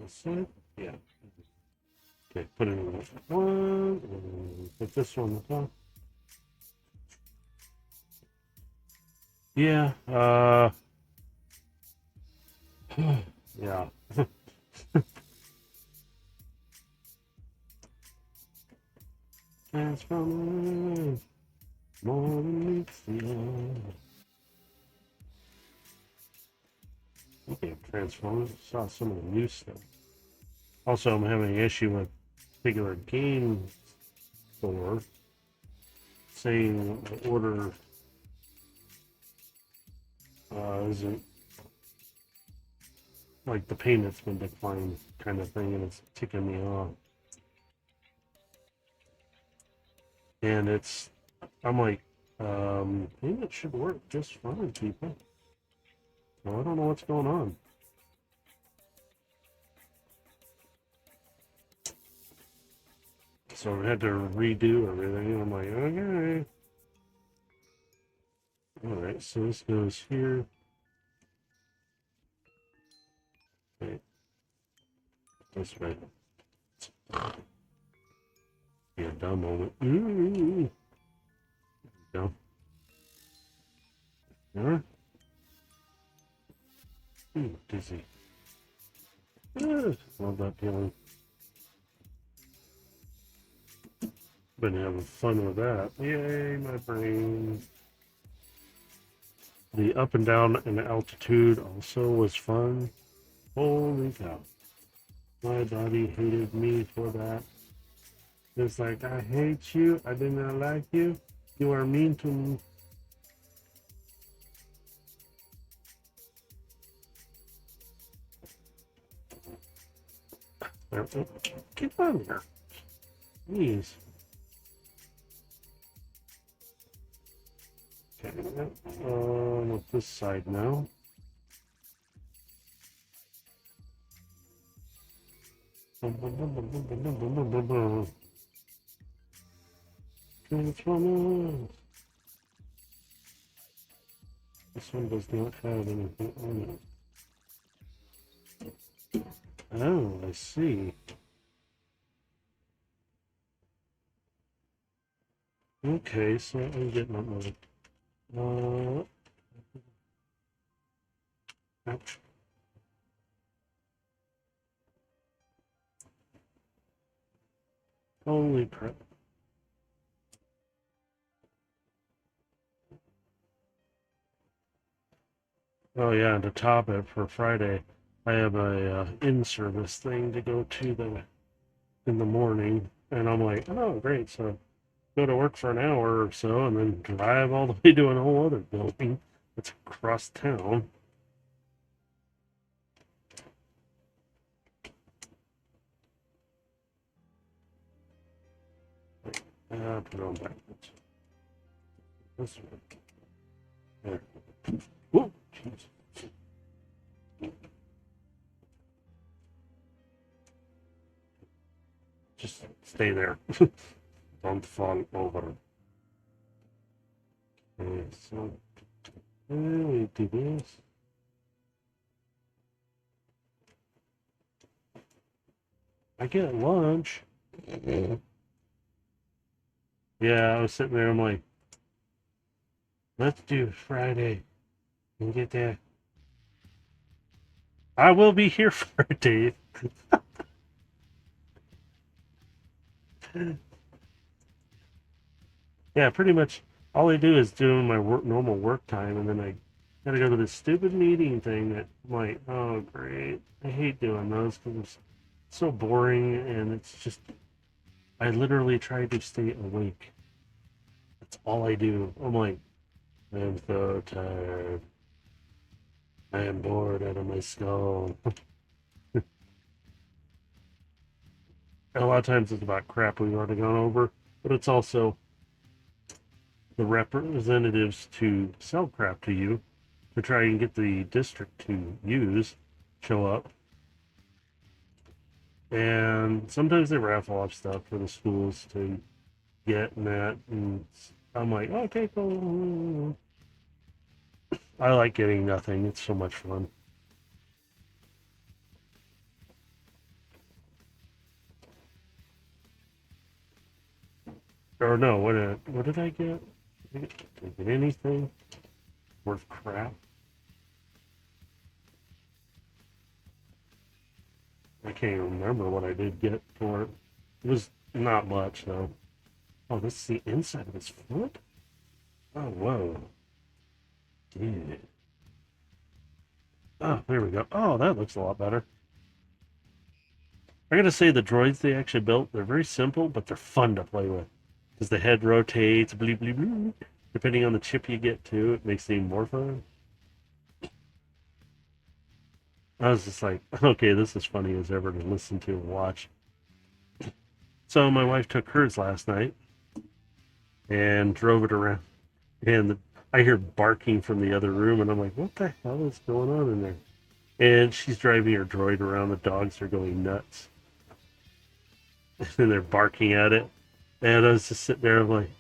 This side? Yeah. Okay, put it in one, and put this one on the top. Yeah, yeah. Transformers, more than meets the eye. Okay, Transformers, saw some of the new stuff. Also, I'm having an issue with particular game store saying the order isn't like the payment's been declined kind of thing, and it's ticking me off. And I'm like, payment should work just fine, people. Well, I don't know what's going on. So I had to redo everything, and I'm like, okay. Alright, so this goes here. Okay. This way. down moment. There we go. There. Dizzy. Love that feeling. Been having fun with that. Yay, my brain. The up and down in altitude also was fun. Holy cow. My body hated me for that. It's like, I hate you. I do not like you. You are mean to me. Get on here. Please. Okay, with this side now. Transformers. This one does not have anything on it. Oh, I see. Okay, so I'm getting up with it. Ouch. Holy crap. Oh yeah, and to top it for Friday, I have a in-service thing to go to in the morning, and I'm like, oh great, so go to work for an hour or so, and then drive all the way to a whole other building that's across town. Put it on backwards. This one. There. Whoa, jeez. Just stay there. Don't fall over. Okay, so we do this. I get lunch. Yeah, I was sitting there, I'm like, let's do Friday and get that. I will be here Friday. Yeah, pretty much all I do is do my normal work time, and then I gotta go to this stupid meeting thing that I'm like, oh great. I hate doing those because it's so boring, and it's just, I literally try to stay awake. That's all I do. I'm like, I'm so tired. I am bored out of my skull. And a lot of times it's about crap we've already gone over, but it's also the representatives to sell crap to you to try and get the district to use show up. And sometimes they raffle off stuff for the schools to get and that. And I'm like, okay, cool. I like getting nothing. It's so much fun. Or no, what did I get? Did I get anything worth crap? I can't even remember what I did get for it. It was not much though. Oh, this is the inside of his foot? Oh, whoa. Dude. Oh, there we go. Oh, that looks a lot better. I gotta say, the droids they actually built, they're very simple, but they're fun to play with. Because the head rotates, bleep, bleep, bleep. Depending on the chip you get too, it makes it even more fun. I was just like, okay, this is funny as ever to listen to and watch. So my wife took hers last night and drove it around. And I hear barking from the other room, and I'm like, what the hell is going on in there? And she's driving her droid around. The dogs are going nuts. And they're barking at it. And I was just sitting there, I'm like,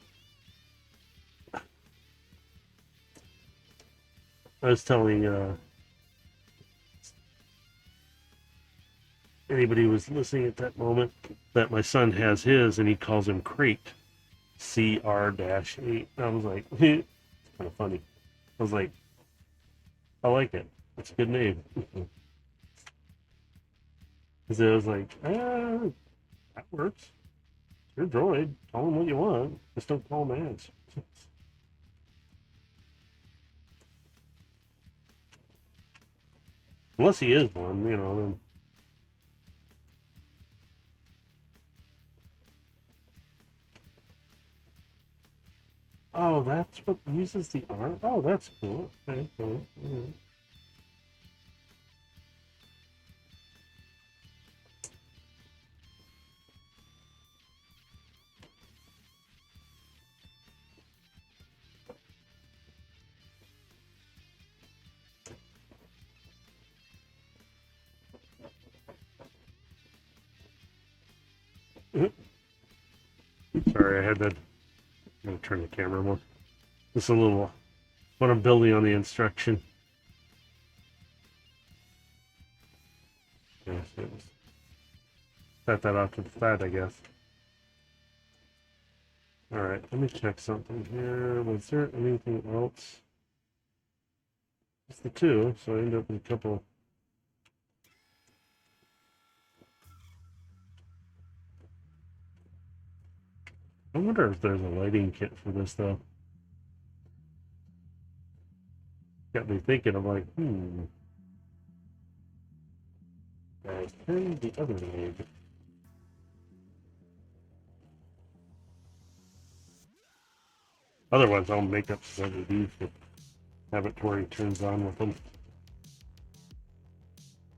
I was telling anybody was listening at that moment, that my son has his and he calls him Crate, CR-8. I was like, it's kind of funny. I was like, I like it. It's a good name. Because it was like, that works. It's your droid. Call him what you want. Just don't call him ads. Unless he is one, then. Oh, that's what uses the R? Oh, that's cool. Okay, cool. Sorry, I had that. I'm going to turn the camera more. Just a little, what I'm building on the instruction. Yes, set that off to the side, I guess. Alright, let me check something here. Was there anything else? It's the two, so I end up with a couple. I wonder if there's a lighting kit for this, though. Got me thinking, I'm like, I turned the other leg. Otherwise, I'll make up some LEDs to have it to where he turns on with them.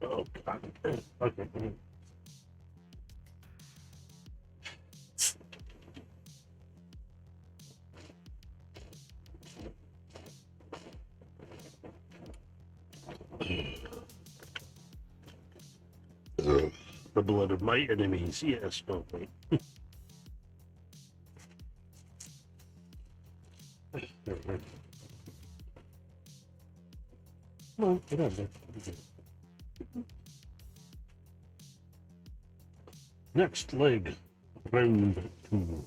Oh, God. Okay. The blood of my enemies, yes, don't wait. Come on, get out of there. Next leg, round 2.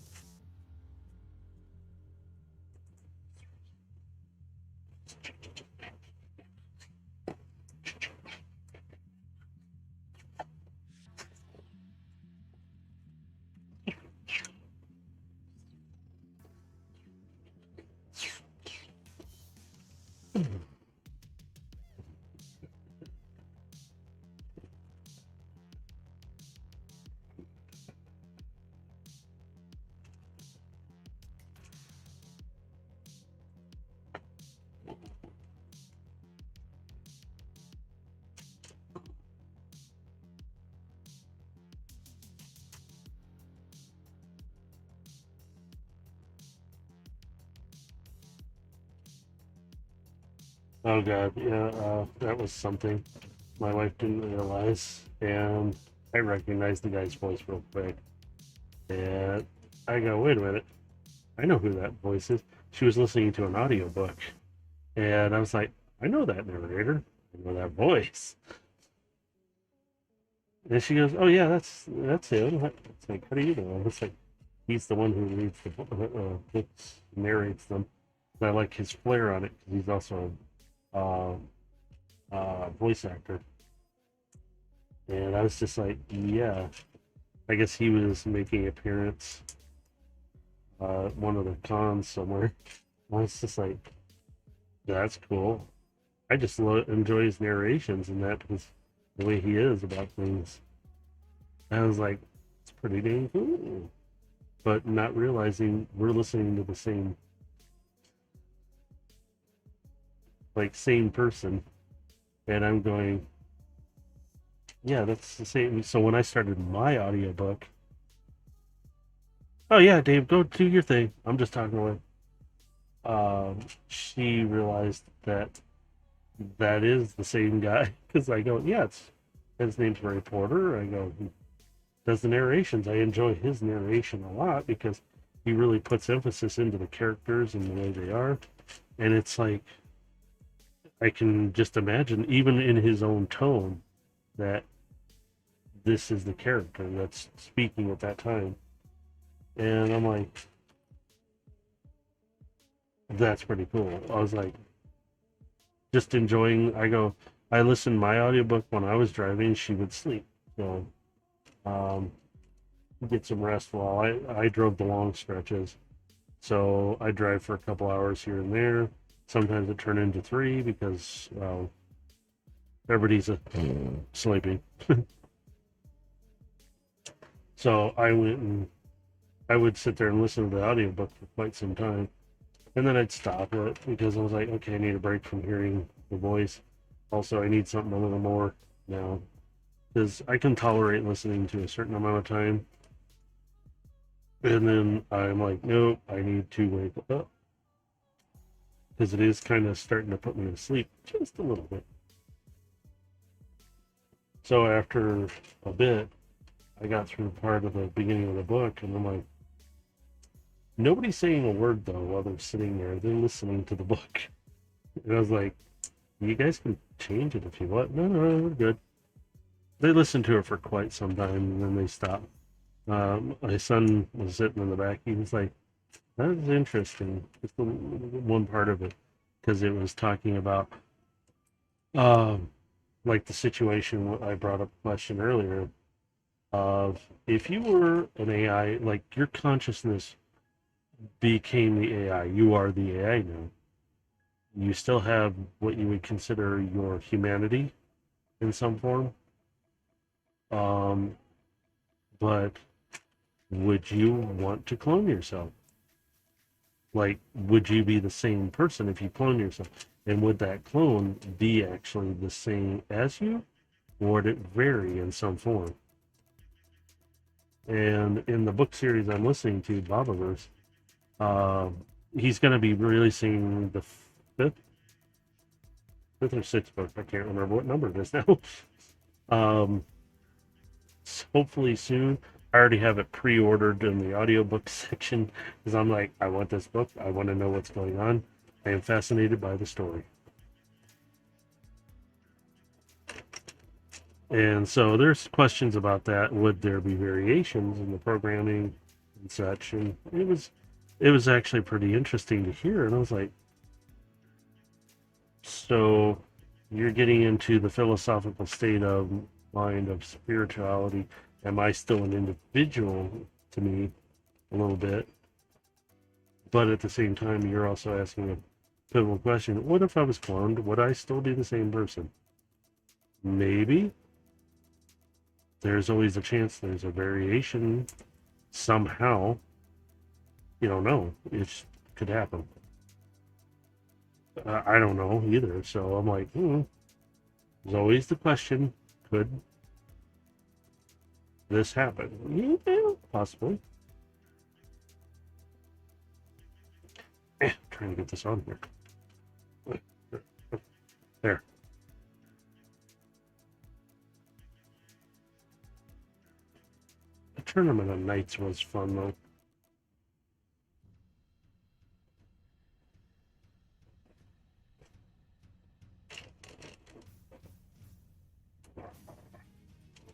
Oh God, yeah, that was something my wife didn't realize, and I recognized the guy's voice real quick. And I go, wait a minute, I know who that voice is. She was listening to an audiobook, and I was like, I know that narrator, I know that voice. And she goes, oh yeah, that's him. It's like, how do you know? It's like, he's the one who reads the books, narrates them. And I like his flair on it because he's also a voice actor. And I was just like, yeah, I guess he was making an appearance one of the cons somewhere. I was just like, that's cool. I just enjoy his narrations, and that was the way he is about things. I was like, it's pretty dang cool. But not realizing we're listening to the same, like, same person. And I'm going, yeah, that's the same. So when I started my audiobook, oh yeah, Dave, go do your thing. I'm just talking away. She realized that that is the same guy because I go, yeah, his name's Ray Porter. I go, he does the narrations. I enjoy his narration a lot because he really puts emphasis into the characters and the way they are, and it's like I can just imagine, even in his own tone, that this is the character that's speaking at that time. And I'm like, that's pretty cool. I was like, just enjoying. I listened to my audiobook when I was driving. She would sleep. So, um, get some rest while I drove the long stretches. So I drive for a couple hours here and there. Sometimes it turned into 3 because, well, everybody's sleeping. So I would sit there and listen to the audiobook for quite some time. And then I'd stop it because I was like, okay, I need a break from hearing the voice. Also, I need something a little more now because I can tolerate listening to a certain amount of time. And then I'm like, nope, I need to wake up because it is kind of starting to put me to sleep just a little bit. So after a bit, I got through part of the beginning of the book, and I'm like, nobody's saying a word though while they're sitting there. They're listening to the book. And I was like, you guys can change it if you want. No, we're good. They listened to it for quite some time, and then they stopped. My son was sitting in the back. He was like, that is interesting. Just the one part of it, because it was talking about, um, like the situation I brought up a question earlier of if you were an AI, like your consciousness became the AI, you are the AI now. You still have what you would consider your humanity in some form. Um, but would you want to clone yourself? Like, would you be the same person if you clone yourself? And would that clone be actually the same as you? Or would it vary in some form? And in the book series I'm listening to, Babaverse, uh, he's going to be releasing the fifth or sixth book. I can't remember what number it is now. um, hopefully soon. I already have it pre-ordered in the audiobook section because I'm like, I want this book. I want to know what's going on. I am fascinated by the story. And so there's questions about that. Would there be variations in the programming and such? And it was actually pretty interesting to hear. And I was like, so you're getting into the philosophical state of mind of spirituality. Am I still an individual to me a little bit? But at the same time, you're also asking a pivotal question. What if I was cloned? Would I still be the same person? Maybe. There's always a chance there's a variation somehow. You don't know. It could happen. I don't know either. So I'm like, there's always the question, could this happen? Yeah, possibly. Trying to get this on here. There. The tournament of nights was fun though.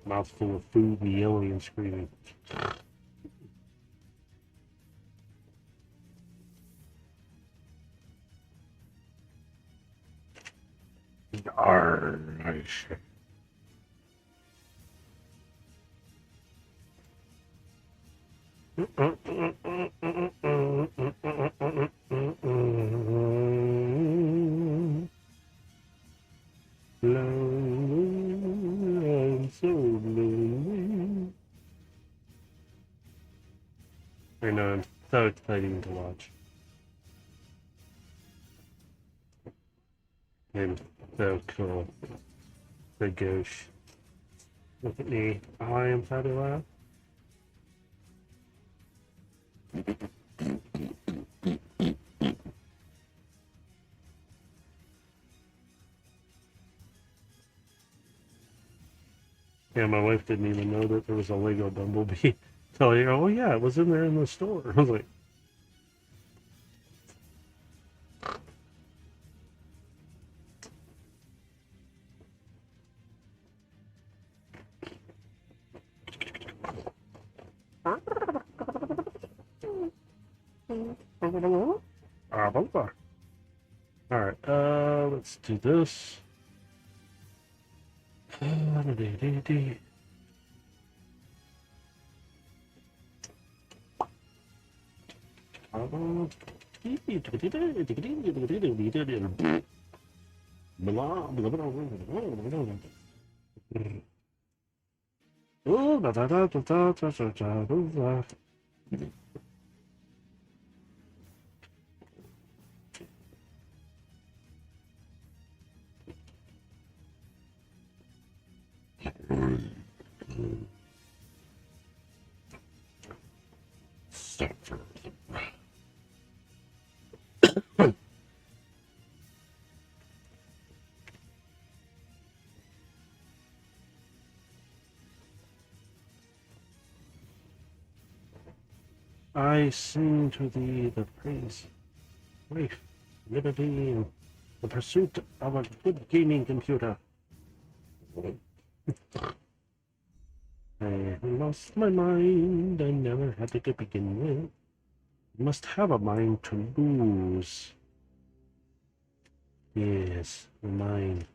Mouthful of food and yelling and screaming. Arr, nice. Lonely, I'm so lonely. I know, it's so exciting to watch. And so cool. The gauche. Look at me. I am proud to laugh. Yeah, my wife didn't even know that there was a Lego Bumblebee. Tell you, oh yeah, it was in there in the store. I was like, Alright, let's do this. Suffer. I sing to thee the praise, life, liberty, and the pursuit of a good gaming computer. I lost my mind, I never had it to begin with. Must have a mind to lose. Yes, the mind.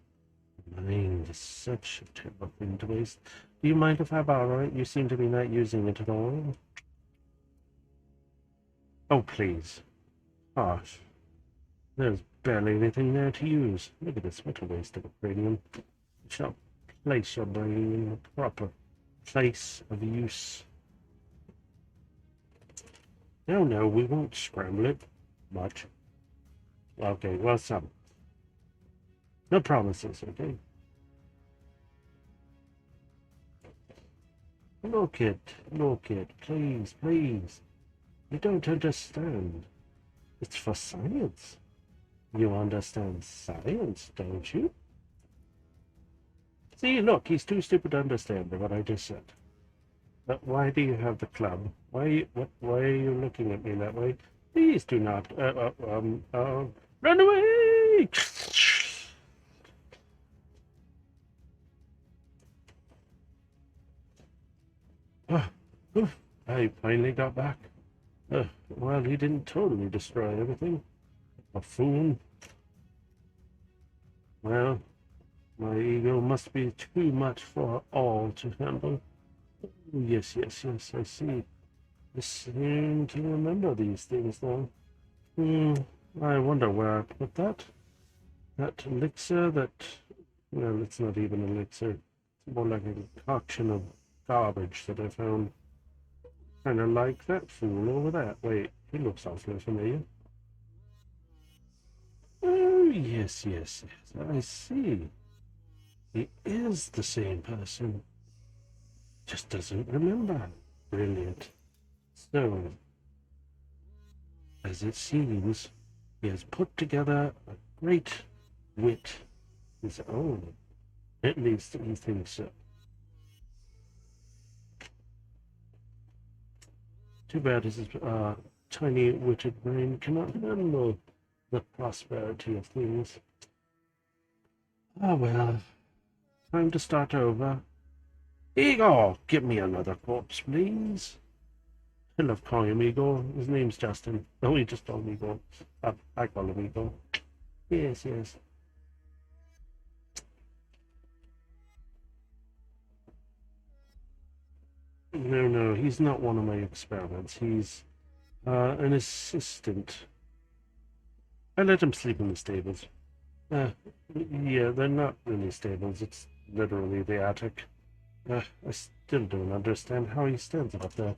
The mind is such a terrible thing to waste. Do you mind if I borrow it? You seem to be not using it at all. Oh, please. Gosh. There's barely anything there to use. Look at this, what a waste of a cranium. You shall place your brain in the proper place of use. No, no, we won't scramble it much. Okay, well, some. No promises, okay? Look it, please, please. You don't understand. It's for science. You understand science, don't you? See, look, he's too stupid to understand what I just said. But why do you have the club? Why are you looking at me that way? Please do not, run away! I finally got back. Well, he didn't totally destroy everything. A fool. Well, my ego must be too much for all to handle. Yes, I see. I seem to remember these things now. I wonder where I put that. That elixir, well, it's not even an elixir. It's more like a concoction of garbage that I found. Kind of like that fool over there. Wait, he looks awfully familiar. Oh, yes, I see. He is the same person. Just doesn't remember. Brilliant. So, as it seems, he has put together a great wit his own. At least he thinks so. Too bad his tiny witted brain cannot handle the prosperity of things. Ah, well, time to start over. Igor, give me another corpse, please. I love calling him Igor. His name's Justin. No, he just told me Igor. I call him Igor. Yes. No, he's not one of my experiments. He's an assistant. I let him sleep in the stables. Yeah, they're not really stables. It's literally the attic. I still don't understand how he stands up there.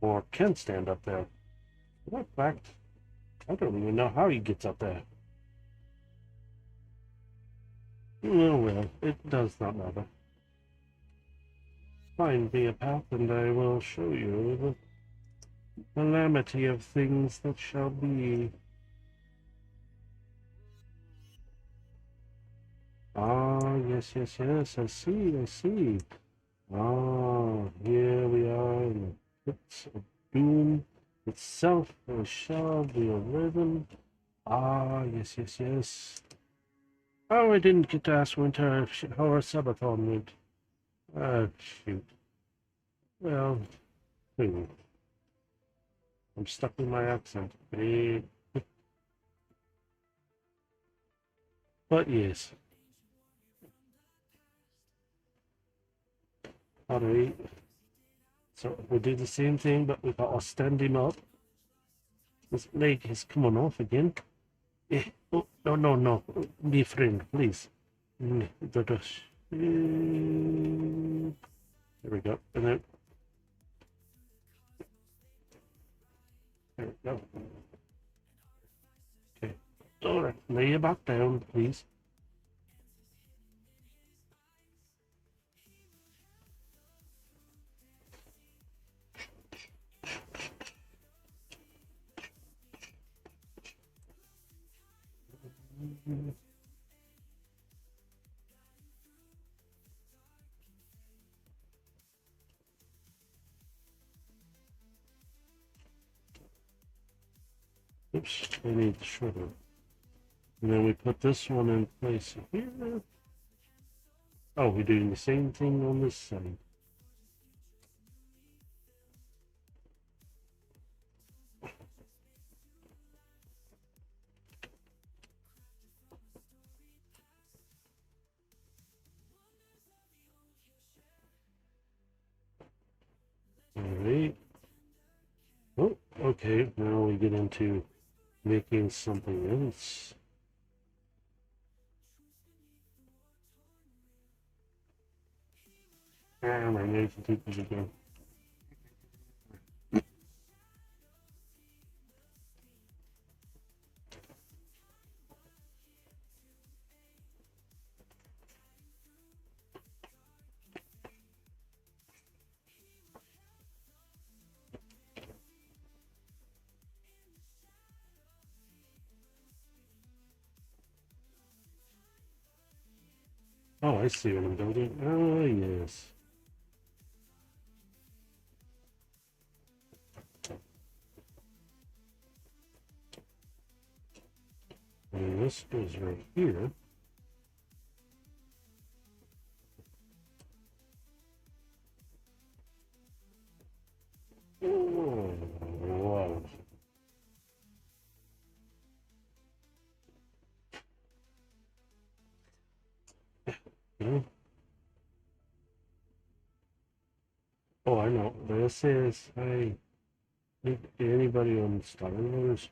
Or can stand up there. In fact, I don't even know how he gets up there. Oh well, it does not matter. Find me a path and I will show you the calamity of things that shall be. Ah, yes, I see. Ah, here we are in the pits of doom itself, shall be a rhythm. Ah, yes. Oh, I didn't get to ask Winter how her subathon went. Ah, shoot. Well, I'm stuck in my accent. Eh. But yes. Alright. So we'll do the same thing, but we've got to stand him up. His leg is coming off again. Oh, no, no, no. Be friend, please. There we go. And then there we go. Okay. All right. Lay your back down, please. Oops, I need the shorter. And then we put this one in place here. Oh, we're doing the same thing on this side. All right. Oh, okay. Now we get into making something else. Ah, my nose is itchy again. Oh, I see what I'm building. Oh, yes. And this goes right here. Oh, wow. Yeah. Oh, I know. This is, hey, anybody on Star Wars?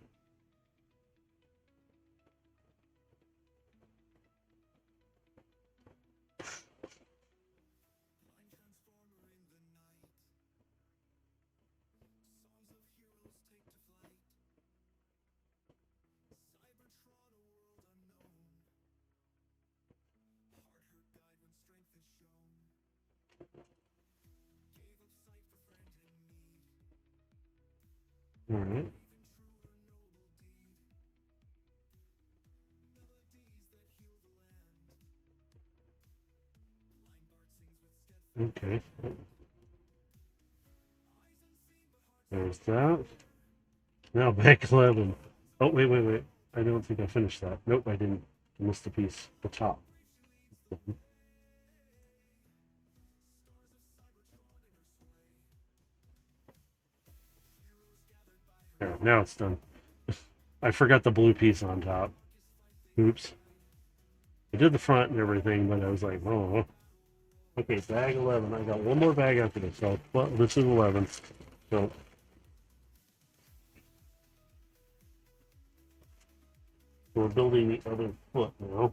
All right. Okay. There's that. Now back 11. Oh, wait, wait, wait. I don't think I finished that. Nope, I didn't. I missed a piece. The top. There, now it's done. I forgot the blue piece on top. Oops. I did the front and everything, but I was like, oh. Okay, bag 11. I got one more bag after this. So, well, this is 11. So, we're building the other foot now.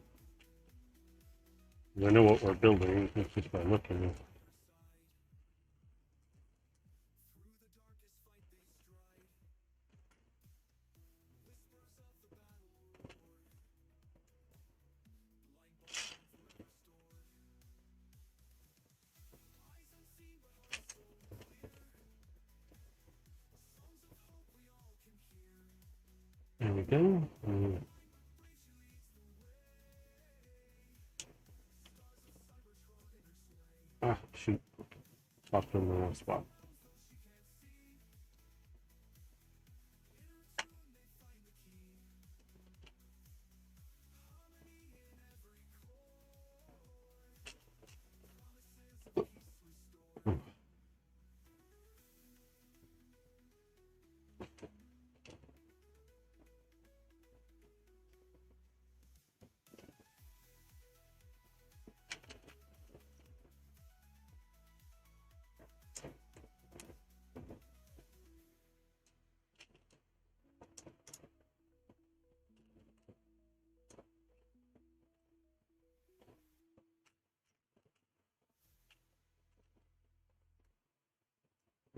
I know what we're building just by looking. There we go. Ah, shoot. Popped in the wrong spot.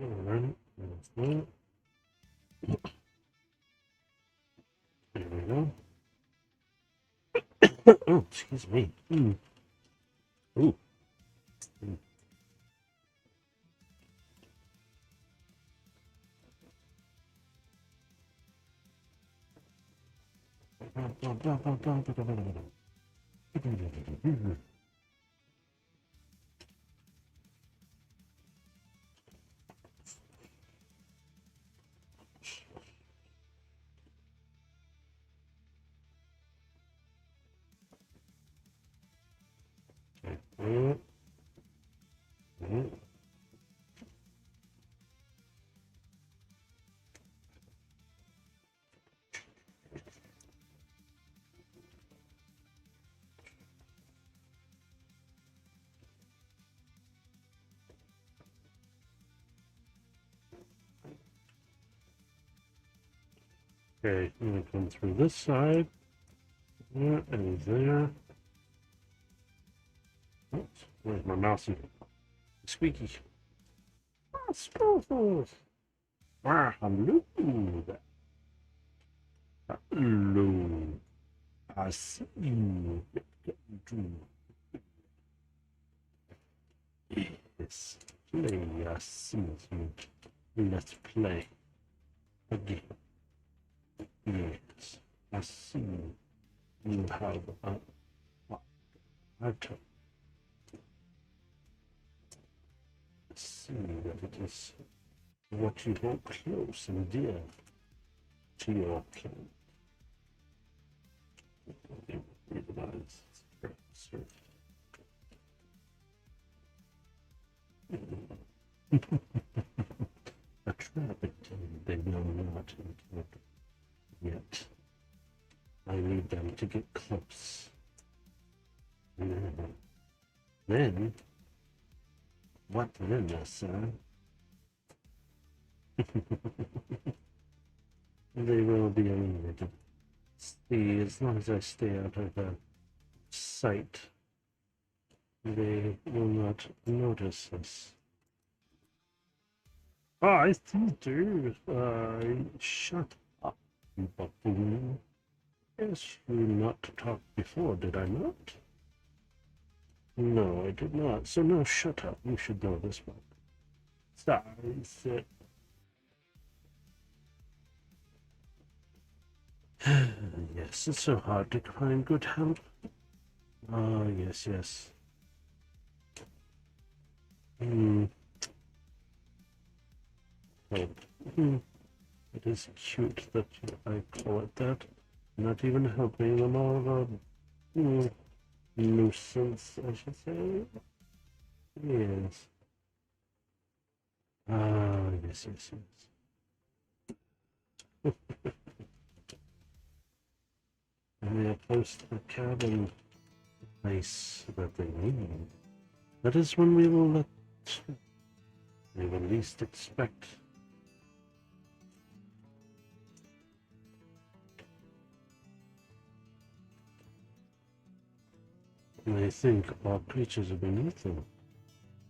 Alright, that's that. There we go. Oh, excuse me. Ooh. Mm. Okay. Okay, I'm gonna come through this side. There and there. Oops, where's my mouse? Squeaky. Ah, Spoofles. Ah, hello there. Hello. I see you. Yes. Play. I see you. Let's play. Again. Yes. I see you. You have a item. I see that it is what you hold close and dear to your plan. Realize a trap they will not encounter yet. I need them to get close. Then, what then, sir? They will be eliminated. See, as long as I stay out of their sight, they will not notice us. I see, too. Shut up, you buffoon. Yes, you not talk before, did I not? No, I did not. So now shut up. You should know this one. Sorry, sit. Yes, it's so hard to find good help. Ah, yes, yes. Oh, it is cute that I call it that. Not even helping them all of a nuisance, I should say. Yes. Ah, yes, yes, yes. And they are close to the cabin place that they need. That is when we will let they will least expect. And they think all creatures are beneath them,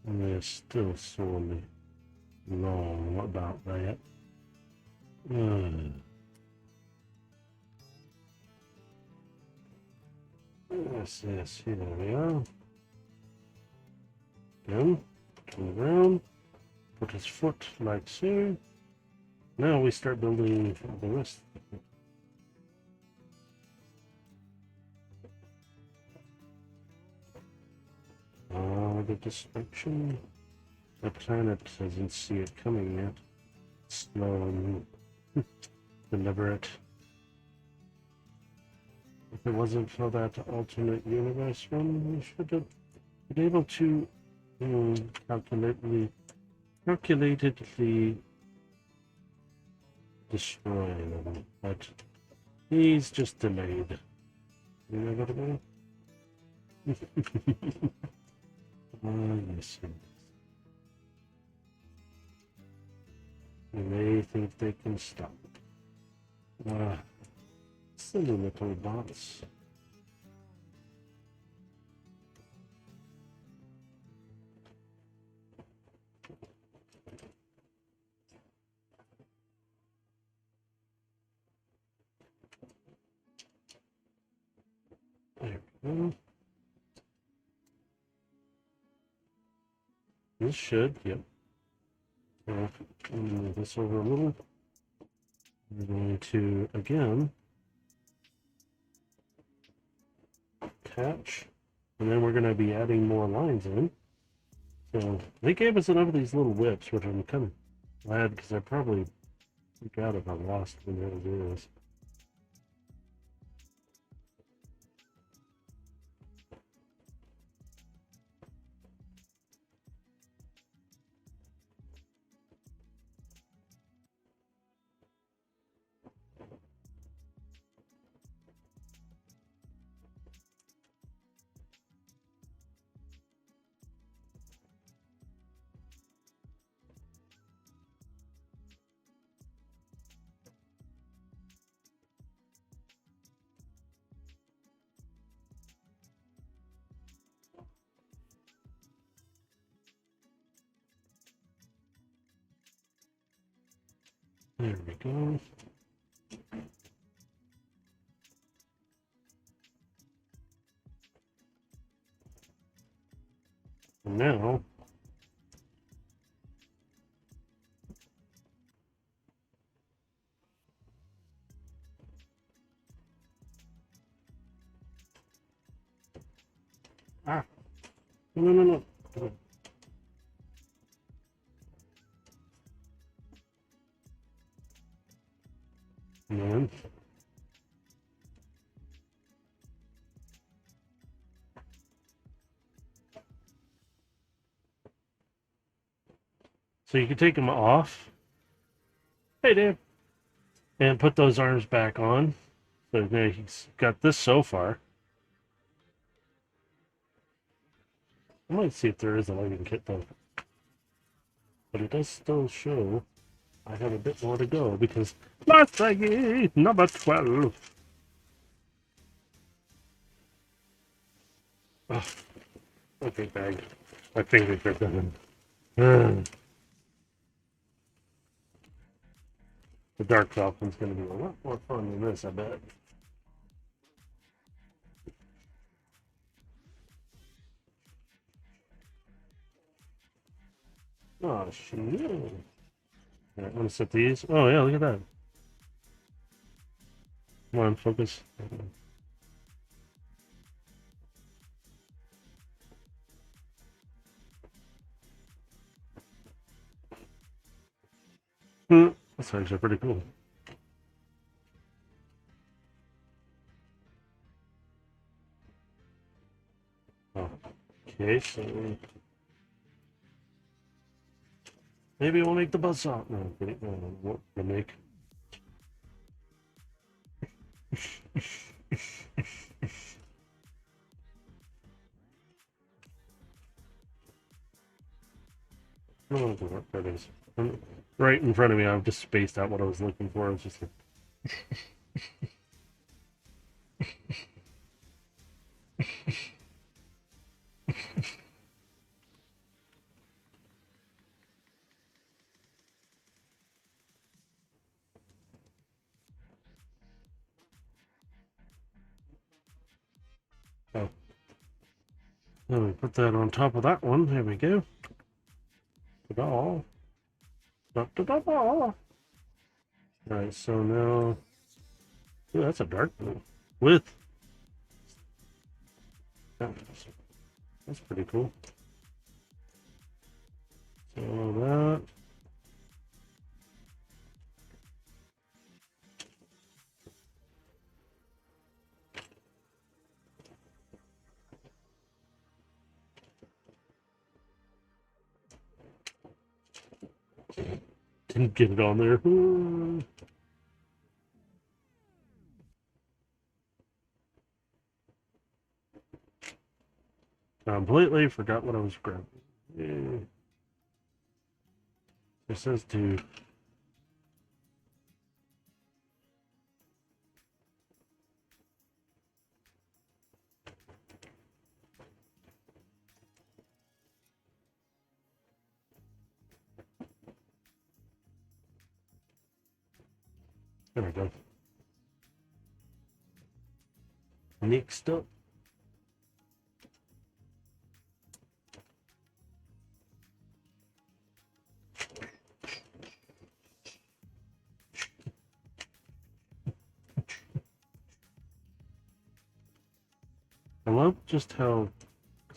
and they are still sorely wrong about that. Yes, yes, here we are. Again, turn around, put his foot like so. Now we start building the rest. The destruction. The planet doesn't see it coming yet. Slow and deliberate. If it wasn't for that alternate universe one, we should have been able to calculatedly destroy them, but he's just delayed. You know what I mean? Yes, yes. And they think they can stop it. Silly little bots. Mm. This should, yep. So, I'm going to move this over a little. We're going to, again, attach. And then we're going to be adding more lines in. So they gave us enough of these little whips, which I'm kind of glad because I probably forgot if I lost when I was doing this. There we go. And now, no. And then, so you can take them off. Hey, Dave. And put those arms back on. So now he's got this so far. I might see if there is a lighting kit though. But it does still show I have a bit more to go because last number 12. Oh, okay, bag. My fingers are done. The Dark Falcon's going to be a lot more fun than this, I bet. Oh, shit. Right, I'm going to set these. Oh, yeah, look at that. Come on, focus. That's actually pretty cool. Oh, okay, so maybe we'll make the buzzsaw. No, what to make? No, there it is. Right in front of me, I've just spaced out what I was looking for. I was just oh. Let me put that on top of that one. There we go. Ta-da. Da-da-da-da. Alright, so now... Ooh, that's a dark blue. With... That's pretty cool. So that... Didn't get it on there. Completely forgot what I was grabbing. Yeah. It says to... There we go. Next up, love just how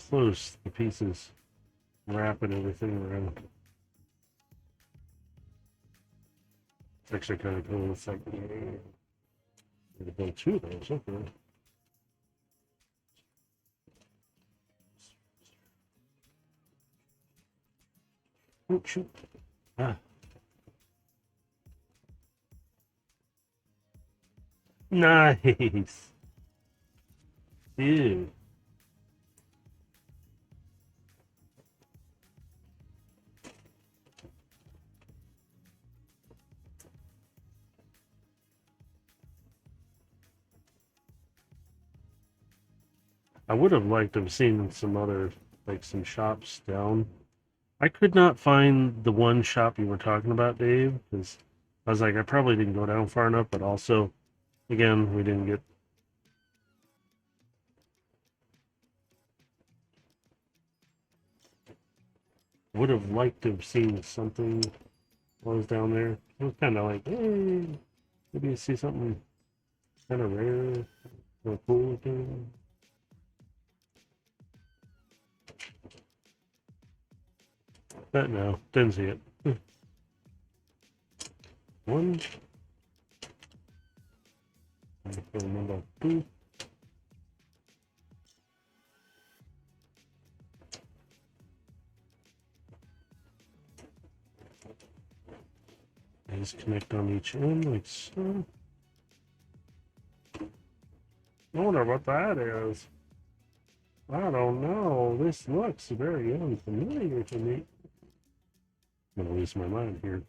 close the pieces wrapping everything around. It's actually kind of cool. It's like, to build two of those. Okay. Oh, shoot. Ah. Nice. Ew. I would have liked to have seen some other, like some shops down. I could not find the one shop you were talking about, Dave, because I was like, I probably didn't go down far enough, but also, again, we didn't get. Would have liked to have seen something while I was down there. It was kind of like, hey, maybe you see something kind of rare or cool looking. But no, didn't see it. One. Number two. And just connect on each end like so. I wonder what that is. I don't know. This looks very unfamiliar to me. I'm gonna lose my mind here.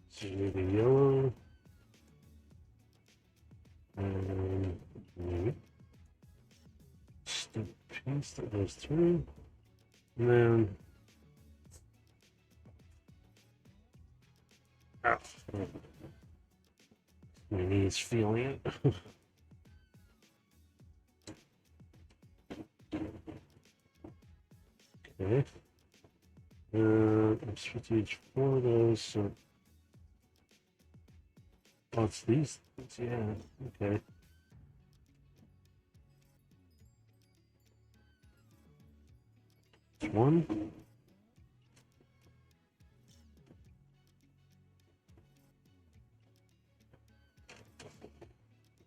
So maybe yellow. And maybe just a piece that goes through. And then my knees feeling it. Okay. I'm switching each four of those. So, oh, it's these. Yeah. Okay. It's one.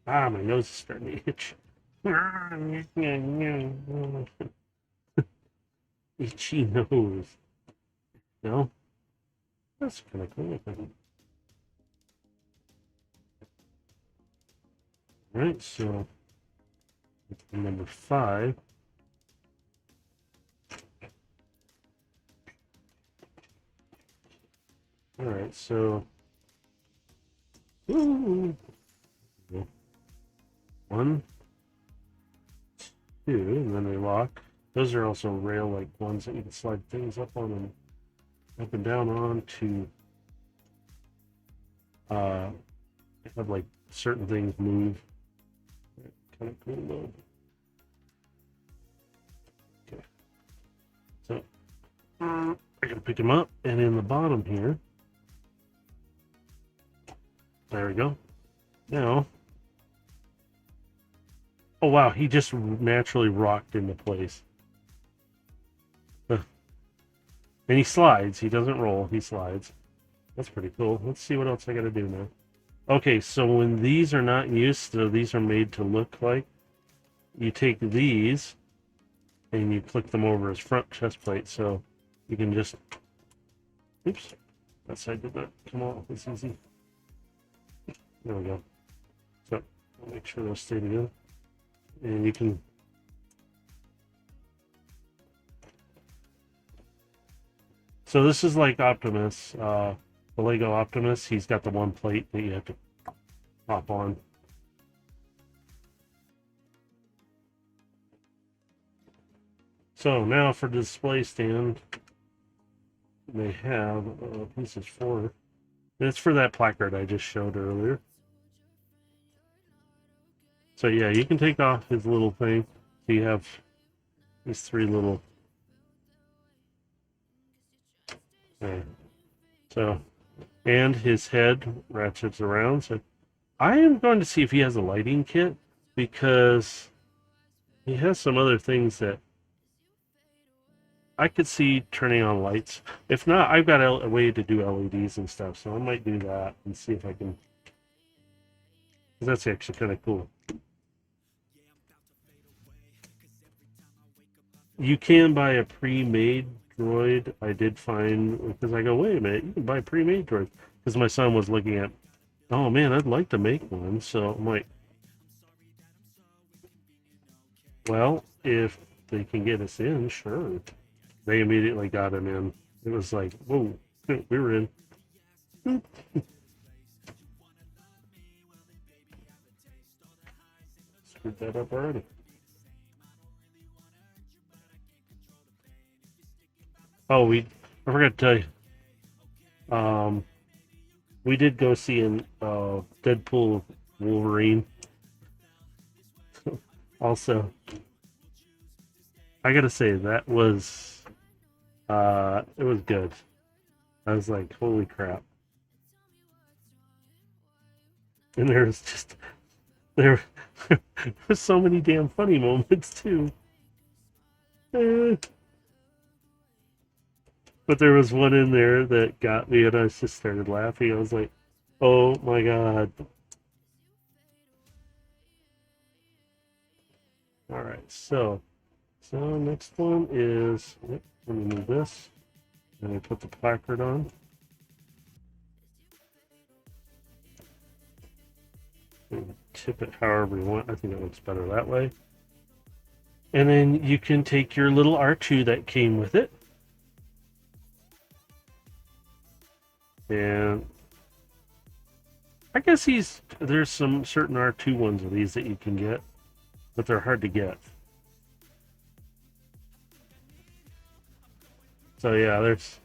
Ah, my nose is starting to itch. Itchy nose. No? That's kind of cool. Alright, so number 5. Alright, so. Ooh. 1, 2, and then they lock. Those are also rail-like ones that you can slide things up on and up and down on to have like certain things move. Kind of cool though. Okay, so I can pick them up, and in the bottom here, there we go. Now, oh wow, he just naturally rocked into place. And he slides. He doesn't roll. He slides. That's pretty cool. Let's see what else I got to do now. Okay, so when these are not used, so these are made to look like, you take these and you click them over his front chest plate. So you can just, oops, that side did not come off. It's easy. There we go. So I'll make sure those stay together. And you can. So this is like Optimus, the Lego Optimus. He's got the one plate that you have to pop on. So now for the display stand, they have pieces for. It's for that placard I just showed earlier. So yeah, you can take off his little thing. So you have these three little. So, and his head ratchets around. So I am going to see if he has a lighting kit because he has some other things that I could see turning on lights. If not, I've got a way to do LEDs and stuff, so I might do that and see if I can. Because that's actually kind of cool. You can buy a pre-made droid. I did find because I go, wait a minute, you can buy pre-made droids. Because my son was looking at, oh man, I'd like to make one. So I'm like, well, if they can get us in, sure. They immediately got him in. It was like, whoa, we were in. Screwed that up already. Oh, I forgot to tell you. We did go see an Deadpool Wolverine. Also, I gotta say that was it was good. I was like, holy crap! And there was so many damn funny moments too. Eh, but there was one in there that got me, and I just started laughing. I was like, oh my god! All right, so next one is, yep, let me move this, and I put the placard on. Tip it however you want. I think it looks better that way. And then you can take your little R2 that came with it. And I guess there's some certain R2 ones of these that you can get, but they're hard to get. So yeah, there's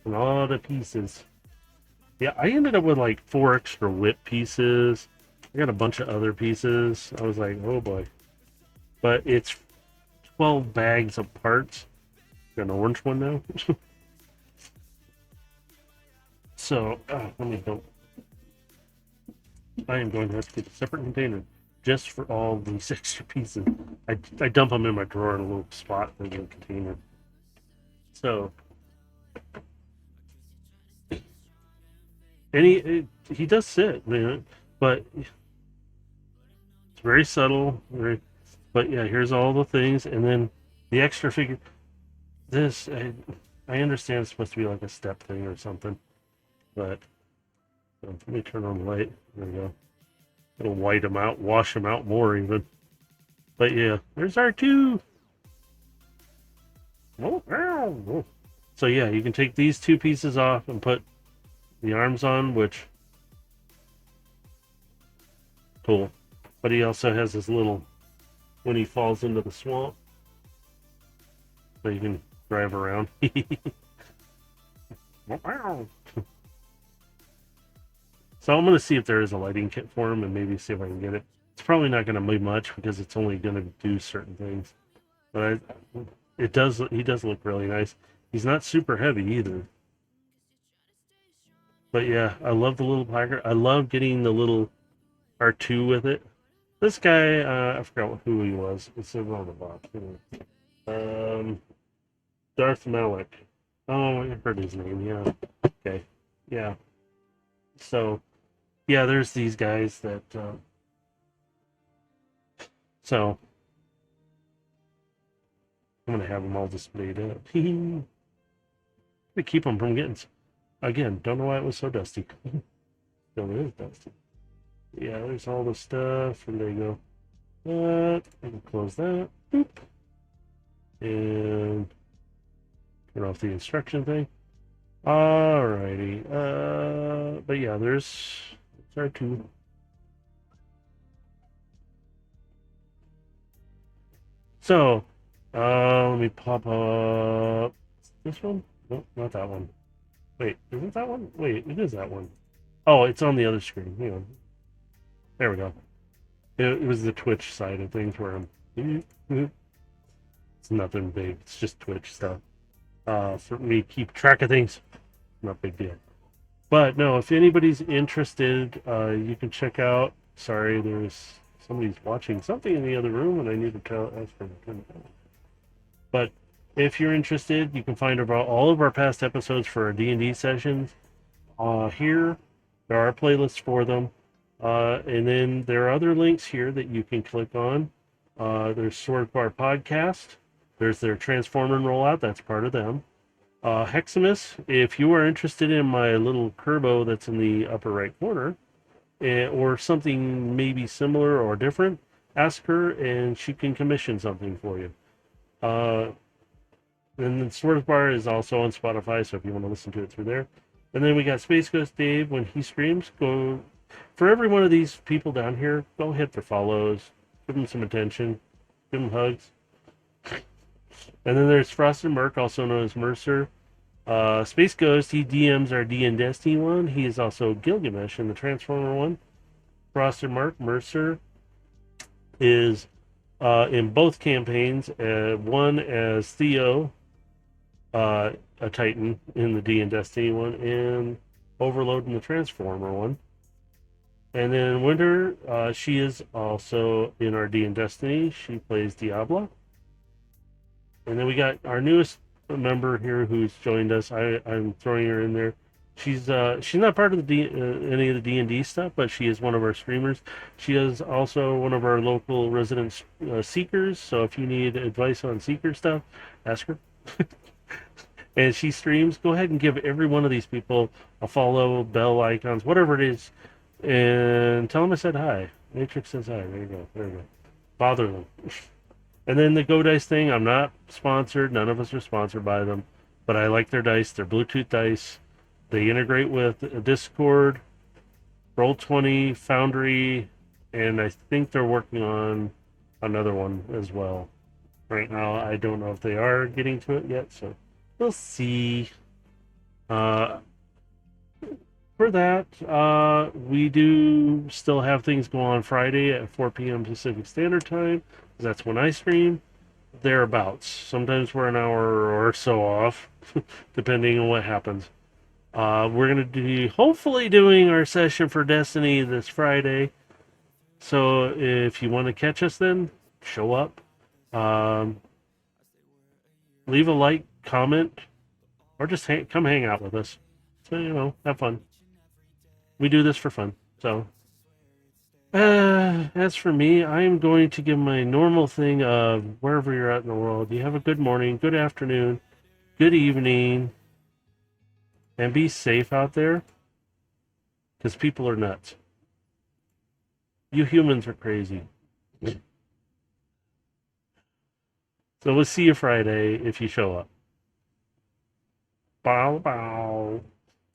a lot of pieces. Yeah, I ended up with like 4 extra whip pieces. I got a bunch of other pieces. I was like, oh boy. But it's 12 bags of parts. Got an orange one now. So, let me go. I am going to have to get a separate container just for all these extra pieces. I dump them in my drawer in a little spot for the container. So, and he does sit, man, but it's very subtle. But yeah, here's all the things, and then the extra figure. This I understand it's supposed to be like a step thing or something, but let me turn on the light. There we go. It'll white them out, wash them out more even. But yeah, there's R2. Oh. So yeah, you can take these 2 pieces off and put the arms on, which cool. But he also has this little when he falls into the swamp, so you can drive around. So I'm gonna see if there is a lighting kit for him and maybe see if I can get it. It's probably not gonna be much because it's only gonna do certain things. But he does look really nice. He's not super heavy either. But yeah, I love the little placard. I love getting the little R2 with it. This guy, I forgot who he was. It's on the box. Darth Malik. Oh, I heard his name. Yeah. Okay. Yeah. So, yeah, there's these guys that. So, I'm gonna have them all displayed up. To keep them from getting. Again, don't know why it was so dusty. Still is dusty. Yeah, there's all the stuff, and there you go. I can close that. Boop. And turn off the instruction thing. Alrighty. But yeah, there's R2. So, let me pop up this one. Nope, not that one. Wait, is it that one? Wait, it is that one. Oh, it's on the other screen. Hang on. There we go. It was the Twitch side of things where it's nothing big. It's just Twitch stuff. For me, keep track of things. Not a big deal. But no, if anybody's interested, you can check out. Sorry, there's somebody's watching something in the other room, and I need to ask them to turn it down. But if you're interested, you can find about all of our past episodes for our D&D sessions here. There are playlists for them. And then there are other links here that you can click on. There's Sword Bar Podcast. There's their Transformer rollout. That's part of them. Heximus, if you are interested in my little Kerbo that's in the upper right corner, or something maybe similar or different, ask her and she can commission something for you. And then Sword Bar is also on Spotify, so if you want to listen to it through there. And then we got Space Ghost Dave. When he streams, go for every one of these people down here, go hit their follows, give them some attention, give them hugs. And then there's Frosted Merc, also known as Mercer. Space Ghost, he DMs our D and Destiny one. He is also Gilgamesh in the Transformer one. Frosted Mercer is in both campaigns. One as Theo, a Titan in the D and Destiny one, and Overload in the Transformer one. And then Winter, she is also in our D and Destiny. She plays Diablo. And then we got our newest member here who's joined us. I'm throwing her in there. She's not part of the any of the D&D stuff, but she is one of our streamers. She is also one of our local resident seekers. So if you need advice on seeker stuff, ask her. And she streams. Go ahead and give every one of these people a follow, bell icons, whatever it is, and tell them I said hi. Matrix says hi. There you go. There you go. Bother them. And then the Go Dice thing, I'm not sponsored. None of us are sponsored by them. But I like their dice. They're Bluetooth dice. They integrate with Discord, Roll20, Foundry, and I think they're working on another one as well. Right now, I don't know if they are getting to it yet, so we'll see. For that, we do still have things go on Friday at 4 p.m. Pacific Standard Time. That's when I stream. Thereabouts. Sometimes we're an hour or so off, depending on what happens. We're going to be hopefully doing our session for Destiny this Friday. So if you want to catch us then, show up. Leave a like, comment, or just come hang out with us. So, have fun. We do this for fun. So, as for me, I am going to give my normal thing of wherever you're at in the world. You have a good morning, good afternoon, good evening, and be safe out there because people are nuts. You humans are crazy. So we'll see you Friday if you show up. Bow, bow.